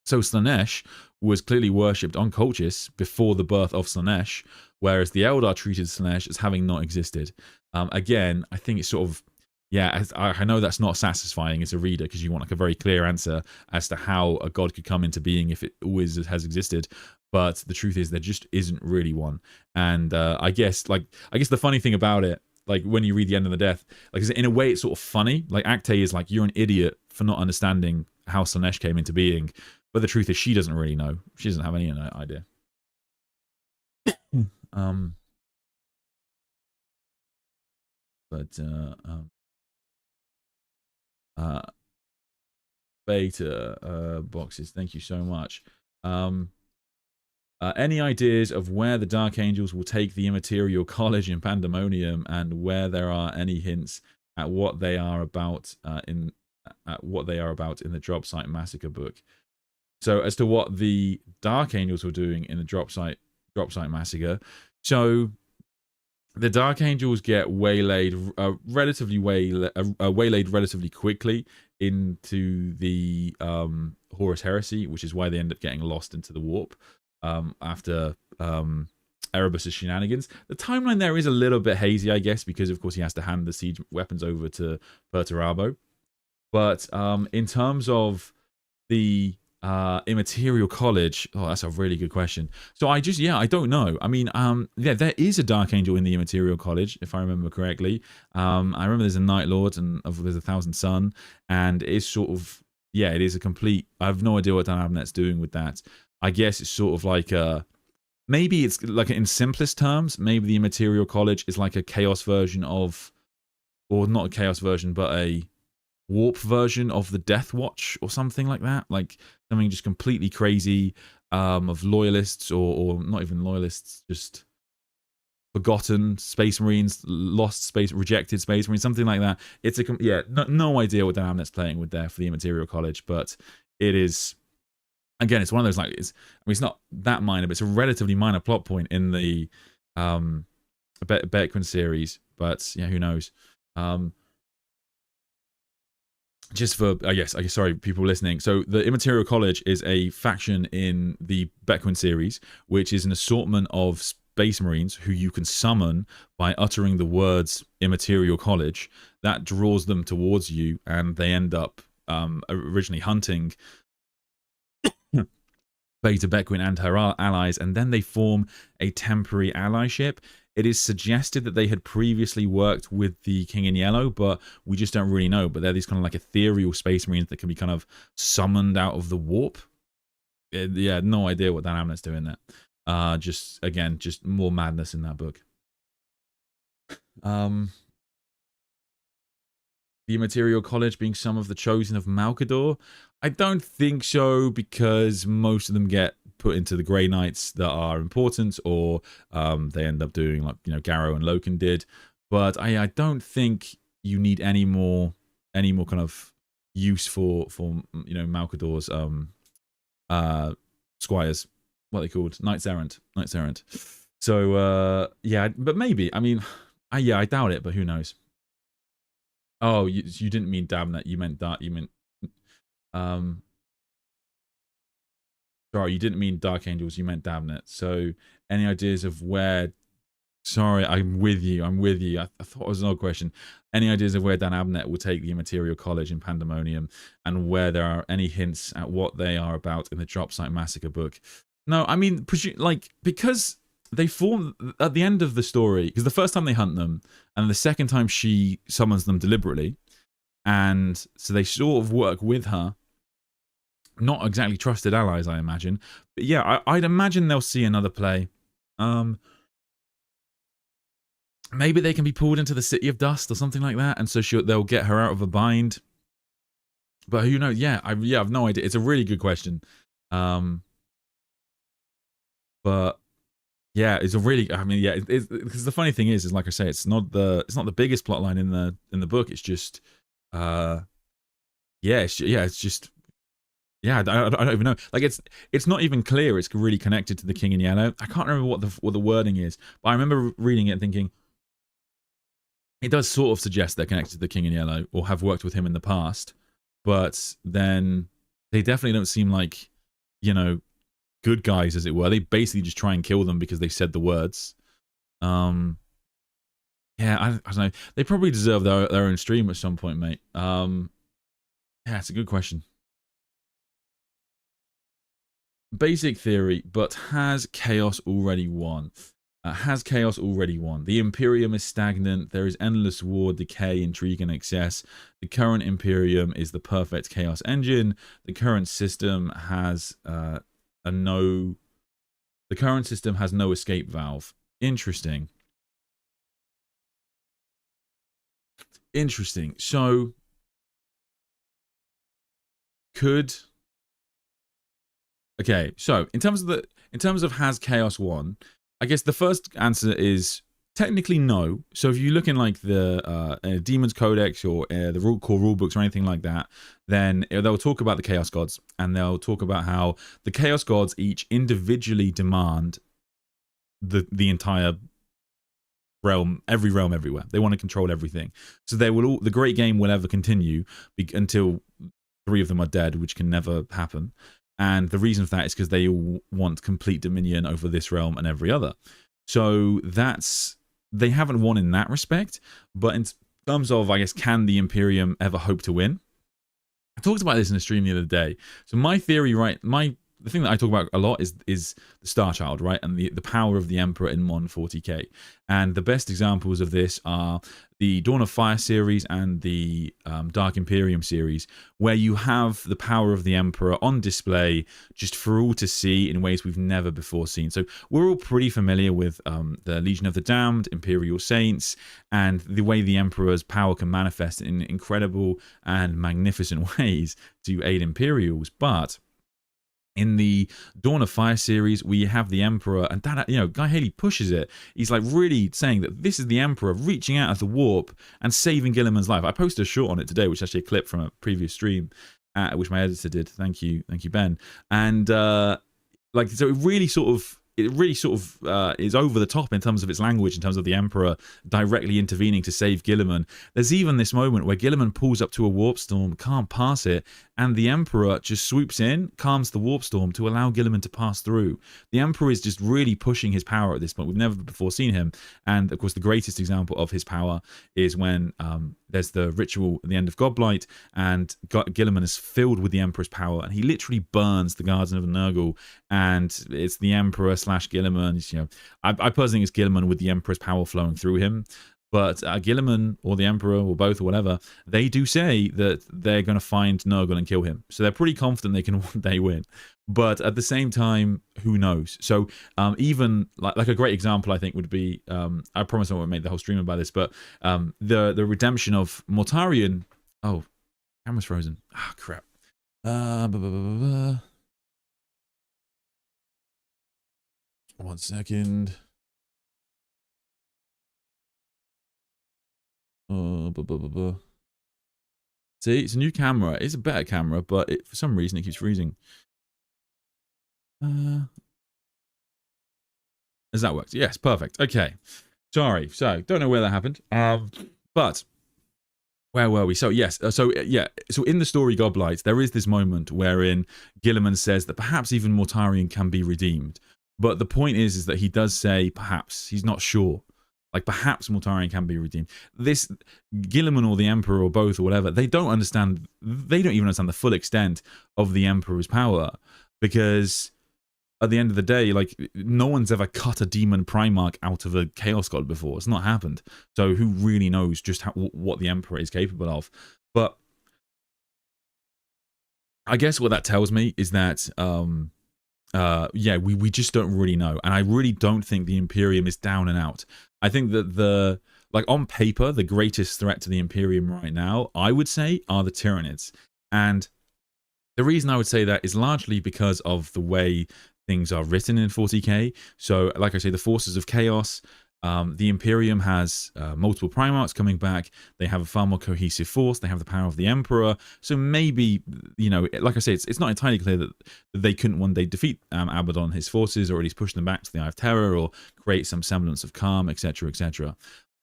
So Slaanesh was clearly worshipped on Colchis before the birth of Slaanesh, whereas the Eldar treated Slaanesh as having not existed. Again, I think it's sort of, yeah, I know that's not satisfying as a reader because you want like a very clear answer as to how a god could come into being if it always has existed. But the truth is there just isn't really one. And I guess the funny thing about it, like when you read The End of the Death, like in a way it's sort of funny. Like Acte is like, you're an idiot for not understanding how Slaanesh came into being. But the truth is she doesn't really know. She doesn't have any idea. Beta boxes, thank you so much. Any ideas of where the Dark Angels will take the Immaterial College in Pandemonium, and where there are any hints at what they are about in the Drop Site Massacre book? So as to what the Dark Angels were doing in the Drop Site Massacre, so the Dark Angels get waylaid relatively quickly into the Horus Heresy, which is why they end up getting lost into the warp after Erebus's shenanigans. The timeline there is a little bit hazy, I guess, because of course he has to hand the siege weapons over to Perturabo. But in terms of the Immaterial College, oh, that's a really good question. So I don't know. I mean, yeah, there is a Dark Angel in the Immaterial College, if I remember correctly. I remember there's a Night Lord and there's a Thousand Sun, and it's sort of, yeah, it is a complete, I have no idea what Dan Abnett's doing with that. I guess it's sort of like maybe it's like in simplest terms, maybe the Immaterial College is like a chaos version of, or not a chaos version, but a warp version of the Death Watch or something like that, like something just completely crazy of loyalists or not even loyalists, just forgotten space marines, lost space, rejected space marines, something like that. It's a no idea what Dan Abnett's playing with there for the Immaterial College, but it is, again, it's one of those, like, it's not that minor, but it's a relatively minor plot point in the Bequin series, but yeah, who knows. Just for, I guess, sorry, people listening. So the Immaterial College is a faction in the Bequin series, which is an assortment of space marines who you can summon by uttering the words Immaterial College. That draws them towards you, and they end up originally hunting Beta Bequin and her allies, and then they form a temporary allyship. It is suggested that they had previously worked with the King in Yellow, but we just don't really know. But they're these kind of like ethereal space marines that can be kind of summoned out of the warp. Yeah, no idea what Dan Abnett's doing there. Just again, just more madness in that book. The Imperial College being some of the chosen of Malkador? I don't think so, because most of them get put into the Grey Knights that are important, or they end up doing like, you know, Garrow and Loken did. But I don't think you need any more kind of use for you know, Malkador's squires, what are they called? Knights Errant. So yeah, but maybe. I mean, yeah, I doubt it, but who knows? Oh, you didn't mean Damnet. You meant Dark. You meant sorry, you didn't mean Dark Angels. You meant Damnet. So, any ideas of where? Sorry, I'm with you. I thought it was an odd question. Any ideas of where Dan Abnett will take the Immaterial College in Pandemonium, and where there are any hints at what they are about in the Drop Site Massacre book? No, I mean, like, because they form at the end of the story, because the first time they hunt them, and the second time she summons them deliberately, and so they sort of work with her. Not exactly trusted allies, I imagine. But yeah, I'd imagine they'll see another play. Maybe they can be pulled into the City of Dust or something like that, and so they'll get her out of a bind. But who knows? Yeah, I have no idea. It's a really good question. But yeah, it's a really. I mean, yeah, because the funny thing is like I say, it's not the biggest plot line in the book. It's just, yeah, it's just. Yeah, I don't even know. Like, it's not even clear. It's really connected to the King in Yellow. I can't remember what the wording is, but I remember reading it and thinking it does sort of suggest they're connected to the King in Yellow or have worked with him in the past. But then they definitely don't seem like, you know, good guys, as it were. They basically just try and kill them because they said the words. Yeah, I don't know. They probably deserve their own stream at some point, mate. Yeah, it's a good question. Basic theory, but has Chaos already won? Has Chaos already won? The Imperium is stagnant. There is endless war, decay, intrigue, and excess. The current Imperium is the perfect Chaos engine. The current system has no escape valve. Interesting. So okay, so in terms of has Chaos won, I guess the first answer is technically no. So if you look in like the Demon's Codex or the core rule books or anything like that, then they'll talk about the Chaos Gods, and they'll talk about how the Chaos Gods each individually demand the entire realm, every realm everywhere. They want to control everything. So the great game will ever continue until 3 of them are dead, which can never happen. And the reason for that is because they all want complete dominion over this realm and every other. So they haven't won in that respect. But in terms of, I guess, can the Imperium ever hope to win? I talked about this in a stream the other day. So my theory, right, the thing that I talk about a lot is the Star Child, right? And the power of the Emperor in Mon 40k. And the best examples of this are the Dawn of Fire series and the Dark Imperium series, where you have the power of the Emperor on display just for all to see in ways we've never before seen. So we're all pretty familiar with the Legion of the Damned, Imperial Saints, and the way the Emperor's power can manifest in incredible and magnificent ways to aid Imperials. But in the Dawn of Fire series, we have the Emperor, and that, you know, Guy Haley pushes it. He's like really saying that this is the Emperor reaching out of the warp and saving Gilliman's life. I posted a short on it today, which is actually a clip from a previous stream, which my editor did. Thank you, Ben. And like, so it really sort of is over the top in terms of its language, in terms of the Emperor directly intervening to save Gilliman. There's even this moment where Gilliman pulls up to a warp storm, can't pass it, and the Emperor just swoops in, calms the warp storm to allow Gilliman to pass through. The Emperor is just really pushing his power at this point. We've never before seen him. And of course, the greatest example of his power is when there's the ritual at the end of Godblight, and Gilliman is filled with the Emperor's power, and he literally burns the Guardian of Nurgle and it's the Emperor slash Guilliman. You know, I personally think it's Guilliman with the Emperor's power flowing through him. But Guilliman or the Emperor or both or whatever, they do say that they're going to find Nurgle and kill him. So they're pretty confident they can one day win. But at the same time, who knows? So even like a great example, I think, would be, I promise I won't make the whole stream about this, but the redemption of Mortarion. Oh, camera's frozen. Ah, crap. One second. See, it's a new camera. It's a better camera, but for some reason it keeps freezing. Has that worked? Yes, perfect. Okay. Sorry. So, don't know where that happened. But where were we? So, yes. So in the story Goblight, there is this moment wherein Guilliman says that perhaps even Mortarion can be redeemed. But the point is that he does say perhaps. He's not sure. Like, perhaps Mortarion can be redeemed. This Guilliman or the Emperor or both or whatever, they don't understand. They don't even understand the full extent of the Emperor's power, because at the end of the day, like, no one's ever cut a demon Primarch out of a Chaos God before. It's not happened. So who really knows just what the Emperor is capable of? But I guess what that tells me is that yeah, we just don't really know. And I really don't think the Imperium is down and out. I think that like on paper, the greatest threat to the Imperium right now, I would say, are the Tyranids. And the reason I would say that is largely because of the way things are written in 40k. So, like I say, the forces of chaos. The Imperium has multiple Primarchs coming back. They have a far more cohesive force. They have the power of the Emperor. So maybe, you know, like I say, it's not entirely clear that they couldn't one day defeat Abaddon and his forces, or at least push them back to the Eye of Terror, or create some semblance of calm, etc., etc.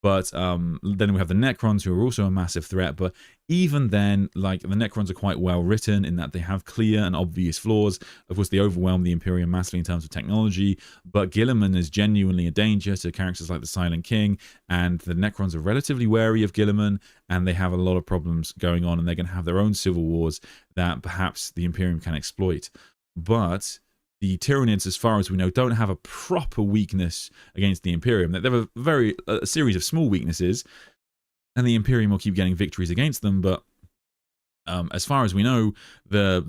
But then we have the Necrons, who are also a massive threat. But even then, like, the Necrons are quite well written in that they have clear and obvious flaws. Of course, they overwhelm the Imperium massively in terms of technology. But Guilliman is genuinely a danger to characters like the Silent King. And the Necrons are relatively wary of Guilliman. And they have a lot of problems going on. And they're going to have their own civil wars that perhaps the Imperium can exploit. But the Tyranids, as far as we know, don't have a proper weakness against the Imperium. They have a series of small weaknesses, and the Imperium will keep getting victories against them. But as far as we know, the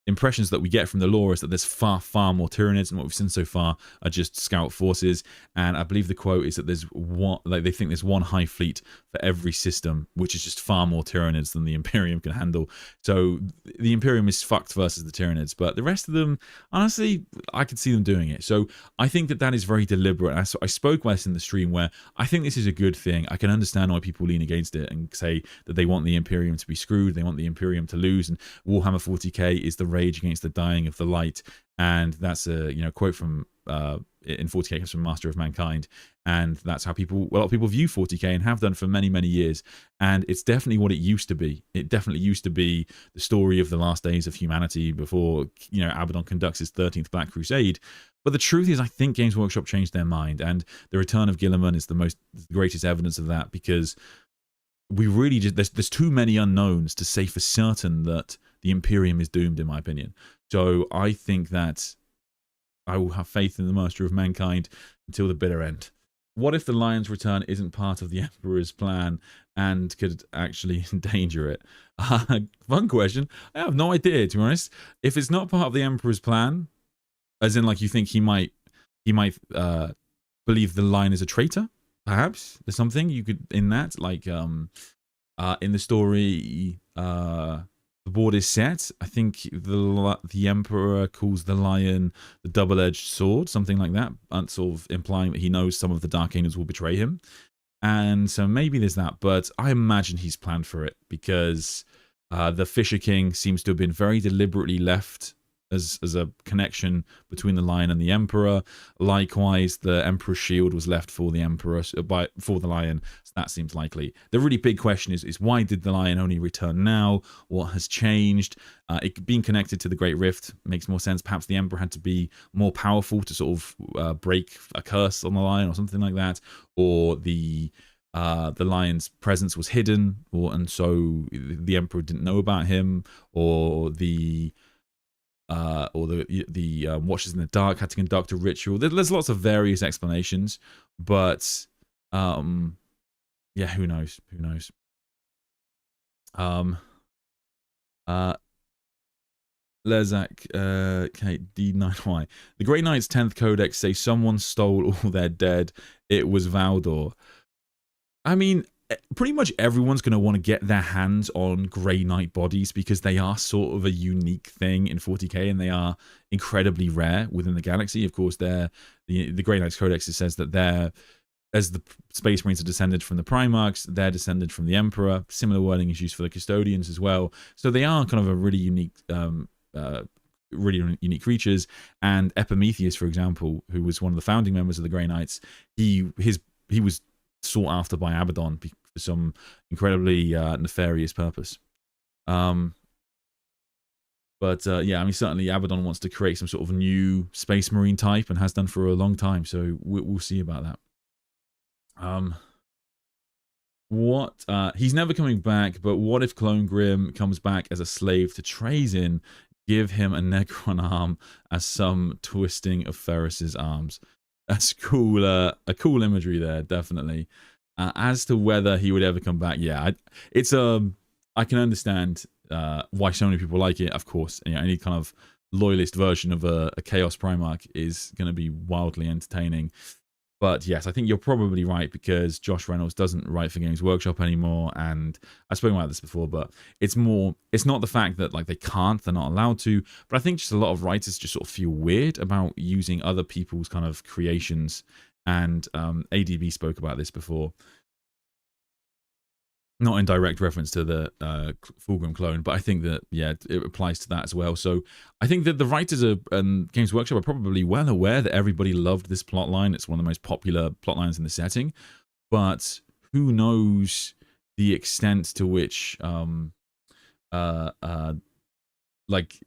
impressions that we get from the lore is that there's far more Tyranids, and what we've seen so far are just scout forces. And I believe the quote is that there's one, like, they think there's one hive fleet for every system, which is just far more Tyranids than the Imperium can handle. So the Imperium is fucked versus the Tyranids, but the rest of them, honestly, I could see them doing it. So I think that is very deliberate. I spoke about this in the stream, where I think this is a good thing. I can understand why people lean against it and say that they want the Imperium to be screwed, they want the Imperium to lose, and Warhammer 40k is the rage against the dying of the light. And that's a quote from in 40k, comes from Master of Mankind, and that's how a lot of people view 40k and have done for many years. And it's definitely what it used to be. It definitely used to be the story of the last days of humanity before Abaddon conducts his 13th Black Crusade. But the truth is, I think Games Workshop changed their mind, and the return of Guilliman is the greatest evidence of that, because we really just there's too many unknowns to say for certain that the Imperium is doomed, in my opinion. So I think that I will have faith in the Master of Mankind until the bitter end. What if the Lion's return isn't part of the Emperor's plan and could actually endanger it? Fun question. I have no idea, to be honest. If it's not part of the Emperor's plan, as in, like, you think he might believe the Lion is a traitor, perhaps there's something you could in that, like in the story, the board is set. I think the Emperor calls the Lion the double-edged sword, something like that, and sort of implying that he knows some of the Dark Angels will betray him. And so maybe there's that, but I imagine he's planned for it, because the Fisher King seems to have been very deliberately left as a connection between the Lion and the Emperor. Likewise, the Emperor's shield was left for the Emperor for the Lion, so that seems likely. The really big question is why did the Lion only return now? What has changed? It being connected to the Great Rift makes more sense. Perhaps the Emperor had to be more powerful to sort of break a curse on the Lion or something like that, or the Lion's presence was hidden, and so the Emperor didn't know about him, or the or the Watchers in the Dark had to conduct a ritual. There's lots of various explanations, but yeah, who knows? Who knows? Lezak, D9Y. The Grey Knight's 10th Codex say someone stole all their dead. It was Valdor. I mean, pretty much everyone's going to want to get their hands on Grey Knight bodies because they are sort of a unique thing in 40k and they are incredibly rare within the galaxy. Of course, the Grey Knight's Codex says that they're, as the Space Marines are descended from the Primarchs, they're descended from the Emperor. Similar wording is used for the Custodians as well. So they are kind of a really unique really unique creatures. And Epimetheus, for example, who was one of the founding members of the Grey Knights, he was sought after by Abaddon for some incredibly nefarious purpose. Yeah, I mean, certainly Abaddon wants to create some sort of new Space Marine type and has done for a long time, so we'll see about that. He's never coming back, but what if Clone Grim comes back as a slave to Trazyn? Give him a Necron arm as some twisting of Ferris's arms. That's cool. A cool imagery there, definitely. As to whether he would ever come back, yeah, I can understand why so many people like it. Of course, you know, any kind of loyalist version of a Chaos Primarch is going to be wildly entertaining. But yes, I think you're probably right because Josh Reynolds doesn't write for Games Workshop anymore, and I've spoken about this before, but it's not the fact that like they're not allowed to, but I think just a lot of writers just sort of feel weird about using other people's kind of creations, and ADB spoke about this before. Not in direct reference to the Fulgrim clone, but I think that, yeah, it applies to that as well. So I think that the writers and Games Workshop are probably well aware that everybody loved this plotline. It's one of the most popular plotlines in the setting. But who knows the extent to which, like,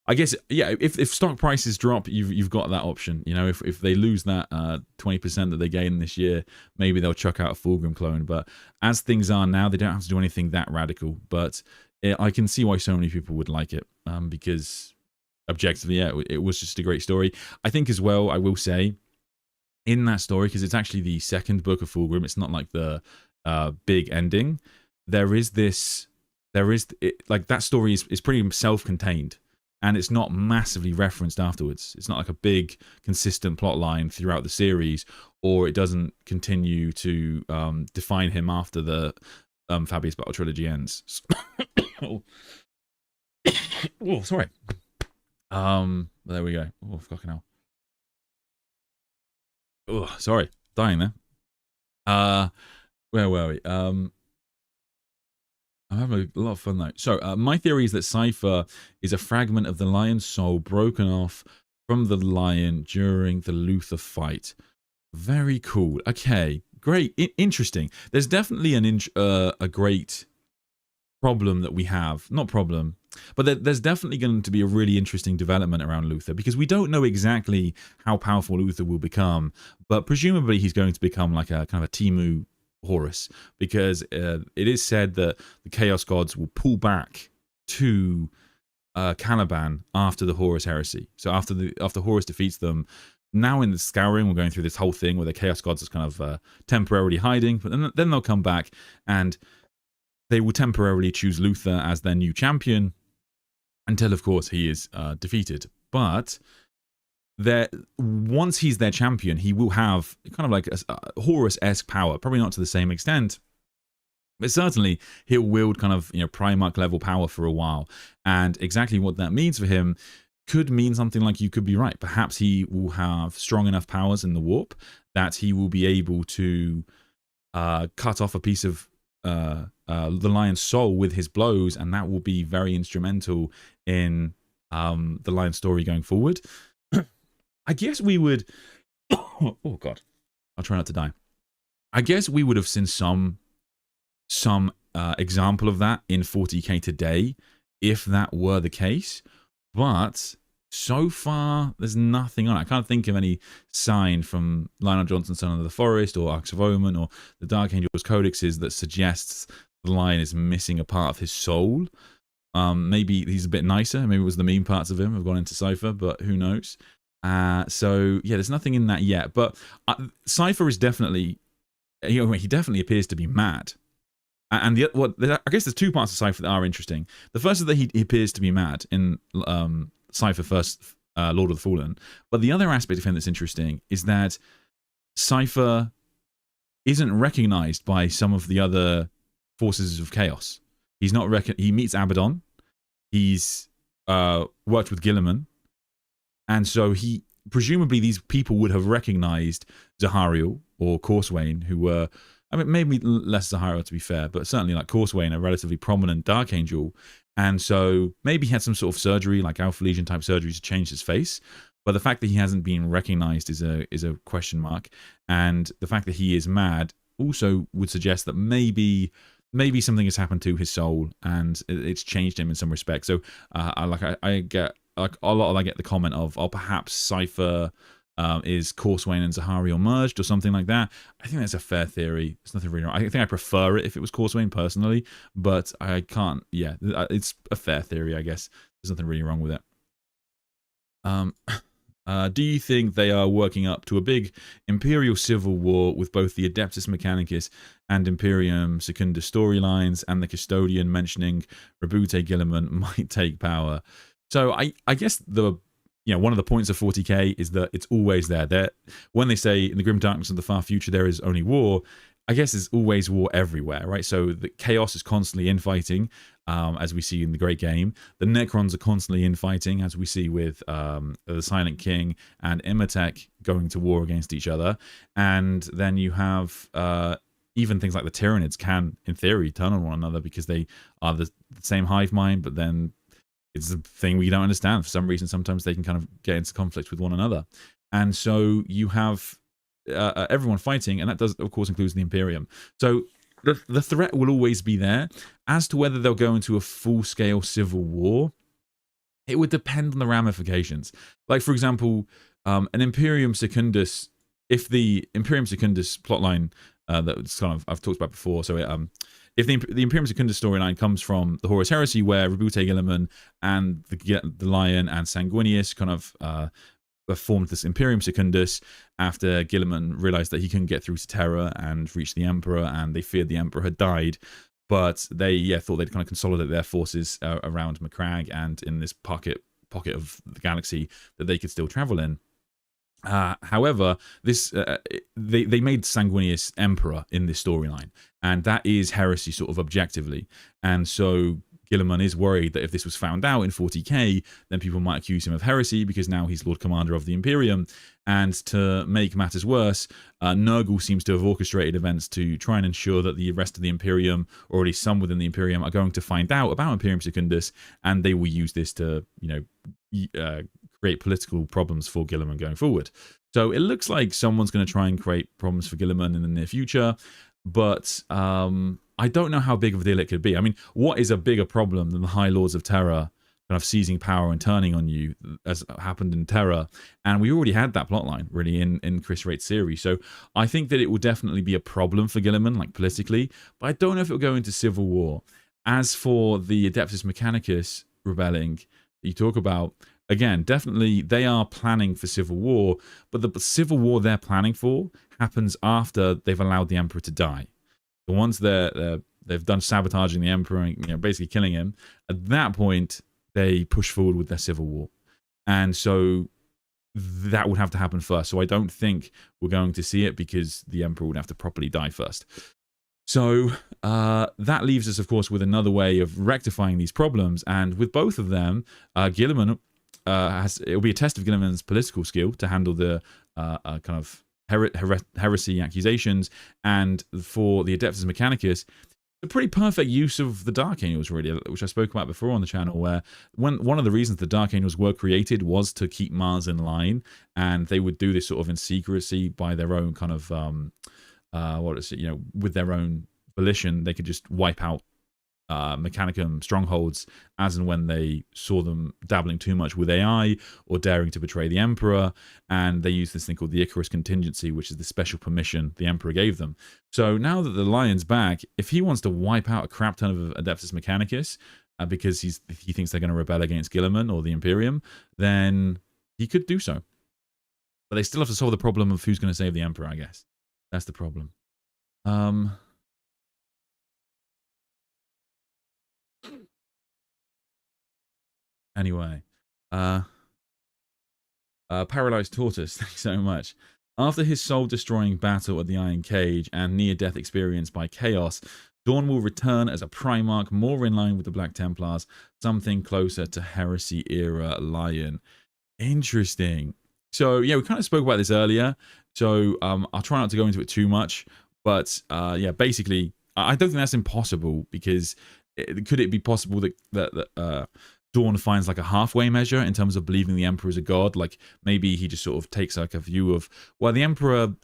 I guess, yeah, if stock prices drop, you've got that option. You know, if they lose that 20% that they gain this year, maybe they'll chuck out a Fulgrim clone. But as things are now, they don't have to do anything that radical. But I can see why so many people would like it, because objectively, yeah, it was just a great story. I think as well, I will say, in that story, because it's actually the second book of Fulgrim, it's not like the big ending. Like that story is pretty self-contained. And it's not massively referenced afterwards. It's not like a big, consistent plot line throughout the series, or it doesn't continue to define him after the Fabius Battle trilogy ends. Oh, sorry. There we go. Oh, fucking hell. Oh, sorry. Dying there. Where were we? I'm having a lot of fun though. So my theory is that Cypher is a fragment of the lion's soul broken off from the lion during the Luther fight. Very cool. Okay, great. Interesting. There's definitely a great problem that we have. Not problem, but there's definitely going to be a really interesting development around Luther, because we don't know exactly how powerful Luther will become, but presumably he's going to become like a kind of a Temu Horus, because it is said that the Chaos Gods will pull back to Caliban after the Horus heresy. So after Horus defeats them, now in the Scouring, we're going through this whole thing where the Chaos Gods is kind of temporarily hiding, but then they'll come back and they will temporarily choose Luther as their new champion until, of course, he is defeated. But once he's their champion, he will have kind of like a Horus-esque power, probably not to the same extent, but certainly he'll wield kind of, you know, Primarch level power for a while. And exactly what that means for him could mean something like, you could be right, perhaps he will have strong enough powers in the warp that he will be able to cut off a piece of the lion's soul with his blows, and that will be very instrumental in the lion's story going forward. I guess we would... Oh, God. I'll try not to die. I guess we would have seen some example of that in 40k today, if that were the case. But so far, there's nothing on it. I can't think of any sign from Lionel Johnson's Son of the Forest, or Arcs of Omen, or the Dark Angel's Codexes that suggests the lion is missing a part of his soul. Maybe he's a bit nicer. Maybe it was the mean parts of him have gone into Cypher, but who knows? So yeah, there's nothing in that yet. But Cypher is definitely, he definitely appears to be mad. And I guess there's two parts of Cypher that are interesting. The first is that he appears to be mad in Cypher First Lord of the Fallen. But the other aspect of him that's interesting is that Cypher isn't recognized by some of the other forces of chaos. He's not he meets Abaddon. He's worked with Guilliman. And so presumably these people would have recognized Zahariel or Corswain, who were, I mean, maybe less Zahariel to be fair, but certainly like Corswain, a relatively prominent Dark Angel. And so maybe he had some sort of surgery, like Alpha Legion type surgery, to change his face. But the fact that he hasn't been recognized is a question mark. And the fact that he is mad also would suggest that maybe something has happened to his soul and it's changed him in some respect. So I get like a lot of, I get the comment of, oh, perhaps Cypher is Corswain and Zahariel merged or something like that. I think that's a fair theory. There's nothing really wrong. I think I prefer it if it was Corswain personally, but I can't. Yeah, it's a fair theory, I guess. There's nothing really wrong with it. Do you think they are working up to a big Imperial civil war with both the Adeptus Mechanicus and Imperium Secundus storylines, and the Custodian mentioning Rabute Guilliman might take power? So I guess one of the points of 40k is that it's always there. When they say in the grim darkness of the far future there is only war, I guess there's always war everywhere, right? So the chaos is constantly infighting, as we see in the Great Game. The Necrons are constantly infighting, as we see with the Silent King and Imhotep going to war against each other. And then you have even things like the Tyranids can, in theory, turn on one another because they are the same hive mind, but then it's a thing we don't understand. For some reason, sometimes they can kind of get into conflict with one another. And so you have everyone fighting, and that does, of course, includes the Imperium. So the threat will always be there. As to whether they'll go into a full-scale civil war, it would depend on the ramifications. Like, for example, an Imperium Secundus, if the Imperium Secundus plotline that's kind of I've talked about before, so if the Imperium Secundus storyline comes from the Horus Heresy, where Rabute Guilliman and the Lion and Sanguinius kind of formed this Imperium Secundus after Guilliman realized that he couldn't get through to Terra and reach the Emperor, and they feared the Emperor had died. But they thought they'd kind of consolidate their forces around Macragge and in this pocket of the galaxy that they could still travel in. However, this they made Sanguinius Emperor in this storyline, and that is heresy sort of objectively. And so Guilliman is worried that if this was found out in 40k, then people might accuse him of heresy because now he's Lord Commander of the Imperium. And to make matters worse, Nurgle seems to have orchestrated events to try and ensure that the rest of the Imperium, or at least some within the Imperium, are going to find out about Imperium Secundus, and they will use this to, create political problems for Guilliman going forward. So it looks like someone's going to try and create problems for Guilliman in the near future, but I don't know how big of a deal it could be. I mean, what is a bigger problem than the High Lords of Terra kind of seizing power and turning on you, as happened in Terra? And we already had that plotline, really, in Chris Wraith's series. So I think that it will definitely be a problem for Guilliman, like politically, but I don't know if it will go into civil war. As for the Adeptus Mechanicus rebelling that you talk about, again, definitely they are planning for civil war, but the civil war they're planning for happens after they've allowed the Emperor to die. The ones they've done sabotaging the Emperor, basically killing him, at that point they push forward with their civil war. And so that would have to happen first. So I don't think we're going to see it because the Emperor would have to properly die first. So that leaves us, of course, with another way of rectifying these problems. And with both of them, Guilliman it'll be a test of Guilliman's political skill to handle the kind of heresy accusations, and for the Adeptus Mechanicus, a pretty perfect use of the Dark Angels, really, which I spoke about before on the channel, where one of the reasons the Dark Angels were created was to keep Mars in line, and they would do this sort of in secrecy by their own kind of with their own volition. They could just wipe out Mechanicum strongholds as and when they saw them dabbling too much with AI or daring to betray the Emperor, and they used this thing called the Icarus Contingency, which is the special permission the Emperor gave them. So now that the Lion's back, if he wants to wipe out a crap ton of Adeptus Mechanicus, because he thinks they're going to rebel against Guilliman or the Imperium, then he could do so. But they still have to solve the problem of who's going to save the Emperor, I guess. That's the problem. Anyway. Paralyzed Tortoise, thanks so much. After his soul-destroying battle at the Iron Cage and near-death experience by Chaos, Dawn will return as a Primarch more in line with the Black Templars, something closer to Heresy-era Lion. Interesting. So, yeah, we kind of spoke about this earlier, so I'll try not to go into it too much, but yeah, basically, I don't think that's impossible, because could it be possible that Dawn finds like a halfway measure in terms of believing the Emperor is a god? Like maybe he just sort of takes like a view of, well, the Emperor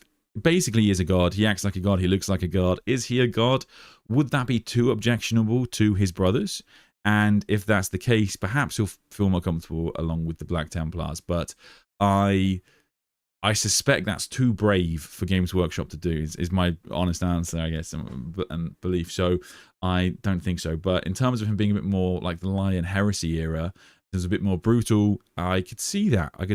basically is a god. He acts like a god. He looks like a god. Is he a god? Would that be too objectionable to his brothers? And if that's the case, perhaps he'll feel more comfortable along with the Black Templars. But I suspect that's too brave for Games Workshop to do, is my honest answer, I guess, and belief. So I don't think so. But in terms of him being a bit more like the Lion Heresy era, there's a bit more brutal, I could see that. I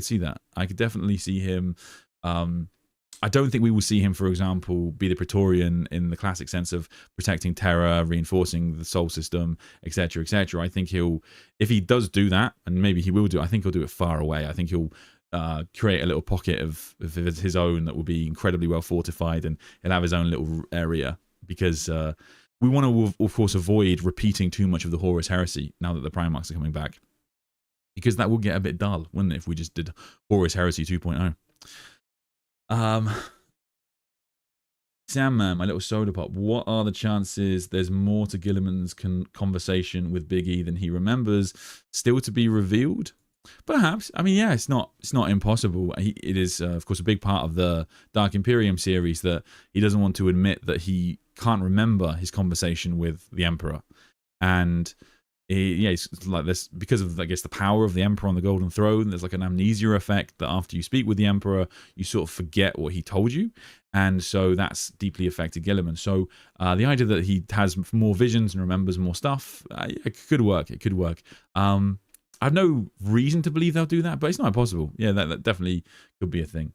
could definitely see him. I don't think we will see him, for example, be the Praetorian in the classic sense of protecting Terra, reinforcing the Sol system, etc., etc. I think he'll, if he does do that, and maybe he will do it, I think he'll do it far away. I think he'll create a little pocket of his own that will be incredibly well fortified, and he'll have his own little area, because we want to, of course, avoid repeating too much of the Horus Heresy now that the Primarchs are coming back, because that would get a bit dull, wouldn't it, if we just did Horus Heresy 2.0. Sandman, my little soda pop, what are the chances there's more to Guilliman's conversation with Big E than he remembers still to be revealed? Perhaps. I mean, yeah, it's not impossible. It is, of course, a big part of the Dark Imperium series that he doesn't want to admit that he can't remember his conversation with the Emperor. And yeah, it's like this, because of, I guess, the power of the Emperor on the Golden Throne, there's like an amnesia effect that after you speak with the Emperor, you sort of forget what he told you. And so that's deeply affected Guilliman. So the idea that he has more visions and remembers more stuff, it could work. It could work. I have no reason to believe they'll do that, but it's not impossible. Yeah, that definitely could be a thing.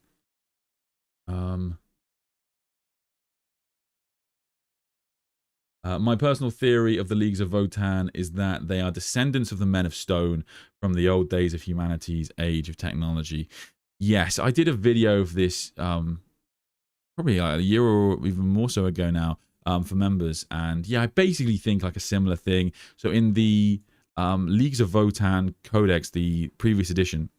My personal theory of the Leagues of Votan is that they are descendants of the Men of Stone from the old days of humanity's age of technology. Yes, I did a video of this probably a year or even more so ago now for members. And yeah, I basically think like a similar thing. So in the Leagues of Votan Codex, the previous edition,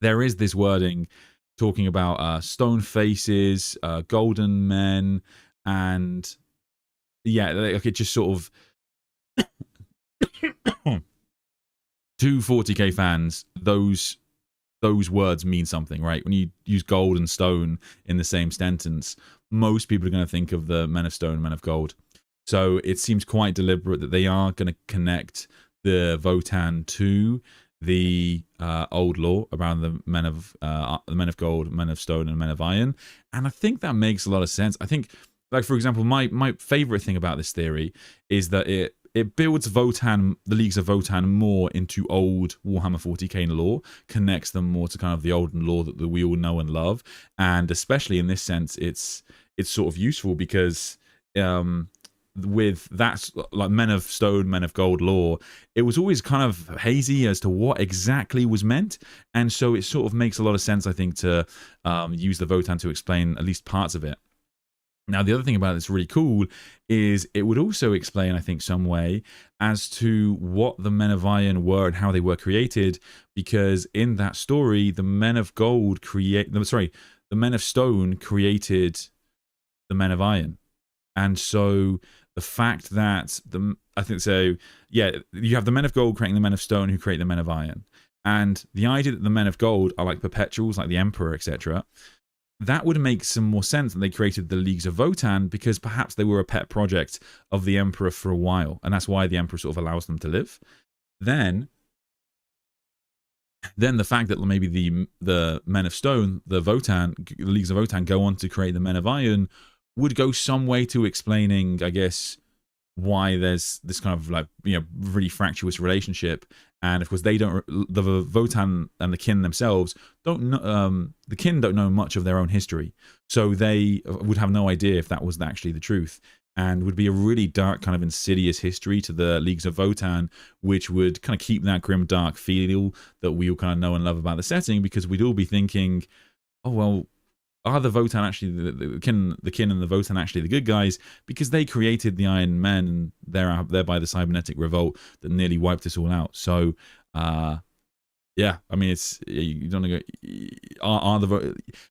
there is this wording talking about stone faces, golden men, and yeah, like it just sort of to 40k fans, those words mean something, right? When you use gold and stone in the same sentence, most people are going to think of the Men of Stone, Men of Gold. So it seems quite deliberate that they are going to connect the Votan to the old law around the Men of Gold, Men of Stone, and Men of Iron, and I think that makes a lot of sense. I think, like, for example, my favorite thing about this theory is that it builds Votan, the Leagues of Votan, more into old Warhammer 40k lore, connects them more to kind of the olden lore that we all know and love, and especially in this sense, it's sort of useful because with that, like, Men of Stone, Men of Gold lore, it was always kind of hazy as to what exactly was meant, and so it sort of makes a lot of sense, I think, to use the Votan to explain at least parts of it. Now, the other thing about it that's really cool is it would also explain, I think, some way as to what the Men of Iron were and how they were created, because in that story, the Men of Gold the Men of Stone created the Men of Iron. And so the fact that I think so, yeah, you have the Men of Gold creating the Men of Stone who create the Men of Iron. And the idea that the Men of Gold are like perpetuals, like the Emperor, etc., that would make some more sense that they created the Leagues of Votan, because perhaps they were a pet project of the Emperor for a while, and that's why the Emperor sort of allows them to live. Then the fact that maybe the Men of Stone, the Leagues of Votan, go on to create the Men of Iron would go some way to explaining, I guess, why there's this kind of like, you know, really fractious relationship. And of course they don't, the Votan and the kin themselves don't know, the kin don't know much of their own history, so they would have no idea if that was actually the truth, and would be a really dark, kind of insidious history to the Leagues of Votan, which would kind of keep that grim dark feel that we all kind of know and love about the setting, because we'd all be thinking, oh well, are the Votan actually the kin and the Votan actually the good guys, because they created the Iron Men, and thereby the cybernetic revolt that nearly wiped us all out. So yeah, I mean, it's, you don't go,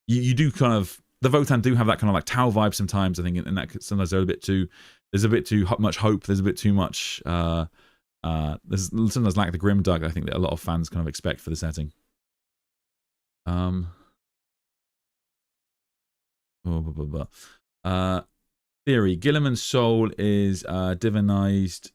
you do kind of, the Votan do have that kind of like Tau vibe sometimes, I think, and that sometimes there's a bit too much hope, there's a bit too much there's sometimes like the grim dark, I think, that a lot of fans kind of expect for the setting. Theory: Gilliman's soul is divinized.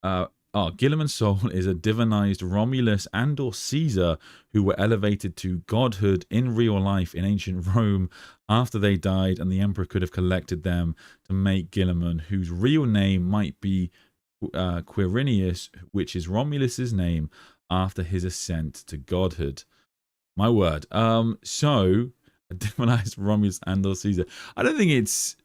Gilliman's soul is a divinized Romulus and/or Caesar who were elevated to godhood in real life in ancient Rome after they died, and the emperor could have collected them to make Gilliman, whose real name might be Quirinius, which is Romulus's name after his ascent to godhood. My word. So a demonized Romulus and/or Caesar. I don't think it's.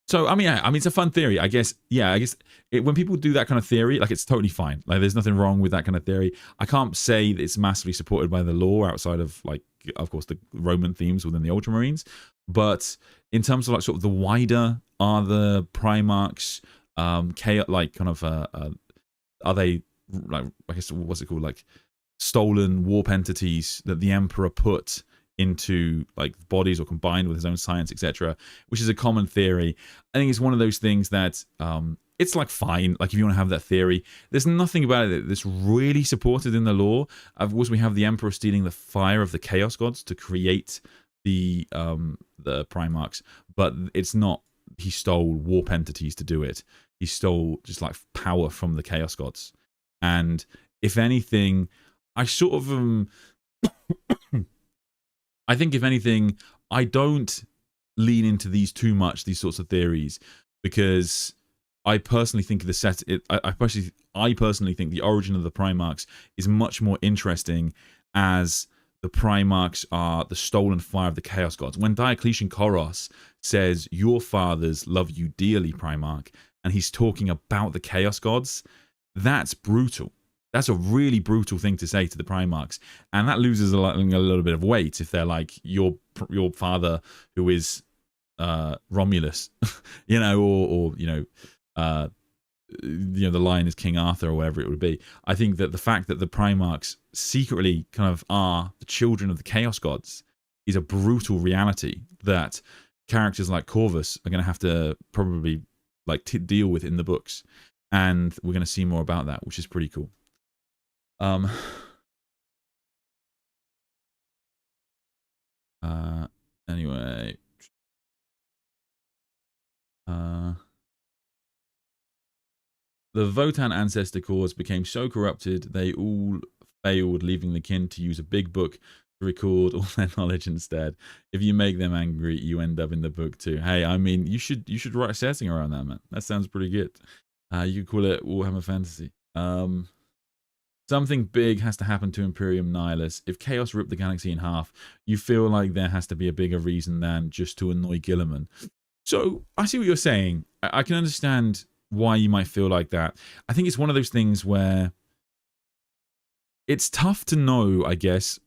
So I mean, yeah, I mean, it's a fun theory, I guess. Yeah, I guess when people do that kind of theory, like, it's totally fine. Like, there's nothing wrong with that kind of theory. I can't say that it's massively supported by the lore outside of, like, of course, the Roman themes within the Ultramarines. But in terms of like sort of the wider, are the Primarchs like kind of are they, like, I guess, what's it called, like stolen warp entities that the Emperor put into like bodies or combined with his own science, etc., which is a common theory. I think it's one of those things that it's like fine, like if you want to have that theory, there's nothing about it that's really supported in the lore. Of course, we have the Emperor stealing the fire of the Chaos Gods to create the Primarchs, but it's not he stole warp entities to do it. He stole just like power from the Chaos Gods. And if anything, I sort of I think, if anything, I don't lean into these too much, these sorts of theories, because I personally think the set. I personally think the origin of the Primarchs is much more interesting, as the Primarchs are the stolen fire of the Chaos Gods. When Diocletian Koros says, "Your fathers love you dearly, Primarch," and he's talking about the Chaos Gods, that's brutal. That's a really brutal thing to say to the Primarchs, and that loses a little bit of weight if they're like your father, who is Romulus, you know, or you know, the lion is King Arthur, or whatever it would be. I think that the fact that the Primarchs secretly kind of are the children of the Chaos Gods is a brutal reality that characters like Corvus are going to have to probably like deal with in the books, and we're going to see more about that, which is pretty cool. Anyway, the Votan ancestor cores became so corrupted they all failed, leaving the kin to use a big book to record all their knowledge instead. If you make them angry, you end up in the book too. Hey, I mean, you should write a setting around that, man. That sounds pretty good. You could call it Warhammer Fantasy. Something big has to happen to Imperium Nihilus. If Chaos ripped the galaxy in half, you feel like there has to be a bigger reason than just to annoy Gilliman. So I see what you're saying. I can understand why you might feel like that. I think it's one of those things where it's tough to know, I guess,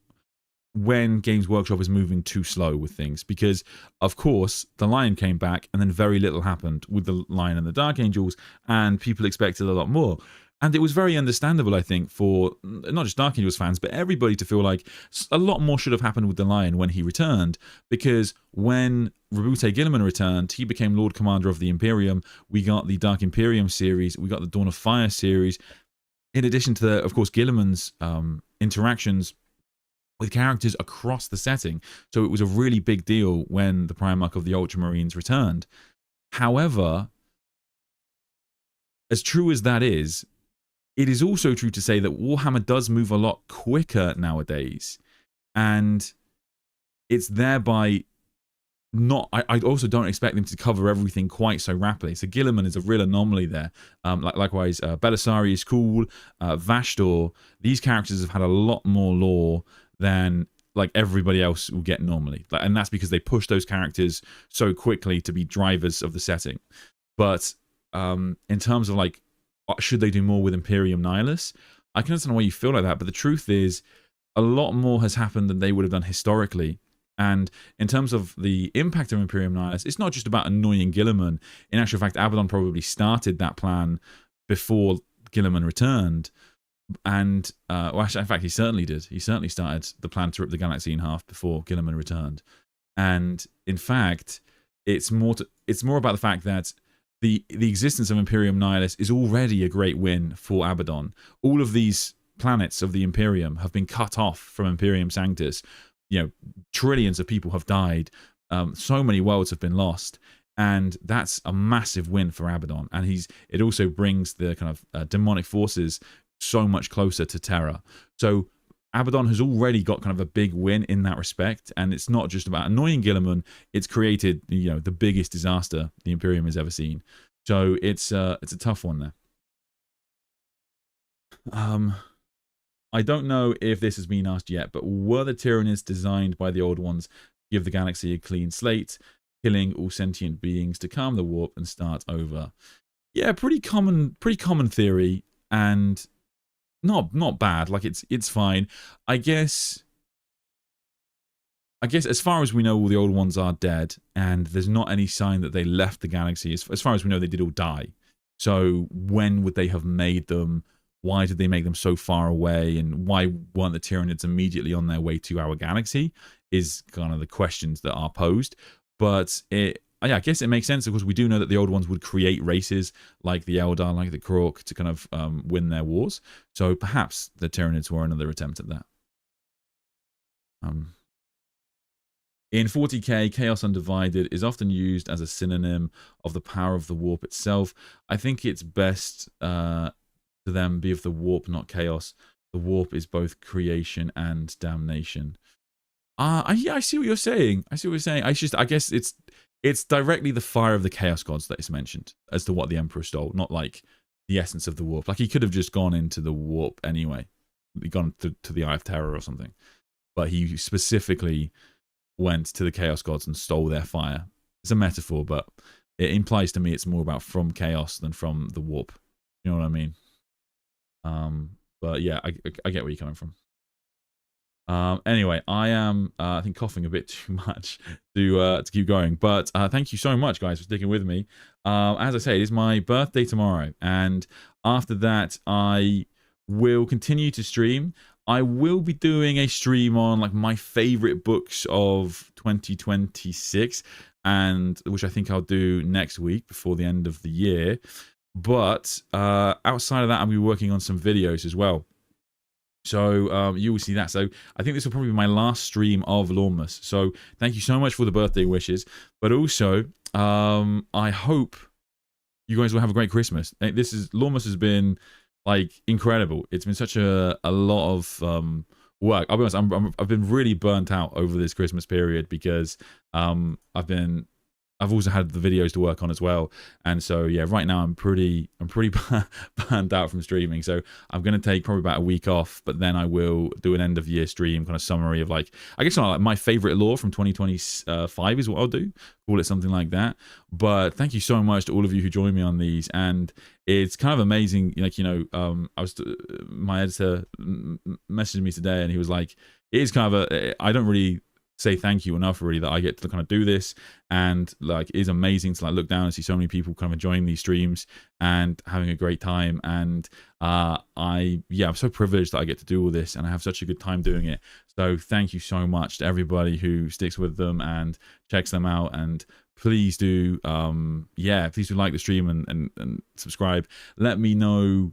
when Games Workshop is moving too slow with things, because of course the Lion came back and then very little happened with the Lion and the Dark Angels, and people expected a lot more. And it was very understandable, I think, for not just Dark Angels fans, but everybody to feel like a lot more should have happened with the Lion when he returned, because when Rabute Gilliman returned, he became Lord Commander of the Imperium. We got the Dark Imperium series, we got the Dawn of Fire series, in addition to, of course, Gilliman's interactions with characters across the setting. So it was a really big deal when the Primarch of the Ultramarines returned. However, as true as that is, it is also true to say that Warhammer does move a lot quicker nowadays, and it's thereby I also don't expect them to cover everything quite so rapidly. So Guilliman is a real anomaly there. Likewise, Belisari is cool. Vashdor, these characters have had a lot more lore than like everybody else will get normally, and that's because they push those characters so quickly to be drivers of the setting. But in terms of like, should they do more with Imperium Nihilus? I can understand why you feel like that, but the truth is, a lot more has happened than they would have done historically. And in terms of the impact of Imperium Nihilus, it's not just about annoying Guilliman. In actual fact, Abaddon probably started that plan before Guilliman returned. And, well, actually, in fact, he certainly did. He certainly started the plan to rip the galaxy in half before Guilliman returned. And, in fact, it's more about the fact that the existence of Imperium Nihilus is already a great win for Abaddon. All of these planets of the Imperium have been cut off from Imperium Sanctus. You know, trillions of people have died. So many worlds have been lost, and that's a massive win for Abaddon. And it also brings the kind of demonic forces so much closer to Terra. So Abaddon has already got kind of a big win in that respect, and it's not just about annoying Guilliman. It's created, you know, the biggest disaster the Imperium has ever seen. So it's a tough one there. I don't know if this has been asked yet, but were the Tyranids designed by the Old Ones to give the galaxy a clean slate, killing all sentient beings to calm the warp and start over? Yeah, pretty common theory, and not bad. Like it's fine. I guess as far as we know, all the Old Ones are dead, and there's not any sign that they left the galaxy. As far as we know, they did all die. So when would they have made them? Why did they make them so far away, and why weren't the Tyranids immediately on their way to our galaxy is kind of the questions that are posed. But yeah, I guess it makes sense, because we do know that the Old Ones would create races like the Eldar, like the Krork, to kind of win their wars. So perhaps the Tyranids were another attempt at that. In 40k, Chaos Undivided is often used as a synonym of the power of the warp itself. I think it's best to them be of the warp, not chaos. The warp is both creation and damnation. Yeah, I see what you're saying. I guess it's directly the fire of the chaos gods that is mentioned as to what the Emperor stole, not like the essence of the warp. Like, he could have just gone into the warp anyway, gone to the Eye of Terror or something, but he specifically went to the chaos gods and stole their fire. It's a metaphor, but it implies to me it's more about from chaos than from the warp. You know what I mean? But yeah, I get where you're coming from. Anyway, I am I think coughing a bit too much to keep going, but thank you so much, guys, for sticking with me. As I say, it is my birthday tomorrow, and after that I will continue to stream. I will be doing a stream on like my favorite books of 2026, and which I think I'll do next week before the end of the year. But outside of that, I'll be working on some videos as well. So you will see that. So I think this will probably be my last stream of Lawmas. So thank you so much for the birthday wishes. But also, I hope you guys will have a great Christmas. Lawmas has been like incredible. It's been such a lot of work. I'll be honest, I've been really burnt out over this Christmas period, because I've also had the videos to work on as well, and so yeah, right now I'm pretty burned out from streaming. So I'm going to take probably about a week off, but then I will do an end of year stream, kind of summary of like, I guess like my favorite lore from 2025 is what I'll do. Call it something like that. But thank you so much to all of you who join me on these, and it's kind of amazing. Like, you know, my editor messaged me today, and he was like, it is kind of I don't really say thank you enough, really, that I get to kind of do this, and like it is amazing to like look down and see so many people kind of enjoying these streams and having a great time. And I'm so privileged that I get to do all this, and I have such a good time doing it. So thank you so much to everybody who sticks with them and checks them out. And please do please do like the stream and subscribe. Let me know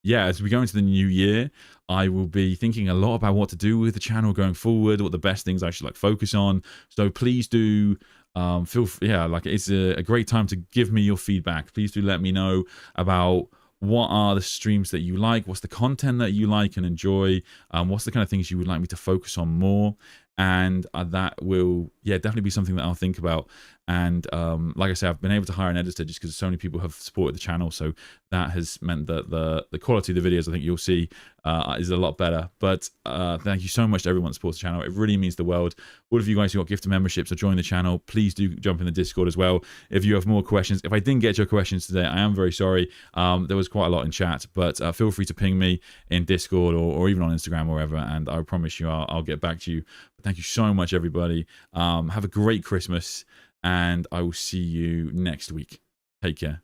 as we go into the new year, I will be thinking a lot about what to do with the channel going forward, what the best things I should like focus on. So please do it's a great time to give me your feedback. Please do let me know about what are the streams that you like, what's the content that you like and enjoy, what's the kind of things you would like me to focus on more. and that will definitely be something that I'll think about. And like I said, I've been able to hire an editor just because so many people have supported the channel, so that has meant that the quality of the videos, I think you'll see, is a lot better. But thank you so much to everyone that supports the channel. It really means the world. All of you guys who got gifted memberships or joined the channel, please do jump in the Discord as well if you have more questions. If I didn't get your questions today, I am very sorry. There was quite a lot in chat, but feel free to ping me in Discord or even on Instagram or wherever, and I promise you I'll get back to you. But thank you so much, everybody. Have a great Christmas, and I will see you next week. Take care.